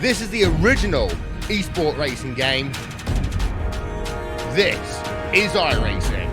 This is the original esport racing game. This is iRacing.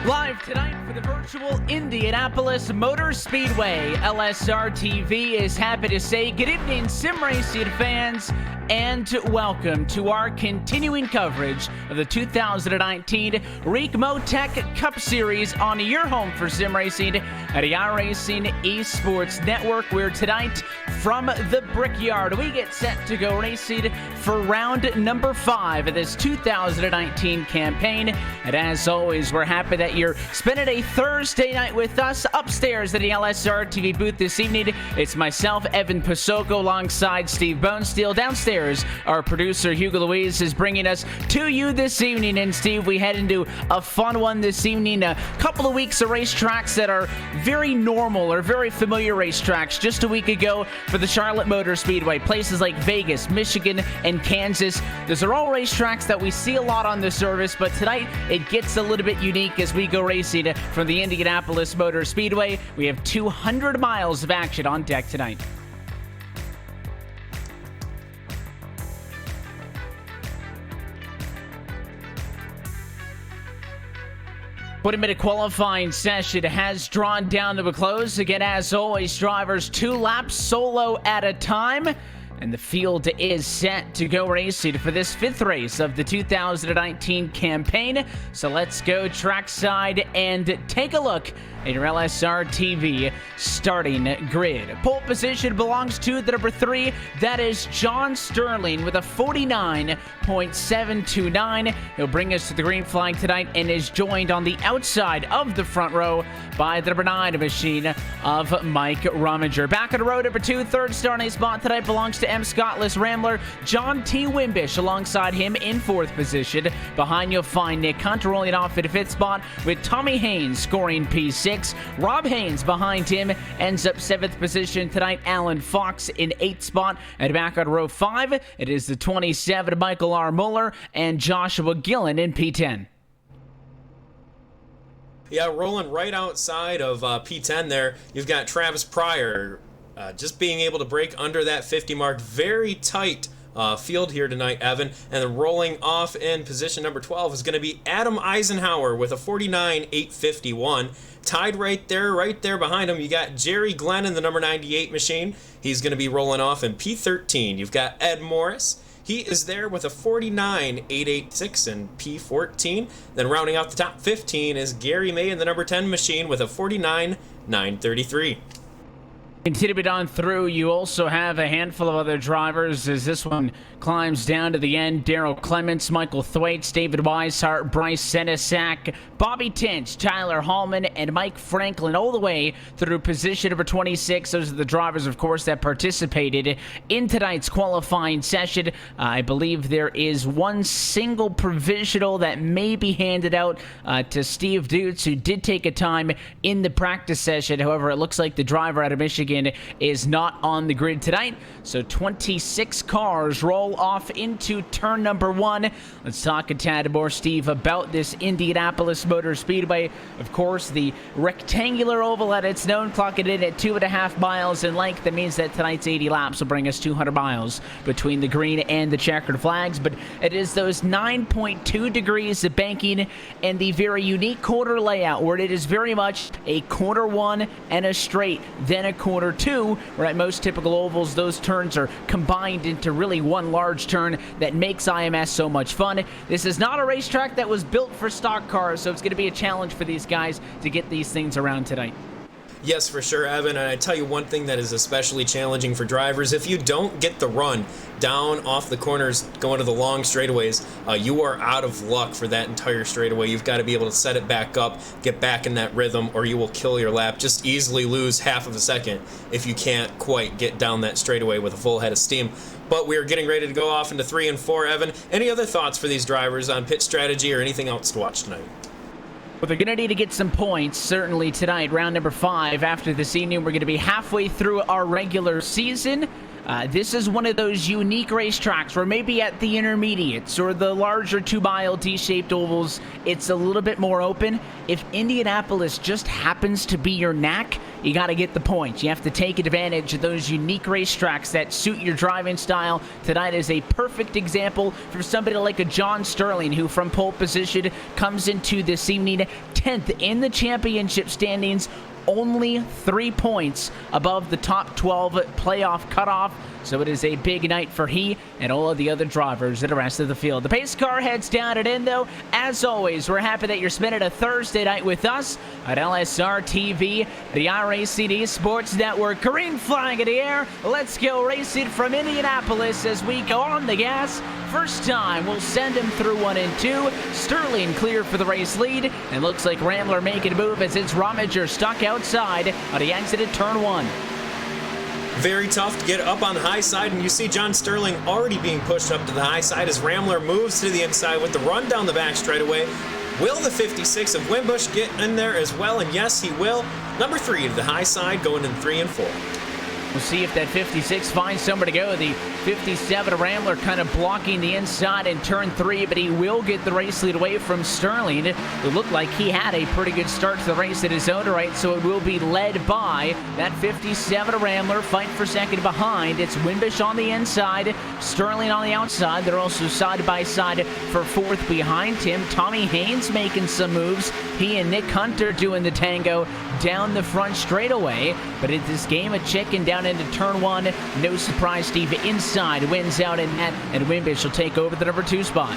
Live tonight for the virtual Indianapolis Motor Speedway, LSR TV is happy to say good evening, sim racing fans, and welcome to our continuing coverage of the 2019 Ricmotech Cup Series on your home for sim racing at the iRacing Esports Network, where tonight from the Brickyard we get set to go racing for round number 5 of this 2019 campaign. And as always, we're happy that you're spending a Thursday night with us upstairs at the LSR TV booth this evening. It's myself, Evan Pasoko, alongside Steve Bonesteel. Downstairs, our producer Hugo Louise is bringing us to you this evening. And Steve, we head into a fun one this evening. A couple of weeks of racetracks that are very normal or very familiar racetracks. Just a week ago for the Charlotte Motor Speedway, places like Vegas, Michigan, and Kansas. Those are all racetracks that we see a lot on the service, but tonight it gets a little bit unique as we go racing from the Indianapolis Motor Speedway. We have 200 miles of action on deck tonight. Minute qualifying session has drawn down to a close. Again, as always, drivers 2 laps solo at a time. And the field is set to go racing for this 5th race of the 2019 campaign. So let's go trackside and take a look at your LSR TV starting grid. Pole position belongs to the number 3. That is John Sterling with a 49.729. He'll bring us to the green flag tonight and is joined on the outside of the front row by the number 9 machine of Mike Rumminger. Back on the row, number 2, third starting spot tonight belongs to M. Scottless Rambler, John T. Wimbish alongside him in 4th position. Behind you'll find Nick Hunter rolling off at a 5th spot with Tommy Haynes scoring P6. Rob Haynes behind him ends up 7th position tonight. Alan Fox in 8th spot. And back on row 5, it is the 27 Michael R. Muller and Joshua Gillen in P10. Yeah, rolling right outside of P10 there, you've got Travis Pryor just being able to break under that 50 mark. Very tight field here tonight, Evan. And then rolling off in position number 12 is going to be Adam Eisenhower with a 49.851. Tied right there behind him, you got Jerry Glennon, the number 98 machine. He's going to be rolling off in P13. You've got Ed Morris. He is there with a 49.886 in P14. Then rounding out the top 15 is Gary May in the number 10 machine with a 49.933. Continuing on through, you also have a handful of other drivers as this one climbs down to the end. Daryl Clements, Michael Thwaites, David Weishart, Bryce Senesac, Bobby Tinch, Tyler Hallman, and Mike Franklin all the way through position number 26. Those are the drivers, of course, that participated in tonight's qualifying session. I believe there is one single provisional that may be handed out to Steve Dutz, who did take a time in the practice session. However, it looks like the driver out of Michigan is not on the grid tonight. So 26 cars roll off into turn number 1. Let's talk a tad more, Steve, about this Indianapolis Motor Speedway. Of course, the rectangular oval that it's known, clocking in at 2.5 miles in length. That means that tonight's 80 laps will bring us 200 miles between the green and the checkered flags. But it is those 9.2 degrees of banking and the very unique quarter layout where it is very much a quarter 1 and a straight, then a quarter 2, where at most typical ovals, those turns are combined into really one large turn that makes IMS so much fun. This is not a racetrack that was built for stock cars, so it's going to be a challenge for these guys to get these things around tonight. Yes, for sure, Evan. And I tell you one thing that is especially challenging for drivers. If you don't get the run down off the corners going to the long straightaways, you are out of luck for that entire straightaway. You've got to be able to set it back up, get back in that rhythm, or you will kill your lap. Just easily lose half of a second if you can't quite get down that straightaway with a full head of steam. But we are getting ready to go off into 3 and 4, Evan. Any other thoughts for these drivers on pit strategy or anything else to watch tonight? Well, they're going to need to get some points, certainly tonight, round number 5. After this evening, we're going to be halfway through our regular season. This is one of those unique racetracks where maybe at the intermediates or the larger 2-mile D-shaped ovals, it's a little bit more open. If Indianapolis just happens to be your knack, you got to get the points. You have to take advantage of those unique racetracks that suit your driving style. Tonight is a perfect example for somebody like a John Sterling, who from pole position comes into this evening 10th in the championship standings, only 3 points above the top 12 playoff cutoff. So it is a big night for he and all of the other drivers in the rest of the field. The pace car heads down and in, though. As always, we're happy that you're spending a Thursday night with us at LSR TV, the iRacing Esports Network. Green flag in the air. Let's go racing from Indianapolis as we go on the gas. First time, we'll send him through 1 and 2. Sterling clear for the race lead. And looks like Rambler making a move as it's Ricmotech stuck outside on the exit at turn 1. Very tough to get up on the high side, and you see John Sterling already being pushed up to the high side as Rambler moves to the inside with the run down the back straightaway. Will the 56 of Wimbush get in there as well? And yes, he will. Number 3 to the high side going in 3 and 4. We'll see if that 56 finds somewhere to go. The 57 Rambler kind of blocking the inside in turn 3, but he will get the race lead away from Sterling. It looked like he had a pretty good start to the race at his own right, so it will be led by that 57 Rambler. Fight for second behind. It's Wimbush on the inside, Sterling on the outside. They're also side by side for 4th behind him. Tommy Haynes making some moves. He and Nick Hunter doing the tango down the front straightaway. But in this game of chicken down into turn 1, no surprise, Steve inside wins out in that, and Wimbush will take over the number 2 spot.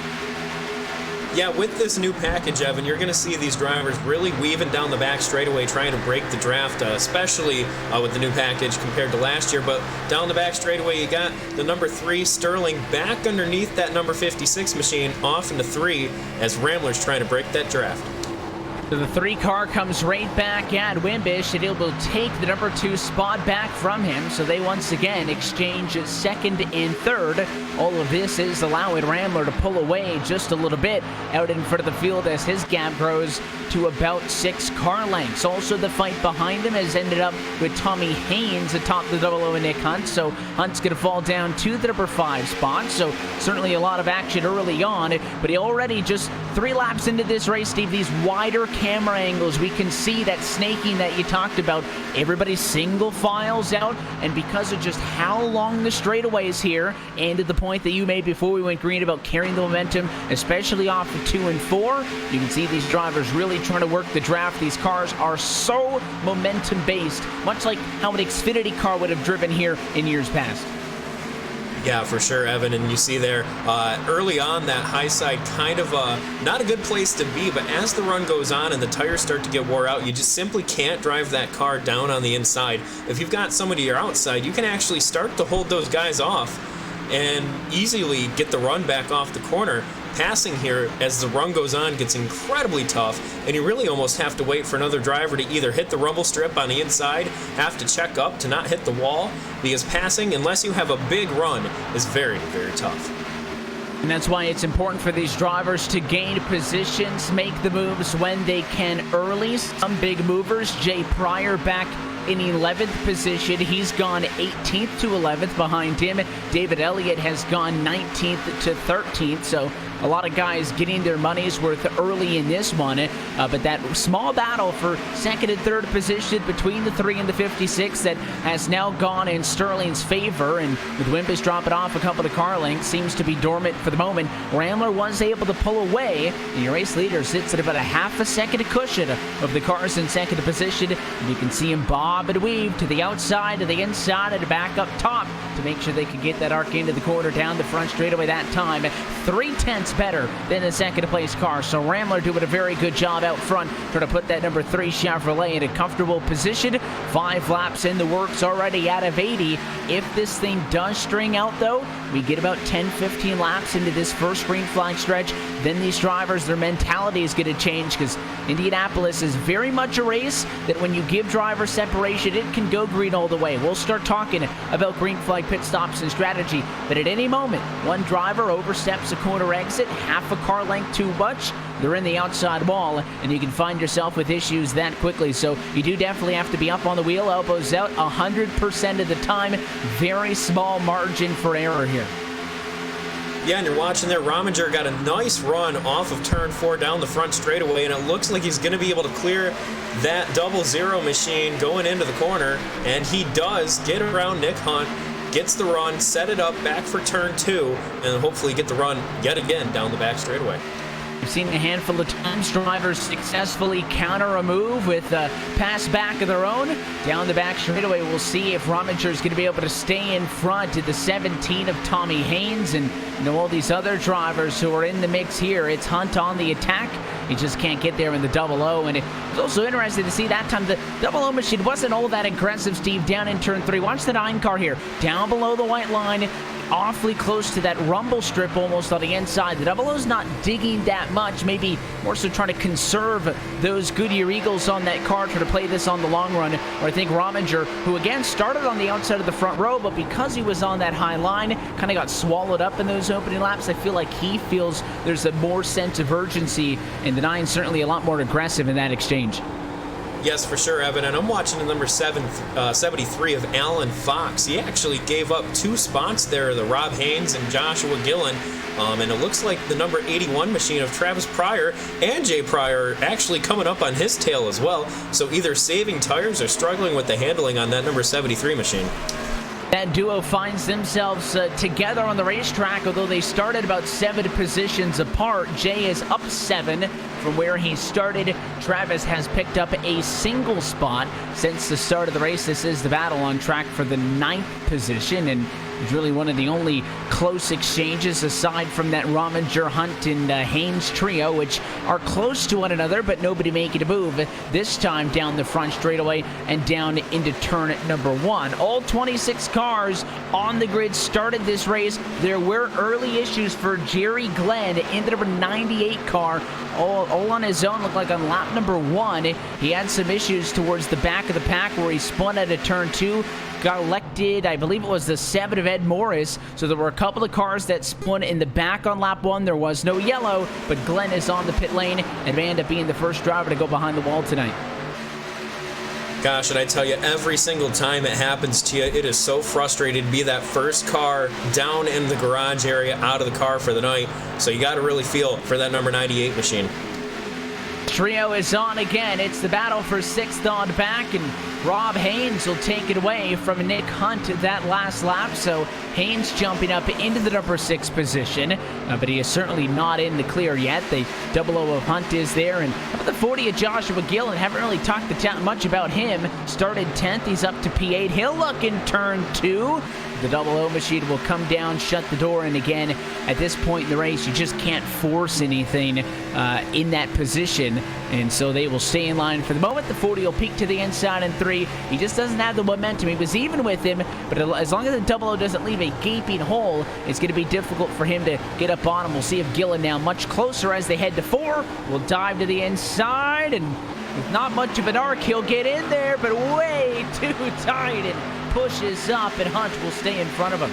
Yeah, with this new package, Evan, you're going to see these drivers really weaving down the back straightaway, trying to break the draft, especially with the new package compared to last year. But down the back straightaway, you got the number 3 Sterling back underneath that number 56 machine, off into 3 as Rambler's trying to break that draft. So the 3 car comes right back at Wimbush, and it will take the number 2 spot back from him. So they once again exchange 2nd and 3rd. All of this is allowing Rambler to pull away just a little bit out in front of the field as his gap grows to about 6 car lengths. Also, the fight behind him has ended up with Tommy Haynes atop the 00 and Nick Hunt. So Hunt's going to fall down to the number 5 spot. So certainly a lot of action early on, but he already just 3 laps into this race, Steve, these wider camera angles, we can see that snaking that you talked about. Everybody single files out, and because of just how long the straightaway is here, and at the point that you made before we went green about carrying the momentum, especially off of 2 and 4, you can see these drivers really trying to work the draft. These cars are so momentum based, much like how an Xfinity car would have driven here in years past. Yeah, for sure, Evan. And you see there, early on, that high side kind of not a good place to be, but as the run goes on and the tires start to get wore out, you just simply can't drive that car down on the inside. If you've got somebody your outside, you can actually start to hold those guys off and easily get the run back off the corner. Passing here as the run goes on gets incredibly tough, and you really almost have to wait for another driver to either hit the rumble strip on the inside, have to check up to not hit the wall, because passing, unless you have a big run, is very, very tough. And that's why it's important for these drivers to gain positions, make the moves when they can early. Some big movers, Jay Pryor back in 11th position. He's gone 18th to 11th behind him. David Elliott has gone 19th to 13th. So a lot of guys getting their money's worth early in this one. But that small battle for 2nd and 3rd position between the 3 and the 56 that has now gone in Sterling's favor. And with Wimbush dropping off a couple of car lengths, seems to be dormant for the moment. Rambler was able to pull away, and your race leader sits at about a half a second cushion of the cars in 2nd position. And you can see him bob and weave to the outside, to the inside, and back up top to make sure they could get that arc into the corner down the front straightaway that time. 3/10 better than the second place car. So Rambler doing a very good job out front, trying to put that number 3 Chevrolet in a comfortable position. 5 laps in the works already out of 80. If this thing does string out though, we get about 10-15 laps into this first green flag stretch, then these drivers, their mentality is going to change, because Indianapolis is very much a race that when you give drivers separation, it can go green all the way. We'll start talking about green flag pit stops and strategy, but at any moment, one driver oversteps a corner exit, half a car length too much, they're in the outside wall, and you can find yourself with issues that quickly. So you do definitely have to be up on the wheel, elbows out 100% of the time. Very small margin for error here. Yeah, and you're watching there, Rominger got a nice run off of turn 4 down the front straightaway, and it looks like he's going to be able to clear that 00 machine going into the corner, and he does get around Nick Hunt, gets the run, set it up back for turn 2, and hopefully get the run yet again down the back straightaway. We've seen a handful of times drivers successfully counter a move with a pass back of their own. Down the back straightaway, we'll see if Rominger is going to be able to stay in front at the 17 of Tommy Haynes and all these other drivers who are in the mix here. It's Hunt on the attack. He just can't get there in the 00, and it was also interesting to see that time the 00 machine wasn't all that aggressive, Steve, down in turn 3. Watch the 9 car here, down below the white line, awfully close to that rumble strip almost on the inside. The 00's not digging that much, maybe more so trying to conserve those Goodyear Eagles on that car, trying to play this on the long run. Or I think Rominger, who again started on the outside of the front row, but because he was on that high line, kind of got swallowed up in those opening laps. I feel like he feels there's a more sense of urgency, and the 9's certainly a lot more aggressive in that exchange. Yes, for sure, Evan. And I'm watching the number 73 of Alan Fox. He actually gave up 2 spots there, the Rob Haynes and Joshua Gillen. And it looks like the number 81 machine of Travis Pryor and Jay Pryor actually coming up on his tail as well. So either saving tires or struggling with the handling on that number 73 machine. That duo finds themselves together on the racetrack, although they started about 7 positions apart. Jay is up 7 from where he started. Travis has picked up a single spot since the start of the race. This is the battle on track for the 9th position, and it's really one of the only close exchanges aside from that Rominger, Hunt, and Haynes trio, which are close to one another, but nobody making a move. This time down the front straightaway and down into turn number 1. All 26 cars on the grid started this race. There were early issues for Jerry Glenn in the number 98 car. All on his own, looked like on lap number 1. He had some issues towards the back of the pack where he spun out of turn 2. Got elected, I believe it was the 7 of Ed Morris. So there were a couple of cars that spun in the back on lap 1. There was no yellow, but Glenn is on the pit lane and may end up being the first driver to go behind the wall tonight. Gosh, and I tell you, every single time it happens to you, it is so frustrating to be that first car down in the garage area, out of the car for the night. So you got to really feel for that number 98 machine. Trio is on again. It's the battle for 6th on back, and Rob Haynes will take it away from Nick Hunt that last lap. So Haynes jumping up into the number 6 position, but he is certainly not in the clear yet. The 00 of Hunt is there, and how about the 40 of Joshua Gillen? Haven't really talked much about him. Started 10th, he's up to P8. He'll look in turn 2. The 00 machine will come down, shut the door, and again, at this point in the race, you just can't force anything in that position, and so they will stay in line for the moment. The 40 will peek to the inside in 3. He just doesn't have the momentum. He was even with him, but as long as the 00 doesn't leave a gaping hole, it's going to be difficult for him to get up on him. We'll see if Gillen now much closer as they head to 4. Will dive to the inside, and with not much of an arc, he'll get in there, but way too tight, and pushes up, and Hunt will stay in front of him.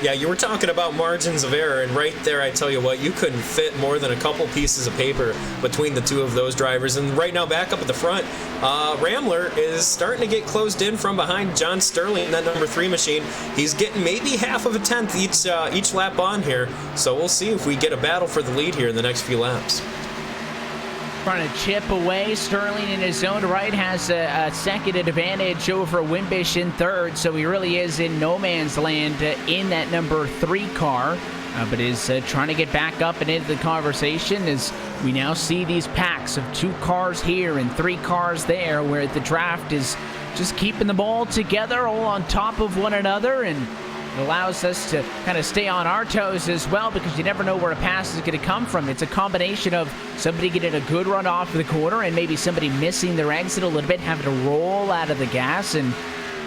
Yeah, you were talking about margins of error, and right there, I tell you what, you couldn't fit more than a couple pieces of paper between the two of those drivers. And right now, back up at the front, Rambler is starting to get closed in from behind John Sterling in that number 3 machine. He's getting maybe half of a tenth each lap on here, so we'll see if we get a battle for the lead here in the next few laps. Trying to chip away. Sterling in his own right has a second advantage over Wimbish in 3rd, so he really is in no man's land in that number 3 car, but is trying to get back up and into the conversation as we now see these packs of 2 cars here and 3 cars there, where the draft is just keeping them all together, all on top of one another, and It allows us to kind of stay on our toes as well, because you never know where a pass is going to come from. It's a combination of somebody getting a good run off the corner and maybe somebody missing their exit a little bit, having to roll out of the gas, and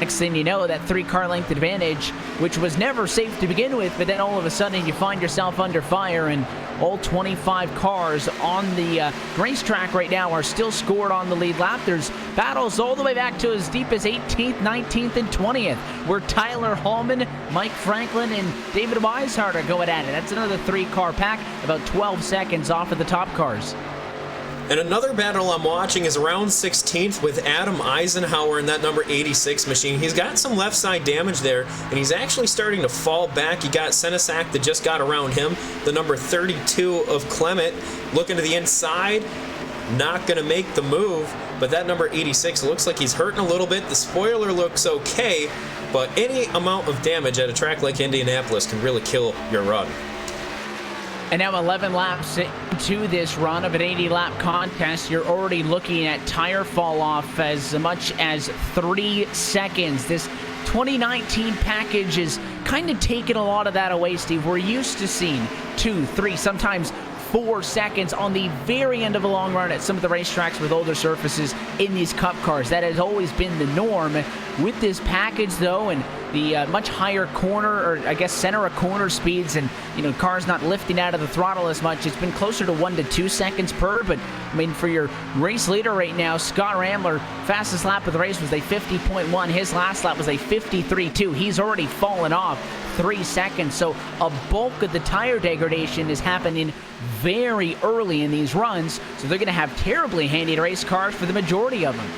next thing you know, that 3-car length advantage, which was never safe to begin with, but then all of a sudden you find yourself under fire, and all 25 cars on the racetrack right now are still scored on the lead lap. There's battles all the way back to as deep as 18th, 19th, and 20th, where Tyler Hallman, Mike Franklin, and David Weishart are going at it. That's another 3-car pack, about 12 seconds off of the top cars. And another battle I'm watching is around 16th with Adam Eisenhower in that number 86 machine. He's got some left side damage there, and he's actually starting to fall back. You got Senesac that just got around him, the number 32 of Clement, looking to the inside, not going to make the move, but that number 86 looks like he's hurting a little bit. The spoiler looks okay, but any amount of damage at a track like Indianapolis can really kill your run. And now 11 laps into this run of an 80-lap contest, you're already looking at tire fall off as much as 3 seconds. This 2019 package is kind of taking a lot of that away, Steve. We're used to seeing 2, 3, sometimes 4 seconds on the very end of a long run at some of the racetracks with older surfaces in these Cup cars. That has always been the norm. With this package, though, and the much higher corner, or I guess center of corner speeds, and cars not lifting out of the throttle as much, it's been closer to 1 to 2 seconds per. But I mean, for your race leader right now, Scott Rambler, fastest lap of the race was a 50.1. His last lap was a 53.2. He's already fallen off 3 seconds. So a bulk of the tire degradation is happening very early in these runs. So they're going to have terribly handy race cars for the majority of them.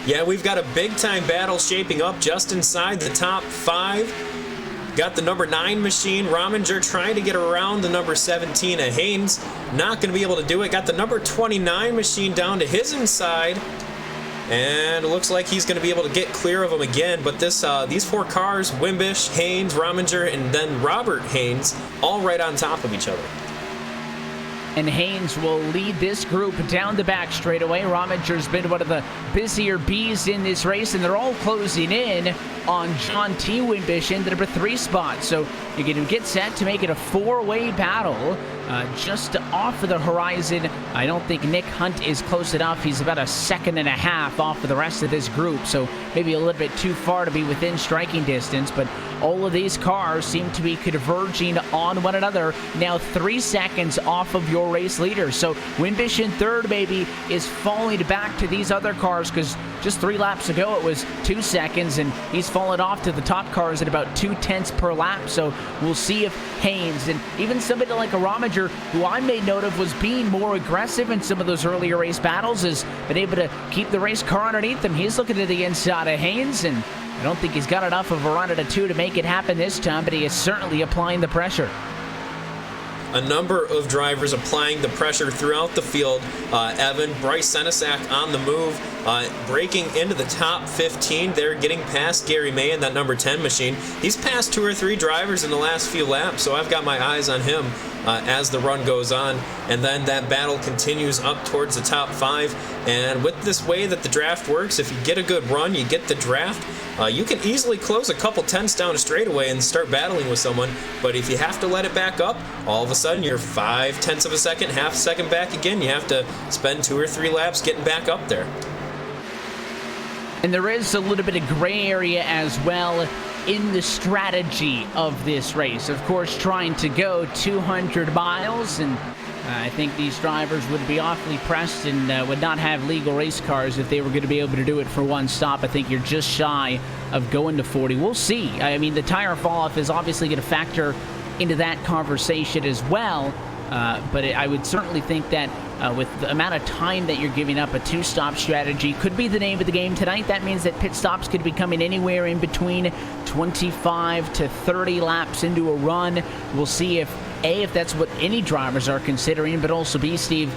Yeah, we've got a big-time battle shaping up just inside the top 5. Got the number 9 machine, Rominger, trying to get around the number 17 of Haynes. Not going to be able to do it. Got the number 29 machine down to his inside. And it looks like he's going to be able to get clear of him again. But these 4 cars, Wimbish, Haynes, Rominger, and then Robert Haynes, all right on top of each other. And Haynes will lead this group down the back straightaway. Rominger's been one of the busier bees in this race, and they're all closing in on John T. Wimbish in the number 3 spot. So you're going to get set to make it a 4-way battle just off of the horizon. I don't think Nick Hunt is close enough. He's about a 1.5 seconds off of the rest of this group, so maybe a little bit too far to be within striking distance. But all of these cars seem to be converging on one another, now 3 seconds off of your race leader. So Wimbish in third, maybe, is falling back to these other cars, because just 3 laps ago it was 2 seconds, and he's fallen off to the top cars at about 0.2 per lap. So we'll see if Haynes, and even somebody like a Rominger, who I made note of was being more aggressive in some of those earlier race battles, has been able to keep the race car underneath him. He's looking to the inside of Haynes, and I don't think he's got enough of a run at a 2 to make it happen this time, but he is certainly applying the pressure. A number of drivers applying the pressure throughout the field. Evan, Bryce Senesac on the move, breaking into the top 15. They're getting past Gary May in that number 10 machine. He's passed 2 or 3 drivers in the last few laps, so I've got my eyes on him as the run goes on. And then that battle continues up towards the top 5. And with this way that the draft works, if you get a good run, you get the draft, you can easily close a couple tenths down a straightaway and start battling with someone. But if you have to let it back up, all of a sudden you're 0.5 of a second, half a second back again. You have to spend 2 or 3 laps getting back up there. And there is a little bit of gray area as well in the strategy of this race. Of course, trying to go 200 miles, and I think these drivers would be awfully pressed and would not have legal race cars if they were going to be able to do it for one stop. I think you're just shy of going to 40. We'll see. I mean, the tire fall-off is obviously going to factor into that conversation as well, but I would certainly think that with the amount of time that you're giving up, a 2-stop strategy could be the name of the game tonight. That means that pit stops could be coming anywhere in between 25 to 30 laps into a run. We'll see if that's what any drivers are considering, but also B, Steve,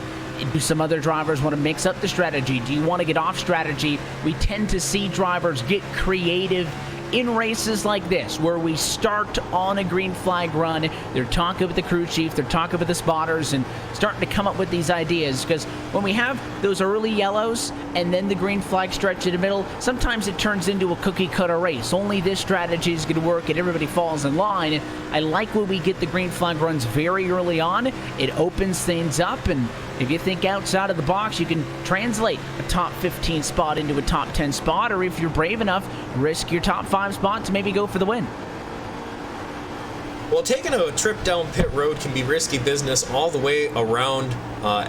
do some other drivers want to mix up the strategy? Do you want to get off strategy? We tend to see drivers get creative in races like this, where we start on a green flag run. They're talking with the crew chief, they're talking with the spotters, and starting to come up with these ideas, because when we have those early yellows and then the green flag stretch in the middle, sometimes it turns into a cookie cutter race. Only this strategy is going to work and everybody falls in line. I like when we get the green flag runs very early on. It opens things up, and if you think outside of the box, you can translate a top 15 spot into a top 10 spot, or if you're brave enough, risk your top 5 spot to maybe go for the win. Well, taking a trip down pit road can be risky business all the way around,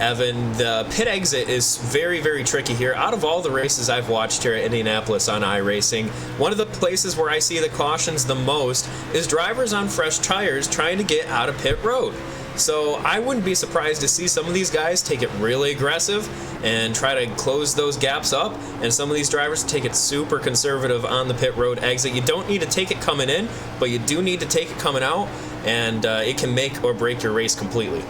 Evan. The pit exit is very, very tricky here. Out of all the races I've watched here at Indianapolis on iRacing, one of the places where I see the cautions the most is drivers on fresh tires trying to get out of pit road. So I wouldn't be surprised to see some of these guys take it really aggressive and try to close those gaps up, and some of these drivers take it super conservative on the pit road exit. You don't need to take it coming in, but you do need to take it coming out, and it can make or break your race completely.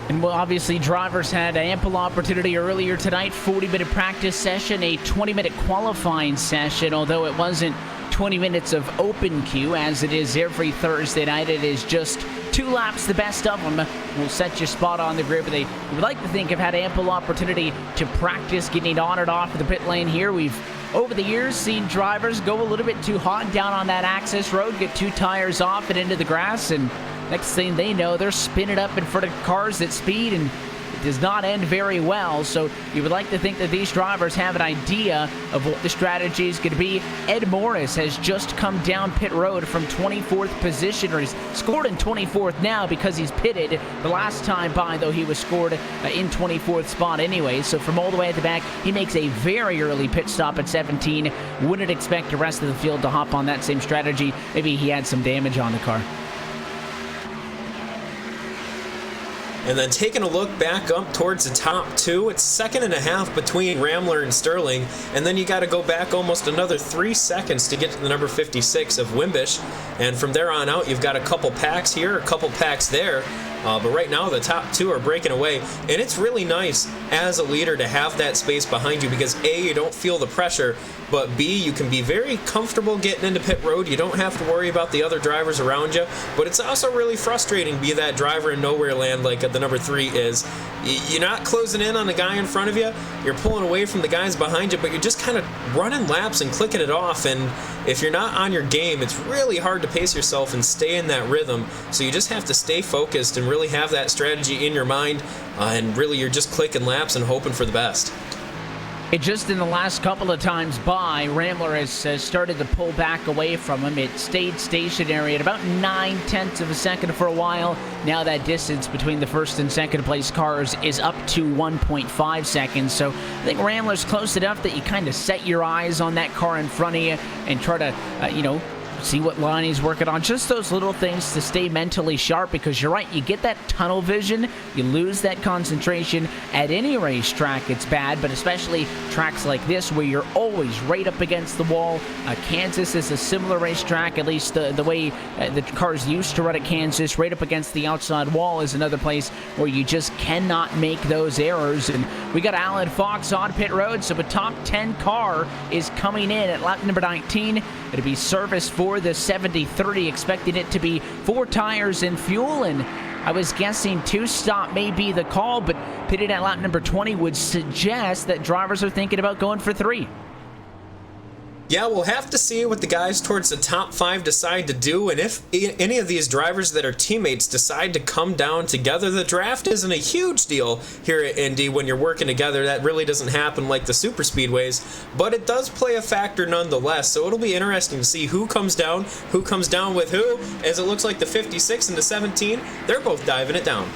And well, obviously, drivers had ample opportunity earlier tonight. 40-minute practice session, a 20-minute qualifying session, although it wasn't 20 minutes of open queue as it is every Thursday night. It is just 2 laps, the best of them will set your spot on the grid. But they would like to think have had ample opportunity to practice getting on and off the pit lane here. We've over the years seen drivers go a little bit too hot down on that access road, get 2 tires off and into the grass, and next thing they know, they're spinning up in front of cars at speed, and it does not end very well. So you would like to think that these drivers have an idea of what the strategy is going to be. Ed Morris has just come down pit road from 24th position, or he's scored in 24th now because he's pitted. The last time by, though, he was scored in 24th spot anyway. So from all the way at the back, he makes a very early pit stop at 17. Wouldn't expect the rest of the field to hop on that same strategy. Maybe he had some damage on the car. And then taking a look back up towards the top 2, it's 2.5 between Ramler and Sterling, and then you got to go back almost another 3 seconds to get to the number 56 of Wimbish, and from there on out you've got a couple packs here, a couple packs there. But right now the top 2 are breaking away, and it's really nice as a leader to have that space behind you because A, you don't feel the pressure, but B, you can be very comfortable getting into pit road. You don't have to worry about the other drivers around you, but it's also really frustrating to be that driver in nowhere land like the number 3 is. You're not closing in on the guy in front of you, you're pulling away from the guys behind you, but you're just kind of running laps and clicking it off, and if you're not on your game, it's really hard to pace yourself and stay in that rhythm, so you just have to stay focused and really have that strategy in your mind, and really you're just clicking laps and hoping for the best. It just in the last couple of times by, Ramler has started to pull back away from him. It stayed stationary at about 9/10 of a second for a while. Now that distance between the first and second place cars is up to 1.5 seconds. So I think Ramler's close enough that you kind of set your eyes on that car in front of you and try to, see what line he's working on. Just those little things to stay mentally sharp, because you're right, you get that tunnel vision, you lose that concentration. At any racetrack it's bad, but especially tracks like this where you're always right up against the wall. Kansas is a similar racetrack, at least the way the cars used to run at Kansas. Right up against the outside wall is another place where you just cannot make those errors. And we got Alan Fox on pit road, so a top 10 car is coming in at lap number 19. It'll be service for the 70-30, expecting it to be 4 tires and fuel, and I was guessing 2-stop may be the call, but pitted at lap number 20 would suggest that drivers are thinking about going for 3. Yeah, we'll have to see what the guys towards the top 5 decide to do, and if any of these drivers that are teammates decide to come down together. The draft isn't a huge deal here at Indy when you're working together. That really doesn't happen like the super speedways, but it does play a factor nonetheless, so it'll be interesting to see who comes down with who, as it looks like the 56 and the 17, they're both diving it down.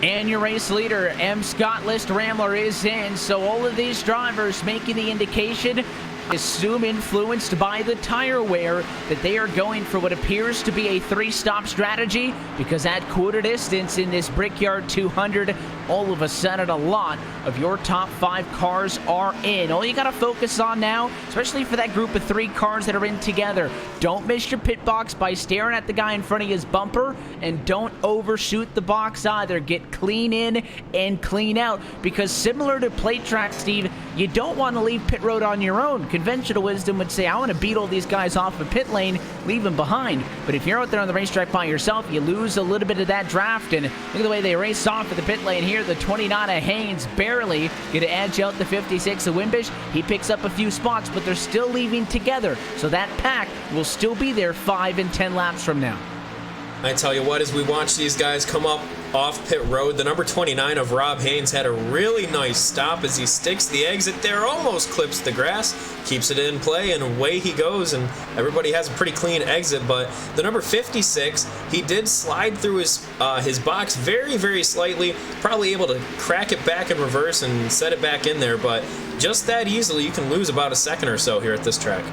And your race leader, M. Scott List Ramler, is in, so all of these drivers making the indication, assume influenced by the tire wear, that they are going for what appears to be a 3-stop strategy, because at quarter distance in this Brickyard 200, all of a sudden a lot of your top 5 cars are in. All you got to focus on now, especially for that group of 3 cars that are in together, don't miss your pit box by staring at the guy in front of his bumper, and don't overshoot the box either. Get clean in and clean out, because similar to plate track, Steve, you don't want to leave pit road on your own. conventional wisdom would say, I want to beat all these guys off the pit lane, leave them behind. But if you're out there on the racetrack by yourself, you lose a little bit of that draft. And look at the way they race off at the pit lane here. The 29 of Haynes barely going to edge out the 56 of Wimbish. He picks up a few spots, but they're still leaving together. So that pack will still be there 5 and 10 laps from now. I tell you what, as we watch these guys come up off pit road, the number 29 of Rob Haynes had a really nice stop as he sticks the exit there, almost clips the grass, keeps it in play, and away he goes, and everybody has a pretty clean exit. But the number 56, he did slide through his box very, very slightly, probably able to crack it back in reverse and set it back in there, but just that easily you can lose about a second or so here at this track.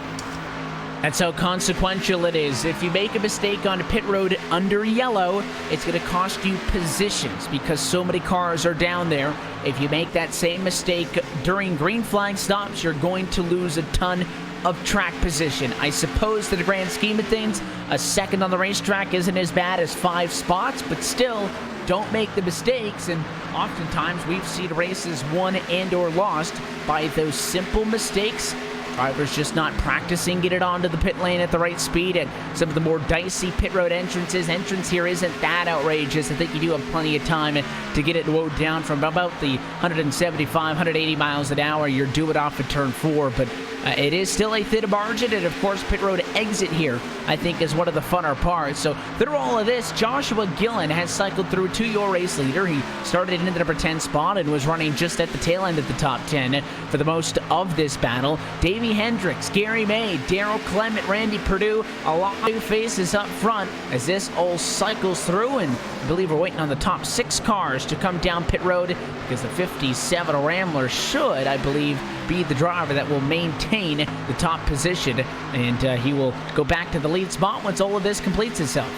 That's how consequential it is. If you make a mistake on pit road under yellow, it's going to cost you positions because so many cars are down there. If you make that same mistake during green flag stops, you're going to lose a ton of track position. I suppose, to the grand scheme of things, a second on the racetrack isn't as bad as 5 spots, but still, don't make the mistakes. And oftentimes we've seen races won and or lost by those simple mistakes. Drivers just not practicing, get it onto the pit lane at the right speed, and some of the more dicey pit road entrances. Entrance here isn't that outrageous. I think you do have plenty of time to get it lowered down from about the 175, 180 miles an hour. You're due it off of turn 4, but it is still a thin margin, and of course pit road exit here I think is one of the funner parts. So through all of this, Joshua Gillen has cycled through to your race leader. He started in the number 10 spot and was running just at the tail end of the top 10 for the most of this battle. Davey Hendricks, Gary May, Daryl Clement, Randy Perdue, a lot of new faces up front as this all cycles through, and I believe we're waiting on the top 6 cars to come down pit road because the 57 Rambler should, I believe, be the driver that will maintain the top position, and he will go back to the lead spot once all of this completes itself.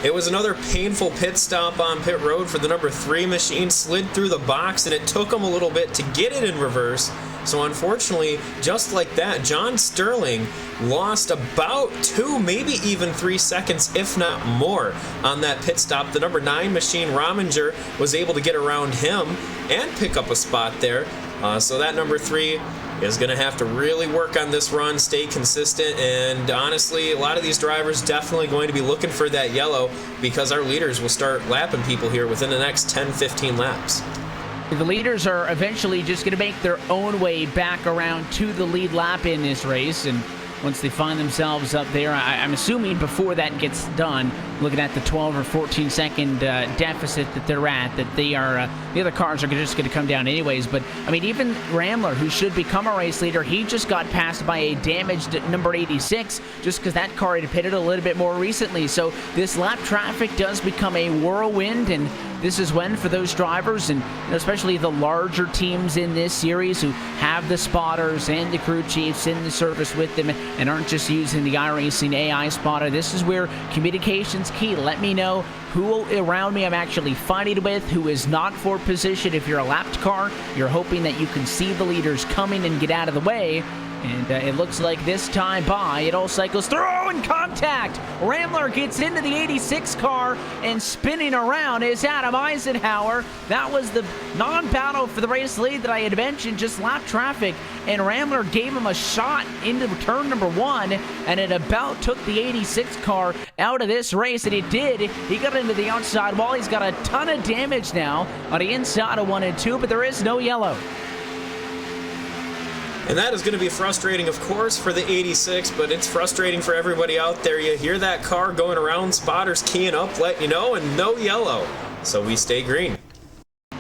It was another painful pit stop on pit road for the number 3 machine. Slid through the box, and it took him a little bit to get it in reverse. So unfortunately, just like that, John Sterling lost about 2, maybe even 3 seconds, if not more, on that pit stop. The number 9 machine, Rominger, was able to get around him and pick up a spot there. So that number 3 is going to have to really work on this run, stay consistent, and honestly, a lot of these drivers definitely going to be looking for that yellow because our leaders will start lapping people here within the next 10-15 laps. The leaders are eventually just going to make their own way back around to the lead lap in this race, and once they find themselves up there, I'm assuming before that gets done, looking at the 12 or 14 second deficit that they're at, that they are, the other cars are just going to come down anyways. But I mean, even Rambler, who should become a race leader, he just got passed by a damaged number 86 just because that car had pitted a little bit more recently. So this lap traffic does become a whirlwind, and this is when, for those drivers, and especially the larger teams in this series who have the spotters and the crew chiefs in the service with them and aren't just using the iRacing AI spotter, this is where communication's key. Let me know who around me I'm actually fighting with, who is not for position. If you're a lapped car, you're hoping that you can see the leaders coming and get out of the way. And it looks like this time by, it all cycles through, and contact! Rambler gets into the 86 car, and spinning around is Adam Eisenhower. That was the non-battle for the race lead that I had mentioned, just lap traffic, and Rambler gave him a shot into turn number 1, and it about took the 86 car out of this race, and it did. He got into the outside wall. He's got a ton of damage now on the inside of 1 and 2, but there is no yellow. And that is going to be frustrating, of course, for the 86, but it's frustrating for everybody out there. You hear that car going around, spotters keying up, letting you know, and no yellow. So we stay green.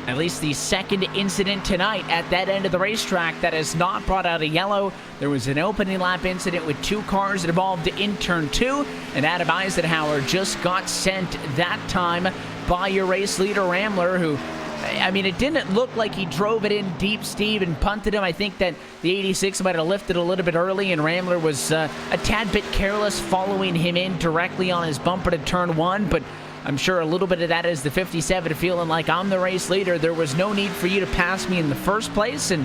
At least the second incident tonight at that end of the racetrack that has not brought out a yellow. There was an opening lap incident with 2 cars involved in turn 2, and Adam Eisenhower just got sent that time by your race leader, Rambler, who, I mean, it didn't look like he drove it in deep, Steve, and punted him. I think that the 86 might have lifted a little bit early, and Rambler was a tad bit careless following him in directly on his bumper to turn 1, but I'm sure a little bit of that is the 57 feeling like I'm the race leader. There was no need for you to pass me in the first place, and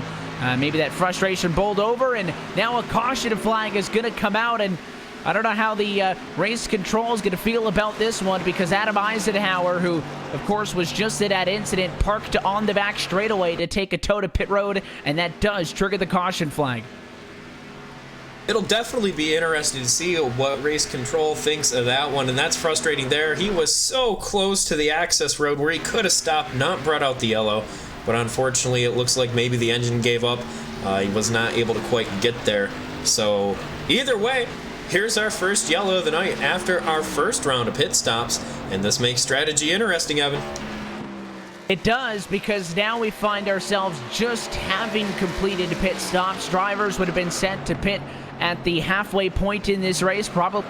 maybe that frustration bowled over, and now a caution flag is going to come out, and I don't know how the race control is going to feel about this one, because Adam Eisenhower, who, of course, was just at that incident, parked on the back straightaway to take a tow to pit road, and that does trigger the caution flag. It'll definitely be interesting to see what race control thinks of that one, and that's frustrating there. He was so close to the access road where he could have stopped, not brought out the yellow, but unfortunately it looks like maybe the engine gave up. He was not able to quite get there. So either way, here's our first yellow of the night after our first round of pit stops, and this makes strategy interesting, Evan. It does, because now we find ourselves just having completed pit stops. Drivers would have been sent to pit at the halfway point in this race, probably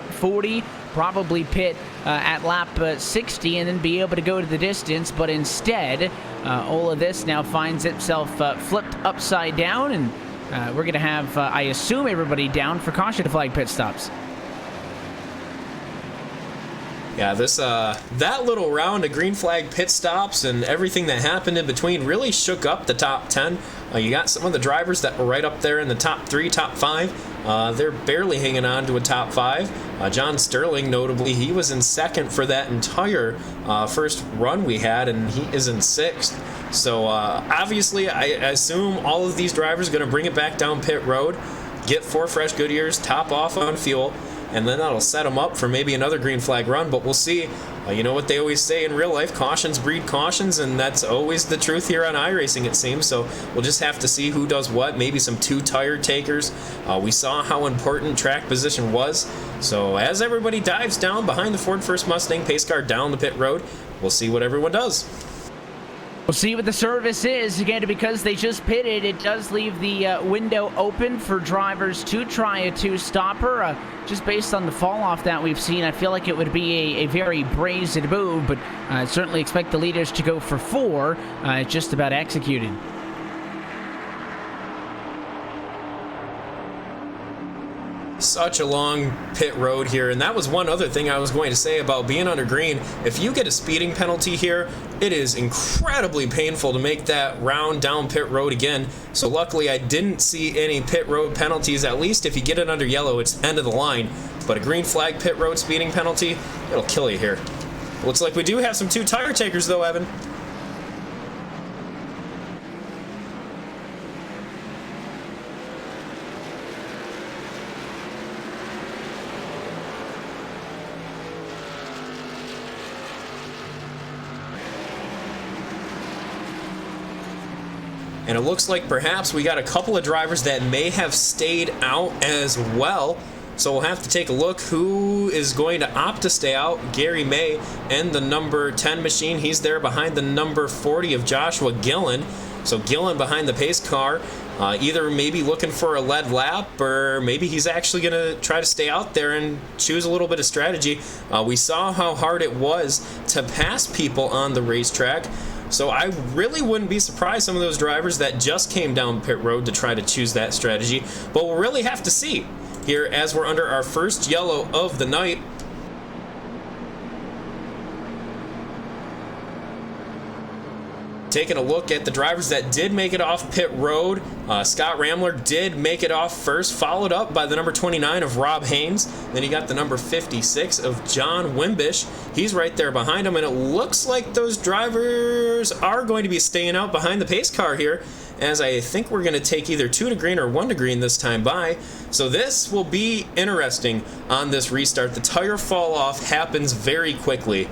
40, probably pit at lap 60, and then be able to go to the distance. But instead, all of this now finds itself flipped upside down, and we're going to have, I assume, everybody down for caution flag pit stops. Yeah, this that little round of green flag pit stops and everything that happened in between really shook up the top 10. You got some of the drivers that were right up there in the top 3, top 5. They're barely hanging on to a top 5. John Sterling, notably, he was in second for that entire first run we had, and he is in 6th. So obviously, I assume all of these drivers are going to bring it back down pit road, get 4 fresh Goodyears, top off on fuel, and then that'll set them up for maybe another green flag run, but we'll see. You know what they always say in real life, cautions breed cautions, and that's always the truth here on iRacing, it seems. So we'll just have to see who does what, maybe some 2 tire takers. We saw how important track position was. So as everybody dives down behind the Ford First Mustang pace car down the pit road, we'll see what everyone does. We'll see what the service is. Again, because they just pitted, it does leave the window open for drivers to try a 2-stopper. Just based on the fall-off that we've seen, I feel like it would be a very brazen move, but I certainly expect the leaders to go for 4. It's just about executed. Such a long pit road here, and that was one other thing I was going to say about being under green. If you get a speeding penalty here, it is incredibly painful to make that round down pit road again. So luckily I didn't see any pit road penalties. At least if you get it under yellow, it's end of the line. But a green flag pit road speeding penalty, it'll kill you here. Looks like we do have some 2 tire takers though, Evan. And it looks like perhaps we got a couple of drivers that may have stayed out as well. So we'll have to take a look who is going to opt to stay out. Gary May and the number 10 machine. He's there behind the number 40 of Joshua Gillen. So Gillen behind the pace car, either maybe looking for a lead lap, or maybe he's actually going to try to stay out there and choose a little bit of strategy. We saw how hard it was to pass people on the racetrack. So I really wouldn't be surprised some of those drivers that just came down pit road to try to choose that strategy. But we'll really have to see here as we're under our first yellow of the night. Taking a look at the drivers that did make it off pit road, Scott Ramler did make it off first, followed up by the number 29 of Rob Haynes. Then you got the number 56 of John Wimbish. He's right there behind him, and it looks like those drivers are going to be staying out behind the pace car here, as I think we're going to take either 2 to green or 1 to green this time by. So this will be interesting on this restart. The tire fall off happens very quickly.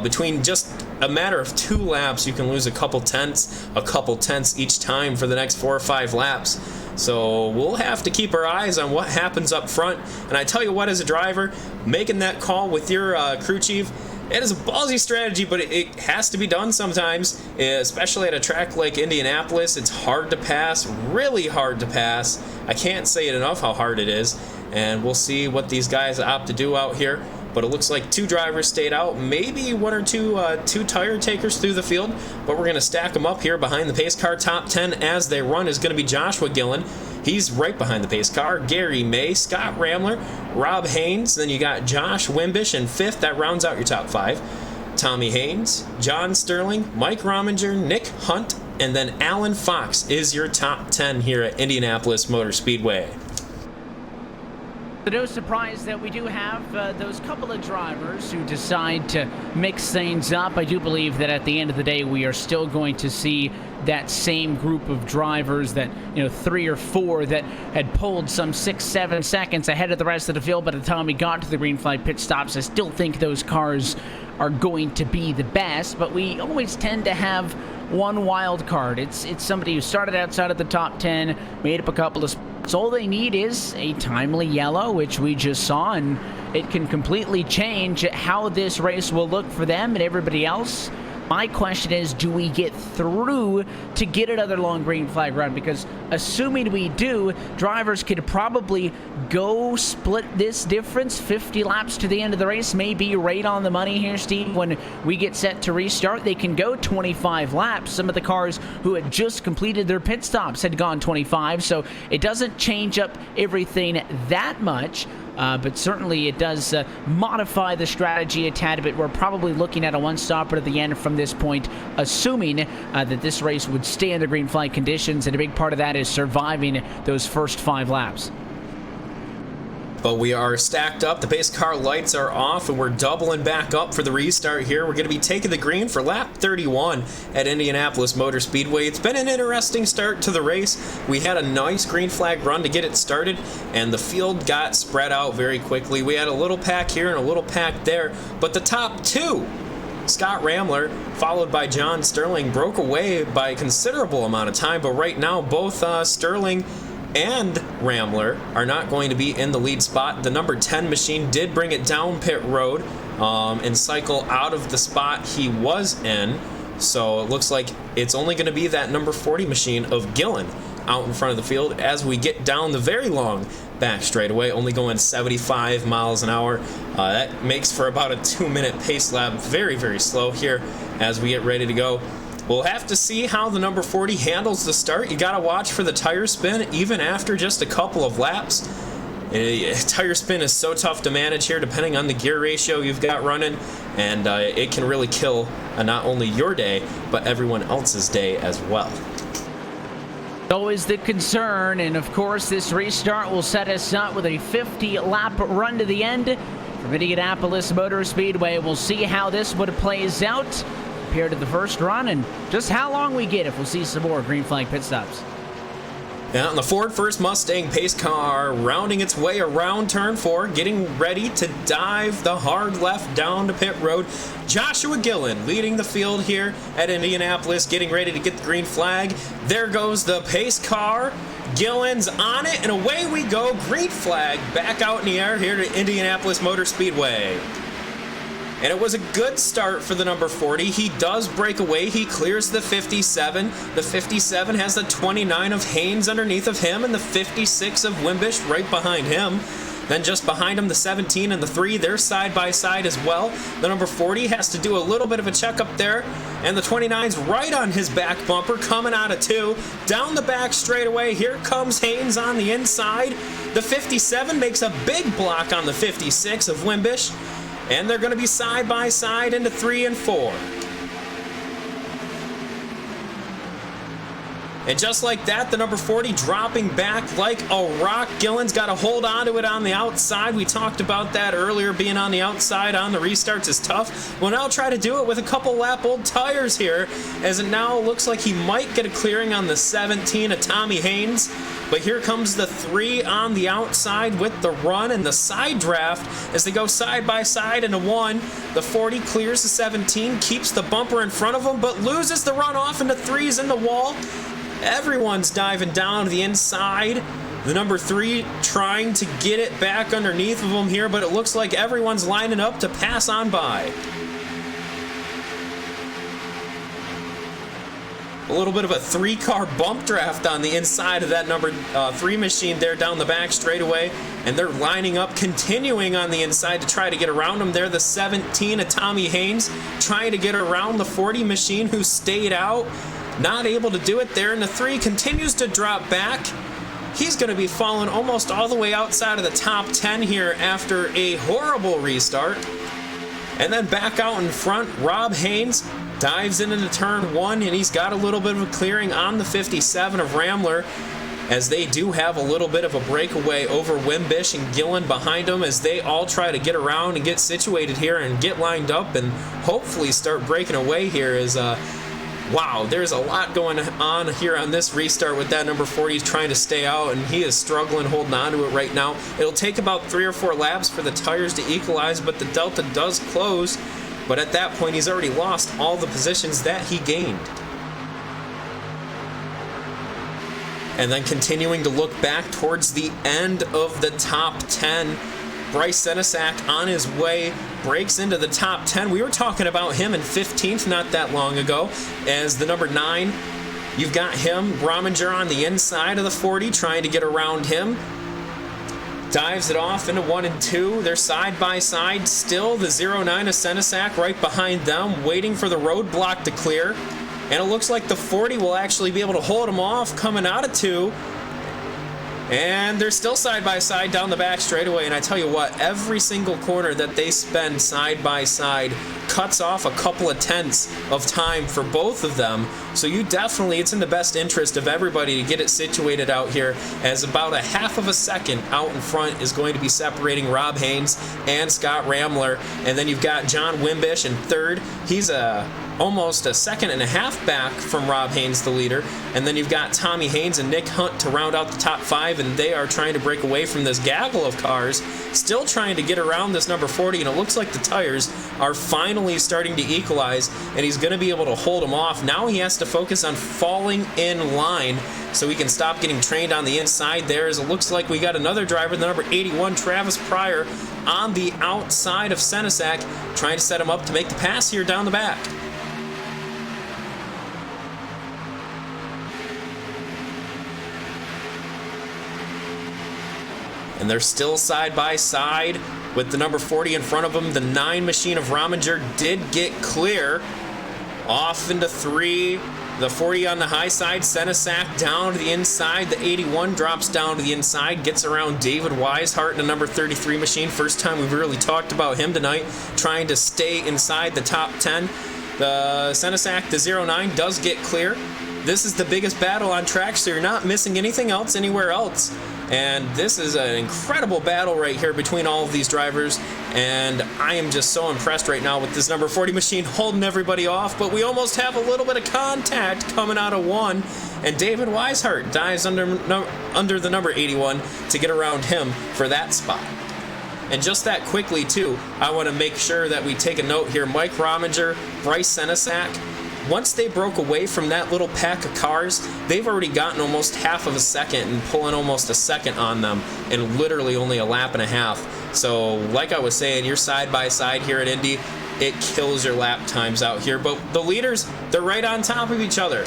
Between just a matter of 2 laps, you can lose a couple tenths each time for the next 4 or 5 laps. So we'll have to keep our eyes on what happens up front. And I tell you what, as a driver, making that call with your crew chief, it is a ballsy strategy, but it has to be done sometimes, especially at a track like Indianapolis. It's hard to pass, really hard to pass. I can't say it enough how hard it is, and we'll see what these guys opt to do out here. But it looks like 2 drivers stayed out, maybe 1 or 2 tire takers through the field, but we're going to stack them up here behind the pace car. Top 10 as they run is going to be Joshua Gillen. He's right behind the pace car. Gary May, Scott Ramler, Rob Haynes. Then you got Josh Wimbish in 5th. That rounds out your top 5. Tommy Haynes, John Sterling, Mike Rominger, Nick Hunt, and then Alan Fox is your top 10 here at Indianapolis Motor Speedway. So no surprise that we do have those couple of drivers who decide to mix things up. I do believe that at the end of the day, we are still going to see that same group of drivers, that 3 or 4 that had pulled some 6-7 seconds ahead of the rest of the field by the time we got to the green flag pit stops. I still think those cars are going to be the best, but we always tend to have one wild card. It's somebody who started outside of the top 10, made up a couple of spots. All they need is a timely yellow, which we just saw, and it can completely change how this race will look for them and everybody else. My question is, do we get through to get another long green flag run? Because assuming we do, drivers could probably go split this difference 50 laps to the end of the race. Maybe right on the money here, Steve. When we get set to restart, they can go 25 laps. Some of the cars who had just completed their pit stops had gone 25, so it doesn't change up everything that much. But certainly it does modify the strategy a tad bit. We're probably looking at a one-stopper at the end from this point, assuming that this race would stay in the green flag conditions, and a big part of that is surviving those first 5 laps. But we are stacked up. The pace car lights are off, and we're doubling back up for the restart here. We're going to be taking the green for lap 31 at Indianapolis Motor Speedway. It's been an interesting start to the race. We had a nice green flag run to get it started, and the field got spread out very quickly. We had a little pack here and a little pack there, but the top 2, Scott Ramler, followed by John Sterling, broke away by a considerable amount of time. But right now, both Sterling and Ramler are not going to be in the lead spot. The number 10 machine did bring it down pit road and cycle out of the spot he was in. So it looks like it's only going to be that number 40 machine of Gillen out in front of the field as we get down the very long back straightaway, only going 75 miles an hour. That makes for about a 2-minute pace lap. Very, very slow here as we get ready to go. We'll have to see how the number 40 handles the start. You got to watch for the tire spin even after just a couple of laps. Tire spin is so tough to manage here depending on the gear ratio you've got running, and it can really kill not only your day, but everyone else's day as well. Always the concern, and of course this restart will set us up with a 50-lap run to the end from Indianapolis Motor Speedway. We'll see how this one plays out compared to the first run, and just how long we get if we'll see some more green flag pit stops. Now, the Ford First Mustang pace car rounding its way around turn 4, getting ready to dive the hard left down to pit road. Joshua Gillen leading the field here at Indianapolis, getting ready to get the green flag. There goes the pace car. Gillen's on it, and away we go. Green flag back out in the air here to Indianapolis Motor Speedway. And it was a good start for the number 40. He does break away. He clears the 57. The 57 has the 29 of Haynes underneath of him, and the 56 of Wimbish right behind him. Then just behind him, the 17 and the 3, they're side by side as well. The number 40 has to do a little bit of a checkup there, and the 29's right on his back bumper, coming out of 2. Down the back straightaway, here comes Haynes on the inside. The 57 makes a big block on the 56 of Wimbish. And they're going to be side by side into 3 and 4. And just like that, the number 40 dropping back like a rock. Gillen's got to hold on to it on the outside. We talked about that earlier. Being on the outside on the restarts is tough. Well, now try to do it with a couple lap old tires here, as it now looks like he might get a clearing on the 17 of Tommy Haynes. But here comes the 3 on the outside with the run and the side draft as they go side by side into 1. The 40 clears the 17, keeps the bumper in front of him, but loses the run off into 3s in the wall. Everyone's diving down to the inside. The number 3 trying to get it back underneath of him here, but it looks like everyone's lining up to pass on by. A little bit of a 3-car bump draft on the inside of that number 3 machine there down the back straightaway, and they're lining up, continuing on the inside to try to get around him there. The 17 of Tommy Haynes trying to get around the 40 machine who stayed out. Not able to do it there, and the 3 continues to drop back. He's going to be falling almost all the way outside of the top 10 here after a horrible restart. And then back out in front, Rob Haynes dives into turn 1, and he's got a little bit of a clearing on the 57 of Ramler. as they do have a little bit of a breakaway over Wimbish and Gillen behind them as they all try to get around and get situated here and get lined up and hopefully start breaking away here as wow, there's a lot going on here on this restart with that number 40. He's trying to stay out, and he is struggling holding on to it right now. It'll take about 3 or 4 laps for the tires to equalize, but the delta does close. But at that point, he's already lost all the positions that he gained. And then continuing to look back towards the end of the top 10, Bryce Senesac on his way, breaks into the top 10. We were talking about him in 15th not that long ago as the number 9. You've got him, Rominger, on the inside of the 40, trying to get around him. Dives it off into 1 and 2. They're side by side still. The 09 of Senesac right behind them, waiting for the roadblock to clear. And it looks like the 40 will actually be able to hold him off coming out of 2. And they're still side by side down the back straightaway. And I tell you what, every single corner that they spend side by side cuts off a couple of tenths of time for both of them. So you definitely, it's in the best interest of everybody to get it situated out here, as about a half of a second out in front is going to be separating Rob Haynes and Scott Ramler. And then you've got John Wimbish in third. He's almost a second and a half back from Rob Haynes, the leader. And then you've got Tommy Haynes and Nick Hunt to round out the top 5, and they are trying to break away from this gaggle of cars, still trying to get around this number 40, and it looks like the tires are finally starting to equalize, and he's going to be able to hold them off. Now he has to focus on falling in line so he can stop getting trained on the inside there, as it looks like we got another driver, the number 81, Travis Pryor, on the outside of Senesac, trying to set him up to make the pass here down the back. And they're still side by side with the number 40 in front of them. The 9 machine of Rominger did get clear. Off into 3. The 40 on the high side. Senesac down to the inside. The 81 drops down to the inside. Gets around David Weishart in the number 33 machine. First time we've really talked about him tonight. Trying to stay inside the top 10. The Senesac, the 09, does get clear. This is the biggest battle on track, so you're not missing anything else anywhere else. And this is an incredible battle right here between all of these drivers, and I am just so impressed right now with this number 40 machine holding everybody off, but we almost have a little bit of contact coming out of 1, and David Weishart dives under the number 81 to get around him for that spot. And just that quickly, too, I want to make sure that we take a note here. Mike Rominger, Bryce Senesac, once they broke away from that little pack of cars, they've already gotten almost half of a second and pulling almost a second on them in literally only a lap and a half. So, like I was saying, you're side by side here at Indy. It kills your lap times out here. But the leaders, they're right on top of each other.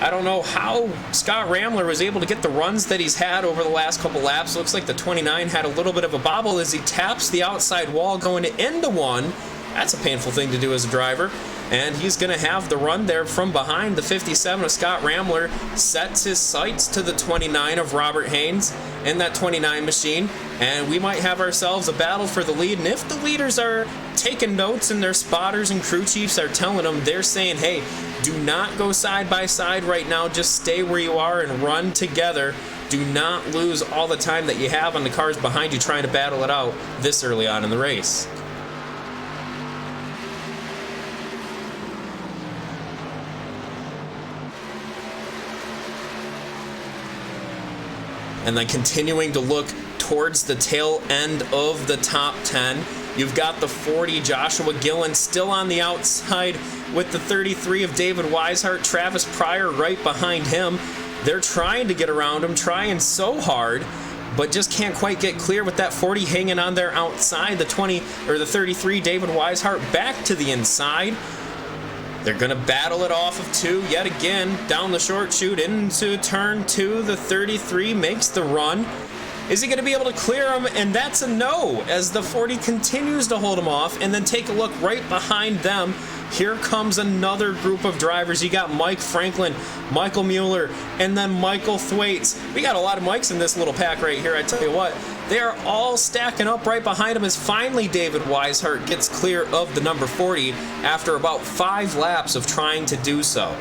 I don't know how Scott Ramler was able to get the runs that he's had over the last couple laps. Looks like the 29 had a little bit of a bobble as he taps the outside wall going into 1. That's a painful thing to do as a driver. And he's going to have the run there from behind. The 57 of Scott Ramler sets his sights to the 29 of Robert Haynes in that 29 machine. And we might have ourselves a battle for the lead. And if the leaders are taking notes and their spotters and crew chiefs are telling them, they're saying, hey, do not go side by side right now. Just stay where you are and run together. Do not lose all the time that you have on the cars behind you trying to battle it out this early on in the race. And then continuing to look towards the tail end of the top 10, you've got the 40, Joshua Gillen, still on the outside with the 33 of David Weishart, Travis Pryor right behind him. They're trying to get around him, trying so hard, but just can't quite get clear with that 40 hanging on there outside. The 20 or the 33, David Weishart, back to the inside. They're going to battle it off of 2 yet again, down the short chute into turn 2. The 33 makes the run. Is he going to be able to clear him? And that's a no, as the 40 continues to hold him off. And then take a look right behind them. Here comes another group of drivers. You got Mike Franklin, Michael Mueller, and then Michael Thwaites. We got a lot of Mikes in this little pack right here, I tell you what. They are all stacking up right behind him as finally David Weishart gets clear of the number 40 after about 5 laps of trying to do so.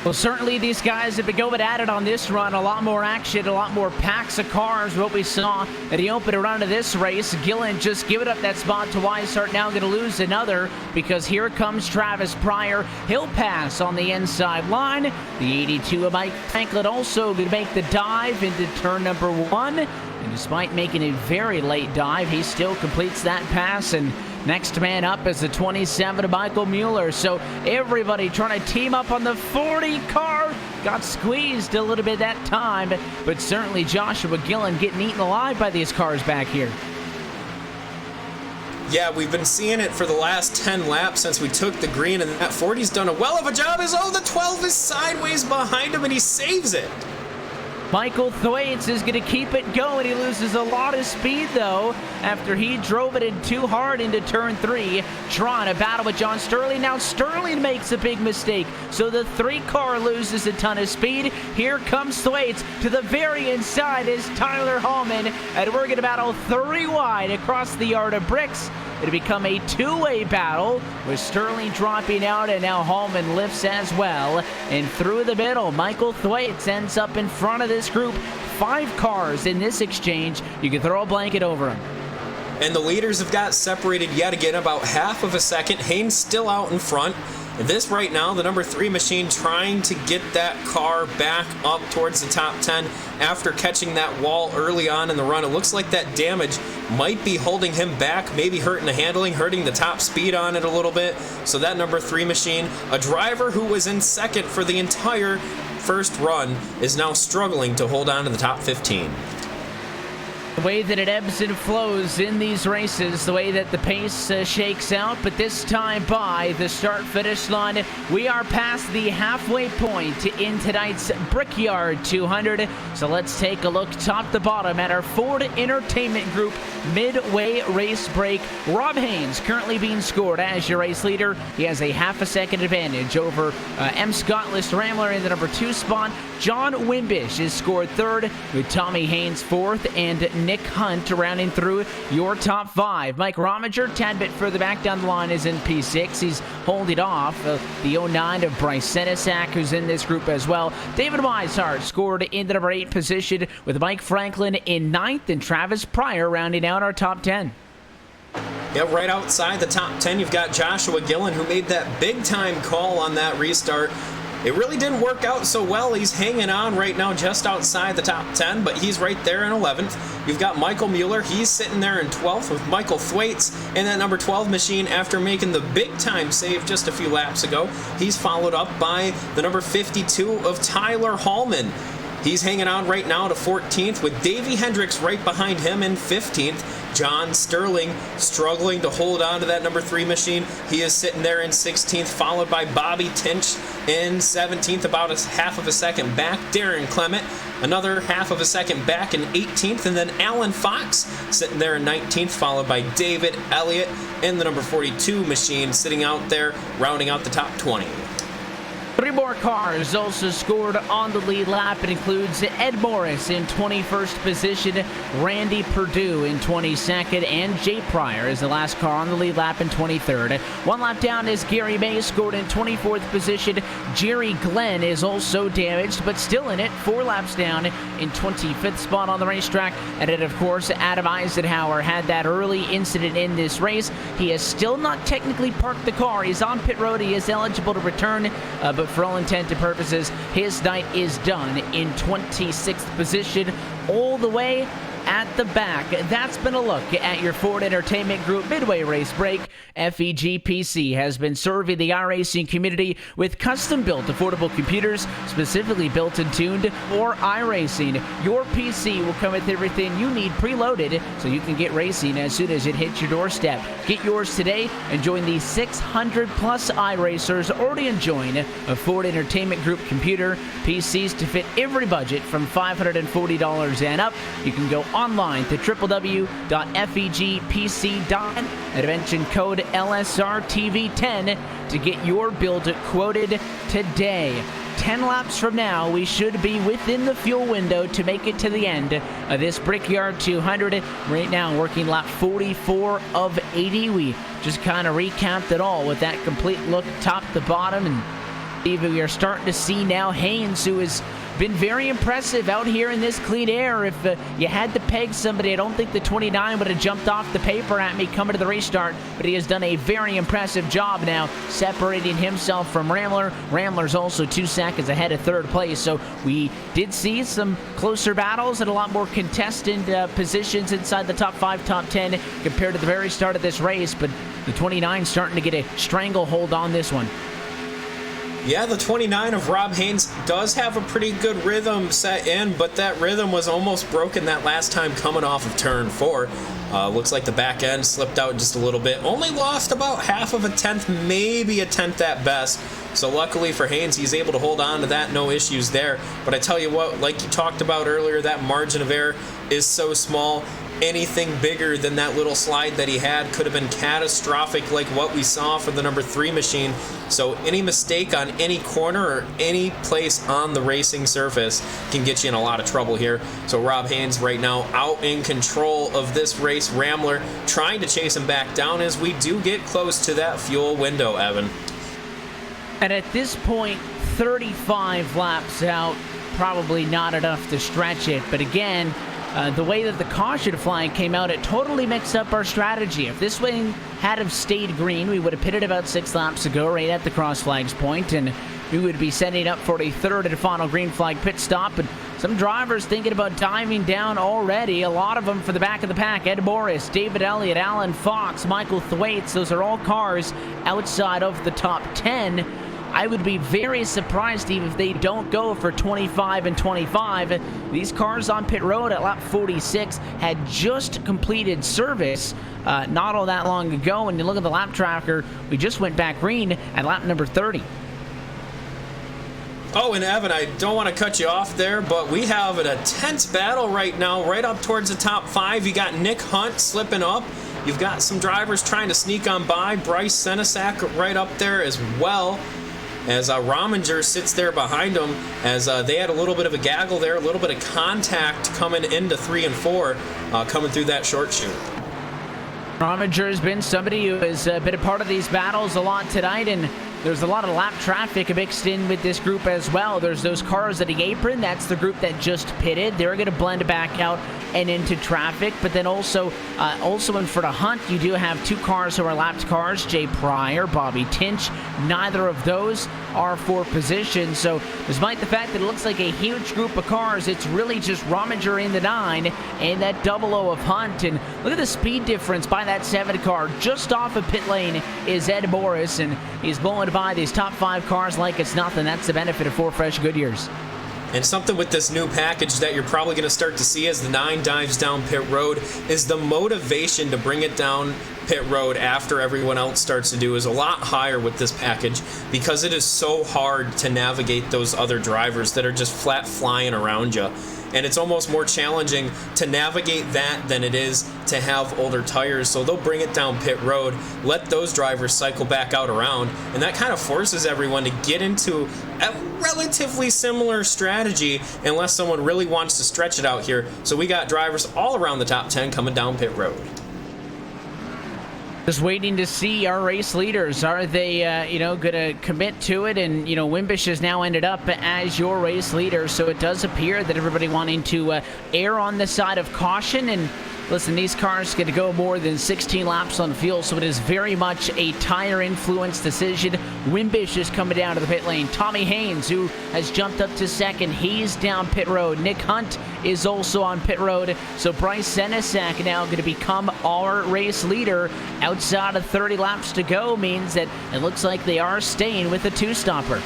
Well, certainly these guys have been going at it on this run. A lot more action, a lot more packs of cars. What we saw at the opening run of this race. Gillen just giving up that spot to Weishart. Now going to lose another because here comes Travis Pryor. He'll pass on the inside line. The 82 of Mike Franklin also going to make the dive into turn number 1. And despite making a very late dive, he still completes that pass. And next man up is the 27 of Michael Mueller. So everybody trying to team up on the 40 car. Got squeezed a little bit that time, but certainly Joshua Gillen getting eaten alive by these cars back here. Yeah, we've been seeing it for the last 10 laps since we took the green, and that 40's done a well of a job. The 12 is sideways behind him, and he saves it. Michael Thwaites is going to keep it going. He loses a lot of speed, though, after he drove it in too hard into turn 3. Trying to battle with John Sterling. Now Sterling makes a big mistake, so the 3 car loses a ton of speed. Here comes Thwaites. To the very inside is Tyler Hallman, and we're going to battle 3 wide across the yard of bricks. It'll become a 2-way battle with Sterling dropping out, and now Hallman lifts as well. And through the middle, Michael Thwaites ends up in front of this group. 5 cars in this exchange. You can throw a blanket over them. And the leaders have got separated yet again about half of a second. Haynes still out in front. And this right now, the number 3 machine trying to get that car back up towards the top 10 after catching that wall early on in the run. It looks like that damage might be holding him back, maybe hurting the handling, hurting the top speed on it a little bit. So that number 3 machine, a driver who was in second for the entire first run, is now struggling to hold on to the top 15. The way that it ebbs and flows in these races, the way that the pace shakes out, but this time by the start-finish line, we are past the halfway point in tonight's Brickyard 200. So let's take a look top to bottom at our Ford Entertainment Group midway race break. Rob Haynes currently being scored as your race leader. He has a half a second advantage over M. Scott List Rambler in the number 2 spot. John Wimbish is scored 3rd with Tommy Haynes 4th and Nick Hunt rounding through your top 5. Mike Rominger, tad bit further back down the line, is in P6. He's holding off the 09 of Bryce Senesac, who's in this group as well. David Weishart scored in the number 8 position with Mike Franklin in 9th and Travis Pryor rounding out our top 10. Yeah, right outside the top 10, you've got Joshua Gillen, who made that big-time call on that restart. It really didn't work out so well. He's hanging on right now just outside the top 10, but he's right there in 11th. You've got Michael Mueller. He's sitting there in 12th with Michael Thwaites in that number 12 machine after making the big-time save just a few laps ago. He's followed up by the number 52 of Tyler Hallman. He's hanging on right now to 14th with Davey Hendricks right behind him in 15th. John Sterling struggling to hold on to that number 3 machine. He is sitting there in 16th, followed by Bobby Tinch in 17th, about a half of a second back. Darren Clement, another half of a second back in 18th. And then Alan Fox sitting there in 19th, followed by David Elliott in the number 42 machine, sitting out there, rounding out the top 20. 3 more cars also scored on the lead lap. It includes Ed Morris in 21st position, Randy Perdue in 22nd, and Jay Pryor is the last car on the lead lap in 23rd. 1 lap down is Gary May, scored in 24th position. Jerry Glenn is also damaged, but still in it, 4 laps down in 25th spot on the racetrack. And then, of course, Adam Eisenhower had that early incident in this race. He has still not technically parked the car. He's on pit road. He is eligible to return, but for all intent and purposes, his night is done in 26th position, all the way at the back. That's been a look at your Ford Entertainment Group midway race break. FEGPC has been serving the iRacing community with custom-built affordable computers specifically built and tuned for iRacing. Your PC will come with everything you need preloaded so you can get racing as soon as it hits your doorstep. Get yours today and join the 600-plus iRacers already enjoying a Ford Entertainment Group computer. PCs to fit every budget from $540 and up. You can go online to www.fegpc.net and mention code LSRTV10 to get your build quoted today. 10 laps from now, we should be within the fuel window to make it to the end of this Brickyard 200. Right now, working lap 44 of 80. We just kind of recapped it all with that complete look top to bottom, and We are starting to see now Haynes, who has been very impressive out here in this clean air. If you had to peg somebody, I don't think the 29 would have jumped off the paper at me coming to the restart, but he has done a very impressive job now separating himself from Rambler. Rambler's also 2 seconds ahead of third place, so we did see some closer battles and a lot more contested positions inside the top 5, top 10 compared to the very start of this race, but the 29 starting to get a stranglehold on this one. Yeah, the 29 of Rob Haynes does have a pretty good rhythm set in, but that rhythm was almost broken that last time coming off of turn 4. Looks like the back end slipped out just a little bit. Only lost about half of a tenth, maybe a tenth at best. So luckily for Haynes, he's able to hold on to that, no issues there. But I tell you what, like you talked about earlier, that margin of error is so small. Anything bigger than that little slide that he had could have been catastrophic, like what we saw for the number 3 machine. So any mistake on any corner or any place on the racing surface can get you in a lot of trouble here. So Rob Haynes right now out in control of this race. Rambler trying to chase him back down as we do get close to that fuel window, Evan. And at this point, 35 laps out, probably not enough to stretch it. But again, the way that the caution flag came out, it totally mixed up our strategy. If this wing had have stayed green, we would have pitted about 6 laps ago right at the cross flags point, and we would be setting up for a third and final green flag pit stop. And some drivers thinking about diving down already, a lot of them for the back of the pack. Ed Morris, David Elliott, Alan Fox, Michael Thwaites, those are all cars outside of the top 10. I would be very surprised, Steve, if they don't go for 25 and 25. These cars on pit road at lap 46 had just completed service not all that long ago. And you look at the lap tracker, we just went back green at lap number 30. Oh, and Evan, I don't want to cut you off there, but we have an intense battle right now, right up towards the top 5. You got Nick Hunt slipping up. You've got some drivers trying to sneak on by. Bryce Senesac right up there as well, as Rominger sits there behind him, as they had a little bit of a gaggle there, a little bit of contact coming into 3 and 4, coming through that short chute. Rominger has been somebody who has been a part of these battles a lot tonight, and there's a lot of lap traffic mixed in with this group as well. There's those cars at the apron. That's the group that just pitted. They're going to blend back out and into traffic. But then also in for the Hunt, you do have 2 cars who are lapped cars, Jay Pryor, Bobby Tinch. Neither of those are for position. So despite the fact that it looks like a huge group of cars, it's really just Rominger in the 9 and that 00 of Hunt. And look at the speed difference by that 7 car. Just off of pit lane is Ed Morris, and he's blowing by these top 5 cars like it's nothing. That's the benefit of 4 fresh Goodyears. And something with this new package that you're probably going to start to see as the 9 dives down pit road is the motivation to bring it down pit road after everyone else starts to do is a lot higher with this package, because it is so hard to navigate those other drivers that are just flat flying around you. And it's almost more challenging to navigate that than it is to have older tires. So they'll bring it down pit road, let those drivers cycle back out around, and that kind of forces everyone to get into a relatively similar strategy unless someone really wants to stretch it out here. So we got drivers all around the top 10 coming down pit road. Just waiting to see our race leaders. Are they, going to commit to it? And, Wimbish has now ended up as your race leader. So it does appear that everybody wanting to err on the side of caution. And listen, these cars going to go more than 16 laps on fuel, so it is very much a tire-influenced decision. Wimbish is coming down to the pit lane. Tommy Haynes, who has jumped up to second, he's down pit road. Nick Hunt is also on pit road. So Bryce Senesac now going to become our race leader. Outside of 30 laps to go means that it looks like they are staying with a 2-stopper.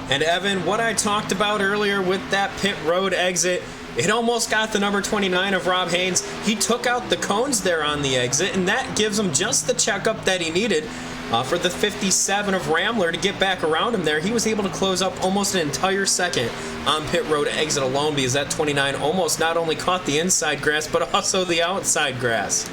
And Evan, what I talked about earlier with that pit road exit, it almost got the number 29 of Rob Haynes. He took out the cones there on the exit, and that gives him just the checkup that he needed for the 57 of Rambler to get back around him there. He was able to close up almost an entire second on pit road exit alone, because that 29 almost not only caught the inside grass, but also the outside grass.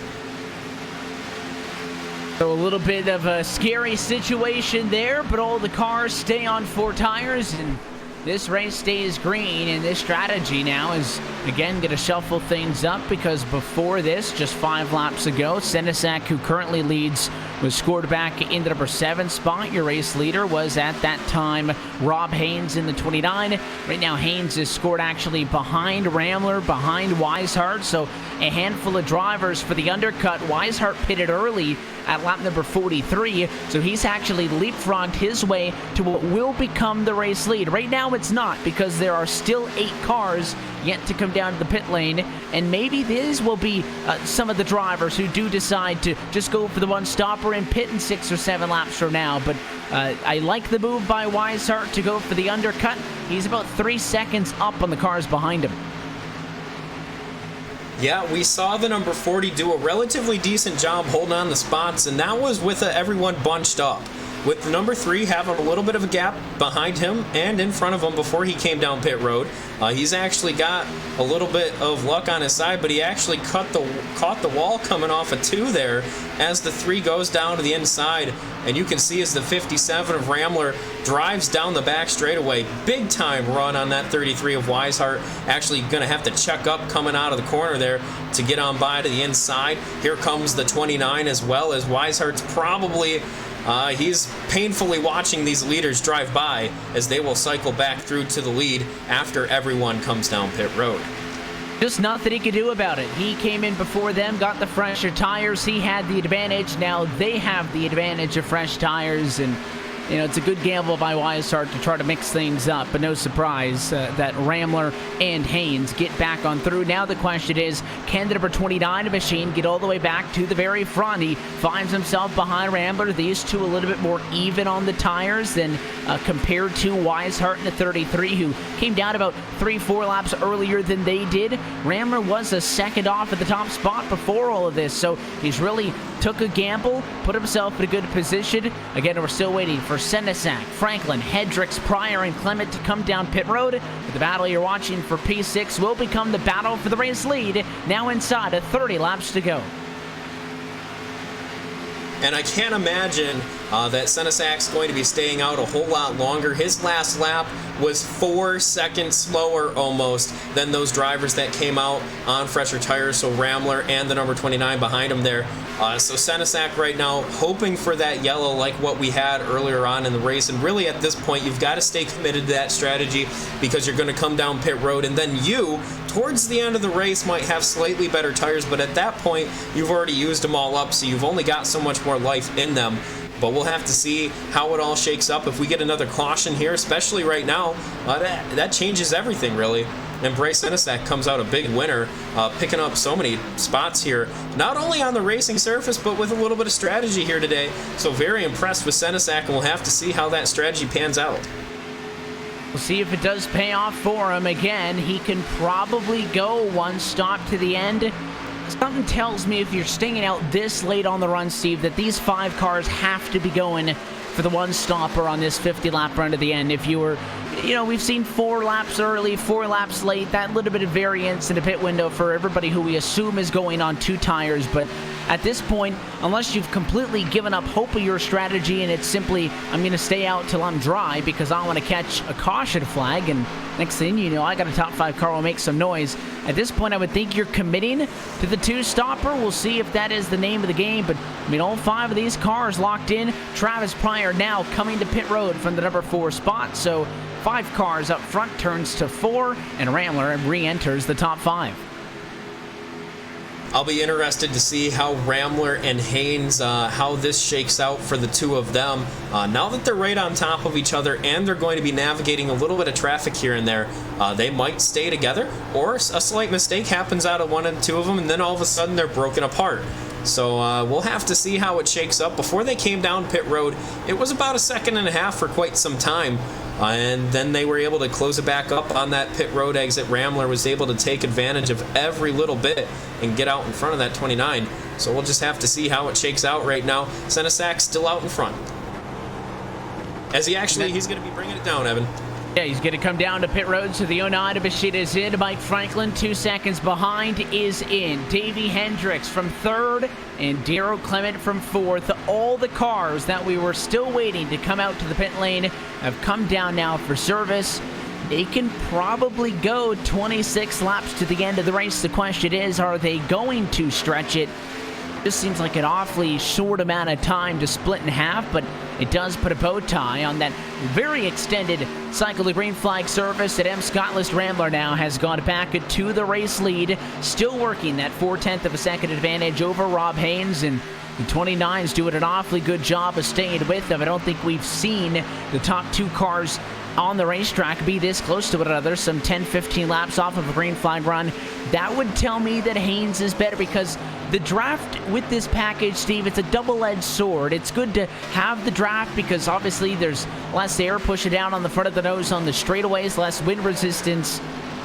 So a little bit of a scary situation there, but all the cars stay on 4 tires, and this race stays green. And this strategy now is, again, going to shuffle things up, because before this, just 5 laps ago, Senesac, who currently leads was scored back in the number 7 spot. Your race leader was at that time Rob Haynes in the 29. Right now, Haynes is scored actually behind Rambler, behind Weishart. So a handful of drivers for the undercut. Weishart pitted early at lap number 43, so he's actually leapfrogged his way to what will become the race lead. Right now it's not, because there are still 8 cars yet to come down to the pit lane, and maybe these will be some of the drivers who do decide to just go for the one stopper and pit in 6 or 7 laps from now. But I like the move by Weishart to go for the undercut. He's about 3 seconds up on the cars behind him. Yeah, we saw the number 40 do a relatively decent job holding on the spots, and that was with everyone bunched up. With the number 3 having a little bit of a gap behind him and in front of him before he came down pit road. He's actually got a little bit of luck on his side, but he actually caught the wall coming off a 2 there as the 3 goes down to the inside. And you can see as the 57 of Rambler drives down the back straightaway. Big time run on that 33 of Weishart. Actually going to have to check up coming out of the corner there to get on by to the inside. Here comes the 29 as well, as Weishart's probably... he's painfully watching these leaders drive by as they will cycle back through to the lead after everyone comes down pit road. Just nothing he could do about it. He came in before them, got the fresher tires. He had the advantage. Now they have the advantage of fresh tires, and you know, it's a good gamble by Weishart to try to mix things up, but no surprise that Rambler and Haynes get back on through. Now the question is, can the number 29 machine get all the way back to the very front? He finds himself behind Rambler. These two a little bit more even on the tires than compared to Weishart and the 33, who came down about 3-4 laps earlier than they did. Rambler was a second off at the top spot before all of this, so he's really took a gamble, put himself in a good position. Again, we're still waiting for Senesac, Franklin, Hendricks, Pryor, and Clement to come down pit road. The battle you're watching for P6 will become the battle for the race lead, now inside of 30 laps to go. And I can't imagine that Senesac's going to be staying out a whole lot longer. His last lap was 4 seconds slower almost than those drivers that came out on fresher tires, so Rambler and the number 29 behind him there. So Senesac right now hoping for that yellow like what we had earlier on in the race, and really at this point you've got to stay committed to that strategy, because you're going to come down pit road, and then you, towards the end of the race, might have slightly better tires, but at that point you've already used them all up, so you've only got so much more life in them. But we'll have to see how it all shakes up. If we get another caution here, especially right now, that changes everything, really. And Bryce Senesac comes out a big winner, picking up so many spots here, not only on the racing surface, but with a little bit of strategy here today. So very impressed with Senesac, and we'll have to see how that strategy pans out. We'll see if it does pay off for him. Again, he can probably go one stop to the end. Something tells me if you're stinging out this late on the run, Steve, that these 5 cars have to be going for the one stopper on this 50-lap run to the end. If you were, you know, we've seen 4 laps early, 4 laps late, that little bit of variance in the pit window for everybody who we assume is going on 2 tires. But at this point, unless you've completely given up hope of your strategy and it's simply, I'm going to stay out till I'm dry because I want to catch a caution flag, and next thing you know, I got a top 5 car will make some noise. At this point, I would think you're committing to the 2-stopper. We'll see if that is the name of the game, but I mean, all 5 of these cars locked in. Travis Pryor now coming to pit road from the number 4 spot, so 5 cars up front turns to 4, and Rambler re-enters the top 5. I'll be interested to see how Rambler and Haynes, how this shakes out for the 2 of them. Now that they're right on top of each other and they're going to be navigating a little bit of traffic here and there, they might stay together, or a slight mistake happens out of 1 and 2 of them, and then all of a sudden they're broken apart. So we'll have to see how it shakes up. Before they came down pit road, it was about 1.5 seconds for quite some time. And then they were able to close it back up on that pit road exit. Rambler was able to take advantage of every little bit and get out in front of that 29. So we'll just have to see how it shakes out right now. Senesac's still out in front. As he's going to be bringing it down, Evan. Yeah, he's going to come down to pit road, so the 09 Bashida is in. Mike Franklin, 2 seconds behind, is in. Davey Hendricks from 3rd, and Daryl Clement from 4th. All the cars that we were still waiting to come out to the pit lane have come down now for service. They can probably go 26 laps to the end of the race. The question is, are they going to stretch it? This seems like an awfully short amount of time to split in half, but it does put a bow tie on that very extended cycle. The green flag service at M. Scottlist Rambler now has gone back to the race lead, still working that 4/10 of a second advantage over Rob Haynes, and the 29's doing an awfully good job of staying with them. I don't think we've seen the top two cars on the racetrack be this close to one another, some 10-15 laps off of a green flag run. That would tell me that Haynes is better, because the draft with this package, Steve, it's a double-edged sword. It's good to have the draft because obviously there's less air pushing down on the front of the nose on the straightaways, less wind resistance.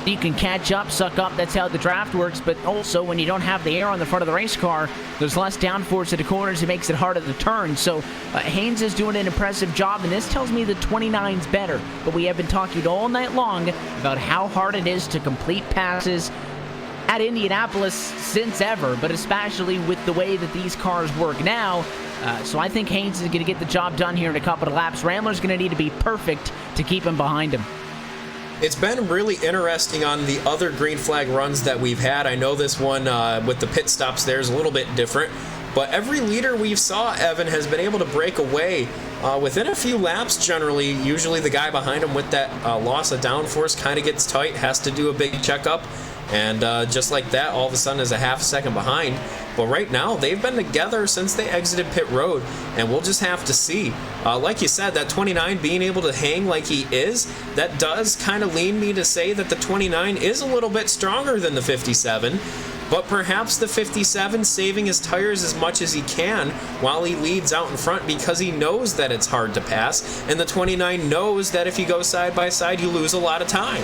You can catch up, suck up. That's how the draft works. But also, when you don't have the air on the front of the race car, there's less downforce at the corners. It makes it harder to turn. So Haynes is doing an impressive job, and this tells me the 29's better. But we have been talking all night long about how hard it is to complete passes at Indianapolis since ever, but especially with the way that these cars work now. So I think Haynes is going to get the job done here in a couple of laps. Rambler's going to need to be perfect to keep him behind him. It's been really interesting on the other green flag runs that we've had. I know this one with the pit stops there is a little bit different, but every leader we've saw, Evan, has been able to break away within a few laps generally. Usually the guy behind him with that loss of downforce kind of gets tight, has to do a big checkup, and just like that, all of a sudden is a half second behind. But right now, they've been together since they exited pit road, and we'll just have to see. Like you said, that 29 being able to hang like he is, that does kind of lean me to say that the 29 is a little bit stronger than the 57, but perhaps the 57 saving his tires as much as he can while he leads out in front, because he knows that it's hard to pass, and the 29 knows that if you go side by side, you lose a lot of time.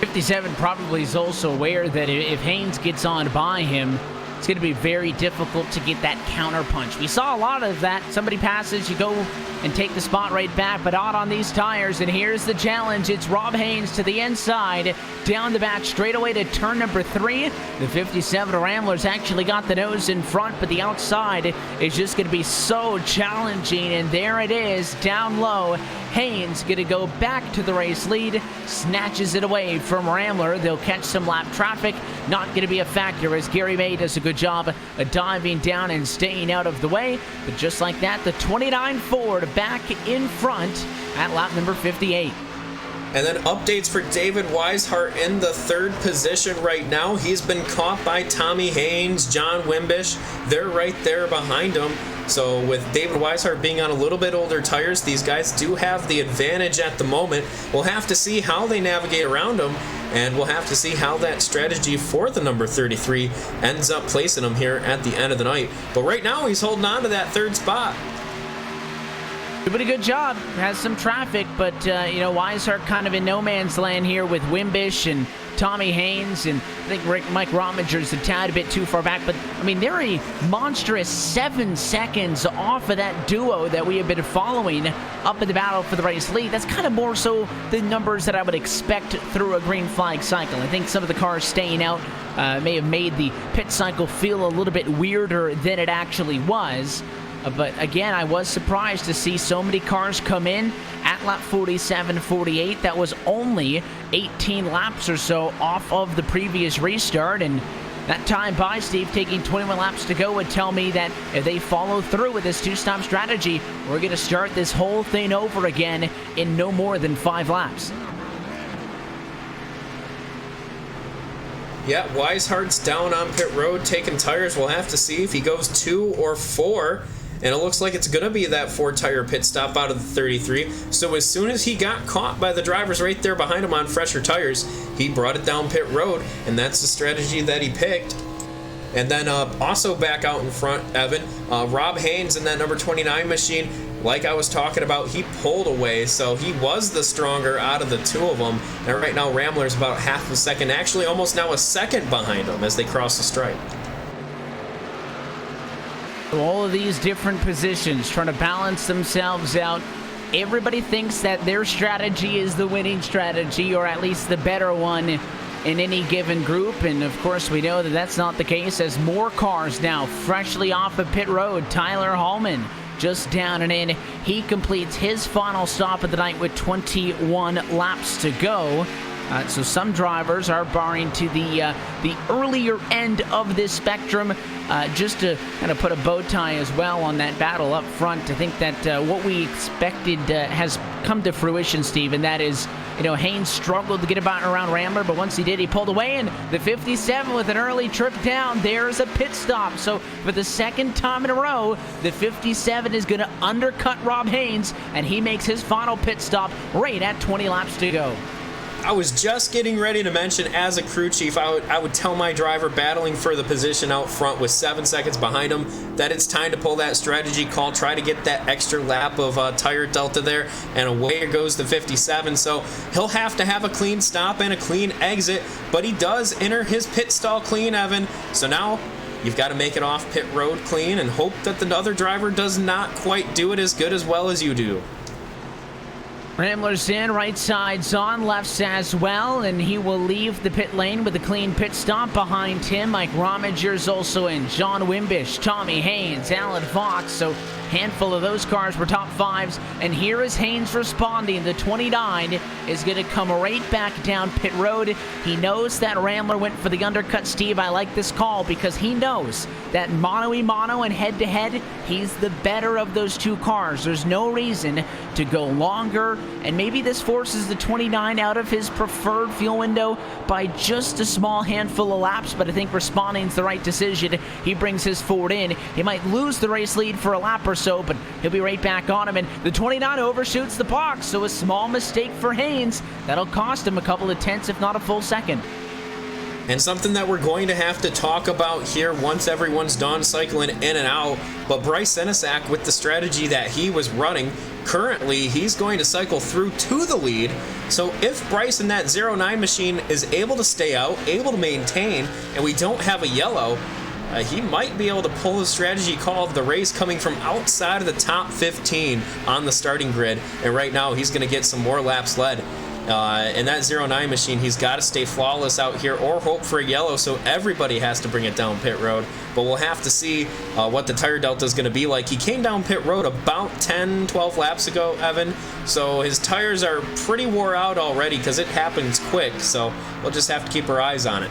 57 probably is also aware that if Haynes gets on by him, it's going to be very difficult to get that counter punch. We saw a lot of that. Somebody passes, you go and take the spot right back, but not on these tires. And here's the challenge. It's Rob Haynes to the inside, down the back straightaway to turn number 3. The 57 Ramblers actually got the nose in front, but the outside is just going to be so challenging. And there it is, down low. Haynes going to go back to the race lead, snatches it away from Rambler. They'll catch some lap traffic. Not going to be a factor as Gary May does a good job of diving down and staying out of the way. But just like that, the 29 Ford back in front at lap number 58. And then updates for David Weishart in the 3rd position right now. He's been caught by Tommy Haynes, John Wimbish. They're right there behind him. So with David Weishart being on a little bit older tires, these guys do have the advantage at the moment. We'll have to see how they navigate around him, and we'll have to see how that strategy for the number 33 ends up placing him here at the end of the night. But right now, he's holding on to that 3rd spot. Doing a good job. Has some traffic, but Weishart kind of in no man's land here with Wimbish and Tommy Haynes, and I think Mike Romiger's a tad bit too far back. But I mean, they're a monstrous 7 seconds off of that duo that we have been following up in the battle for the race lead. That's kind of more so the numbers that I would expect through a green flag cycle. I think some of the cars staying out may have made the pit cycle feel a little bit weirder than it actually was. But again, I was surprised to see so many cars come in at lap 47, 48. That was only 18 laps or so off of the previous restart. And that time by Steve, taking 21 laps to go, would tell me that if they follow through with this 2-stop strategy, we're going to start this whole thing over again in no more than 5 laps. Yeah, Weishart's down on pit road taking tires. We'll have to see if he goes 2 or 4. And it looks like it's going to be that 4-tire pit stop out of the 33. So as soon as he got caught by the drivers right there behind him on fresher tires, he brought it down pit road, and that's the strategy that he picked. And then also back out in front, Evan, Rob Haynes in that number 29 machine, like I was talking about, he pulled away, so he was the stronger out of the two of them. And right now, Rambler's about half a second, actually almost now a second behind him as they cross the stripe. All of these different positions trying to balance themselves out. Everybody thinks that their strategy is the winning strategy, or at least the better one in any given group. And of course, we know that that's not the case, as more cars now freshly off of pit road. Tyler Hallman just down and in. He completes his final stop of the night with 21 laps to go. So some drivers are barring to the earlier end of this spectrum, just to kind of put a bow tie as well on that battle up front. I think that what we expected has come to fruition, Steve, and that is, Haynes struggled to get about around Rambler, but once he did, he pulled away, and the 57 with an early trip down, there's a pit stop. So for the second time in a row, the 57 is going to undercut Rob Haynes, and he makes his final pit stop right at 20 laps to go. I was just getting ready to mention, as a crew chief, I would tell my driver battling for the position out front with 7 seconds behind him that it's time to pull that strategy call, try to get that extra lap of tire delta there, and away goes the 57. So he'll have to have a clean stop and a clean exit, but he does enter his pit stall clean, Evan. So now you've got to make it off pit road clean and hope that the other driver does not quite do it as good as well as you do. Rambler's in, right side's on, left's as well, and he will leave the pit lane with a clean pit stop behind him. Mike Romiger's also in, John Wimbish, Tommy Haynes, Alan Fox, so handful of those cars were top fives, and here is Haynes responding. The 29 is going to come right back down pit road. He knows that Rambler went for the undercut, Steve. I like this call because he knows that mono-y-mono and head-to-head, he's the better of those two cars. There's no reason to go longer, and maybe this forces the 29 out of his preferred fuel window by just a small handful of laps, but I think responding is the right decision. He brings his Ford in. He might lose the race lead for a lap or so, but he'll be right back on him, and the 29 overshoots the box, so a small mistake for Haynes. That'll cost him a couple of tenths, if not a full second. And something that we're going to have to talk about here once everyone's done cycling in and out, but Bryce Senesac, with the strategy that he was running, currently he's going to cycle through to the lead. So if Bryce in that 09 machine is able to stay out, able to maintain, and we don't have a yellow, he might be able to pull the strategy call of the race coming from outside of the top 15 on the starting grid. And right now he's going to get some more laps led. In that 09 machine, he's got to stay flawless out here or hope for a yellow, so everybody has to bring it down pit road. But we'll have to see what the tire delta is going to be like. He came down pit road about 10, 12 laps ago, Evan, so his tires are pretty wore out already because it happens quick, so we'll just have to keep our eyes on it.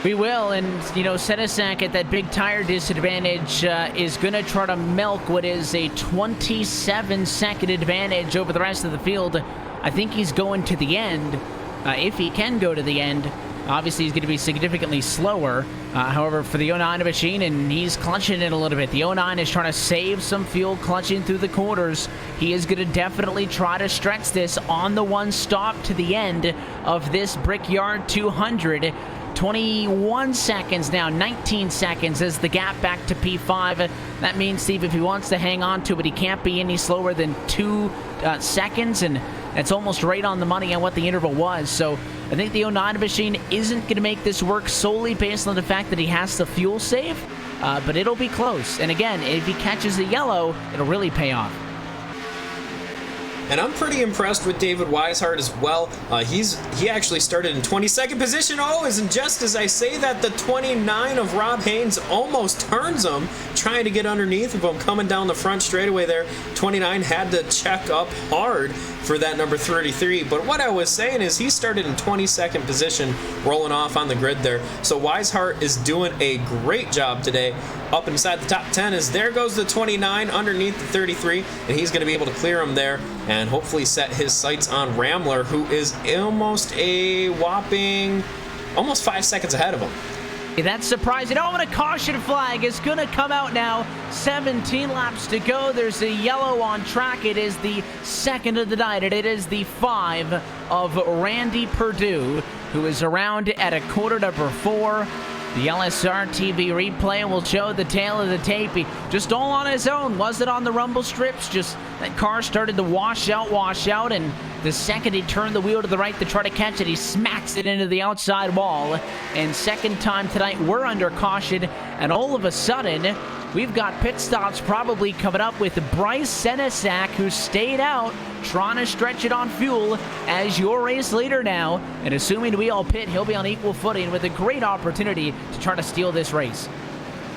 We will, and Senesac at that big tire disadvantage is going to try to milk what is a 27-second advantage over the rest of the field. I think he's going to the end, if he can go to the end. Obviously, he's going to be significantly slower. However, for the 09 machine, and he's clutching it a little bit. The 09 is trying to save some fuel, clutching through the corners. He is going to definitely try to stretch this on the one stop to the end of this Brickyard 200. 21 seconds now, 19 seconds as the gap back to P5. That means, Steve, if he wants to hang on to it, he can't be any slower than 2 seconds, and that's almost right on the money on what the interval was. So I think the 09 machine isn't going to make this work solely based on the fact that he has to fuel save, but it'll be close. And again, if he catches the yellow, it'll really pay off. And I'm pretty impressed with David Weishart as well. He actually started in 22nd position. Oh, and just as I say that, the 29 of Rob Haynes almost turns him, trying to get underneath of him, coming down the front straightaway there. 29 had to check up hard for that number 33. But what I was saying is he started in 22nd position, rolling off on the grid there. So Weishart is doing a great job today. Up inside the top 10 as there goes the 29 underneath the 33, and he's going to be able to clear him there and hopefully set his sights on Rambler, who is almost a whopping almost 5 seconds ahead of him. That's surprising. Oh, and a caution flag is going to come out now. 17 laps to go. There's a yellow on track. It is the second of the night, and it is the 5 of Randy Perdue, who is around at a quarter number 4. The LSR TV replay will show the tail of the tape. He just all on his own. Wasn't on the rumble strips. Just that car started to wash out, and the second he turned the wheel to the right to try to catch it, he smacks it into the outside wall. And second time tonight, we're under caution, and all of a sudden, we've got pit stops probably coming up with Bryce Senesac, who stayed out, trying to stretch it on fuel as your race leader now. And assuming we all pit, he'll be on equal footing with a great opportunity to try to steal this race.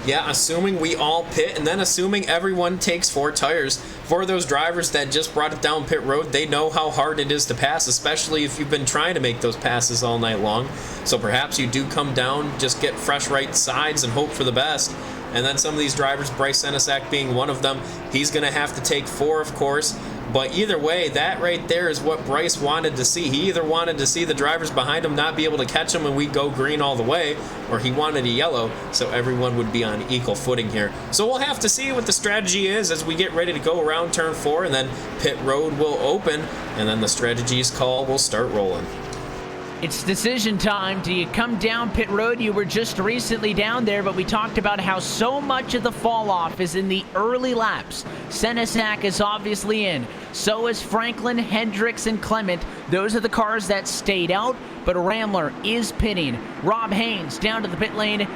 Yeah, assuming we all pit, and then assuming everyone takes 4 tires. For those drivers that just brought it down pit road, they know how hard it is to pass, especially if you've been trying to make those passes all night long. So perhaps you do come down, just get fresh right sides and hope for the best. And then some of these drivers, Bryce Senesac being one of them, he's going to have to take 4, of course. But either way, that right there is what Bryce wanted to see. He either wanted to see the drivers behind him not be able to catch him and we go green all the way, or he wanted a yellow so everyone would be on equal footing here. So we'll have to see what the strategy is as we get ready to go around turn 4, and then pit road will open, and then the strategy's call will start rolling. It's decision time. Do you come down pit road? You were just recently down there, but we talked about how so much of the fall off is in the early laps. Senesac is obviously in. So is Franklin, Hendricks, and Clement. Those are the cars that stayed out, but Rambler is pitting. Rob Haynes down to the pit lane.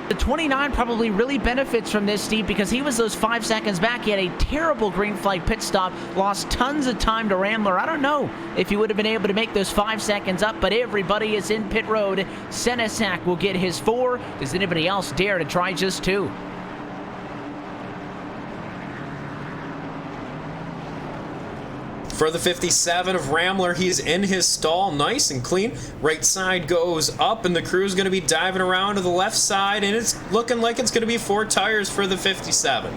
The 29 probably really benefits from this, Steve, because he was those 5 seconds back. He had a terrible green flag pit stop, lost tons of time to Rambler. I don't know if he would have been able to make those 5 seconds up, but everybody is in pit road. Senesac will get his 4. Does anybody else dare to try just 2? For the 57 of Rambler, he's in his stall, nice and clean. Right side goes up, and the crew's going to be diving around to the left side, and it's looking like it's going to be 4 tires for the 57.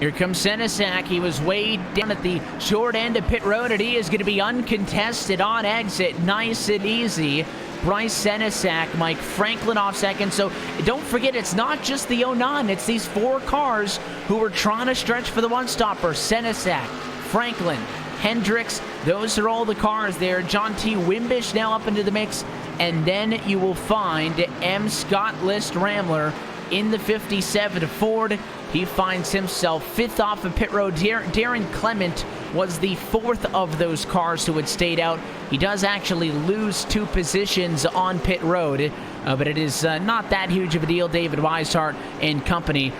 Here comes Senesac. He was way down at the short end of pit road, and he is going to be uncontested on exit. Nice and easy. Bryce Senesac, Mike Franklin off second. So don't forget, it's not just the 09. It's these 4 cars who are trying to stretch for the one-stopper. Senesac, Franklin, Hendricks, those are all the cars there. John T. Wimbish now up into the mix. And then you will find M. Scott List Rambler in the 57 Ford. He finds himself 5th off of pit road. Darren Clement was the 4th of those cars who had stayed out. He does actually lose 2 positions on pit road, but it is not that huge of a deal. David Weishart and company.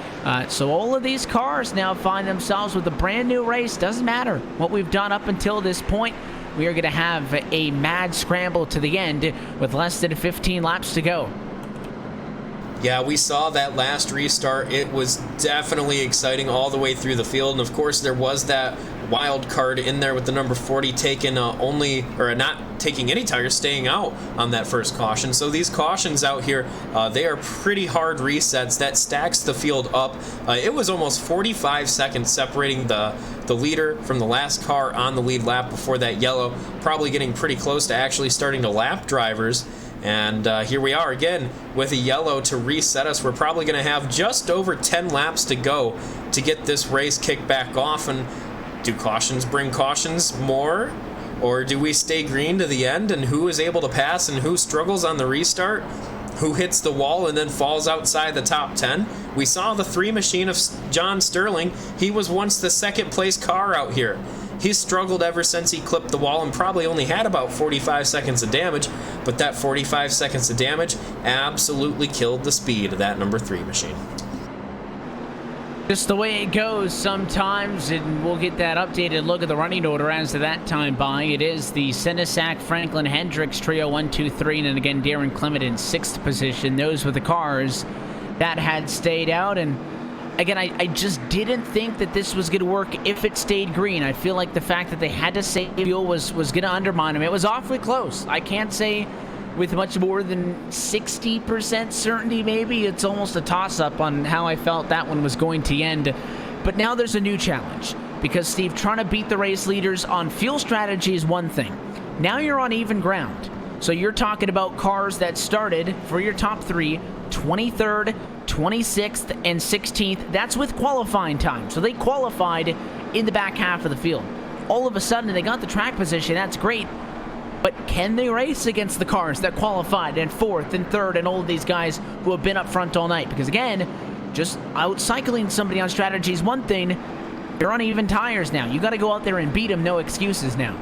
So all of these cars now find themselves with a brand new race. Doesn't matter what we've done up until this point. We are going to have a mad scramble to the end with less than 15 laps to go. Yeah, we saw that last restart. It was definitely exciting all the way through the field. And of course, there was that wild card in there with the number 40 taking not taking any tires, staying out on that first caution. So these cautions out here, they are pretty hard resets. That stacks the field up. It was almost 45 seconds separating the leader from the last car on the lead lap before that yellow, probably getting pretty close to actually starting to lap drivers. And here we are again with a yellow to reset us. We're probably going to have just over 10 laps to go to get this race kicked back off. And do cautions bring cautions more? Or do we stay green to the end? And who is able to pass and who struggles on the restart? Who hits the wall and then falls outside the top 10? We saw the 3 machine of John Sterling. He was once the 2nd place car out here. He's struggled ever since he clipped the wall and probably only had about 45 seconds of damage, but that 45 seconds of damage absolutely killed the speed of that number 3 machine. Just the way it goes sometimes, and we'll get that updated look at the running order as to that time by. It is the Senesac, Franklin, Hendricks trio 1, 2, 3, and then again Darren Clement in 6th position. Those were the cars that had stayed out, and again, I just didn't think that this was going to work if it stayed green. I feel like the fact that they had to save fuel was going to undermine them. It was awfully close. I can't say with much more than 60% certainty maybe. It's almost a toss-up on how I felt that one was going to end. But now there's a new challenge. Because, Steve, trying to beat the race leaders on fuel strategy is one thing. Now you're on even ground. So you're talking about cars that started for your top 3, 23rd, 26th, and 16th. That's with qualifying time. So they qualified in the back half of the field. All of a sudden, they got the track position. That's great. But can they race against the cars that qualified in 4th and 3rd and all of these guys who have been up front all night? Because, again, just out-cycling somebody on strategy is one thing. They're on even tires now. You got to go out there and beat them. No excuses now.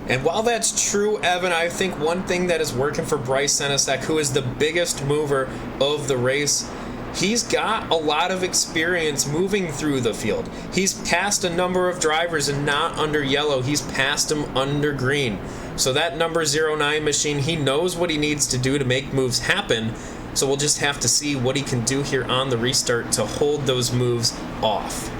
And while that's true, Evan, I think one thing that is working for Bryce Senesac, who is the biggest mover of the race, he's got a lot of experience moving through the field. He's passed a number of drivers and not under yellow. He's passed them under green. So that number 09 machine, he knows what he needs to do to make moves happen. So we'll just have to see what he can do here on the restart to hold those moves off.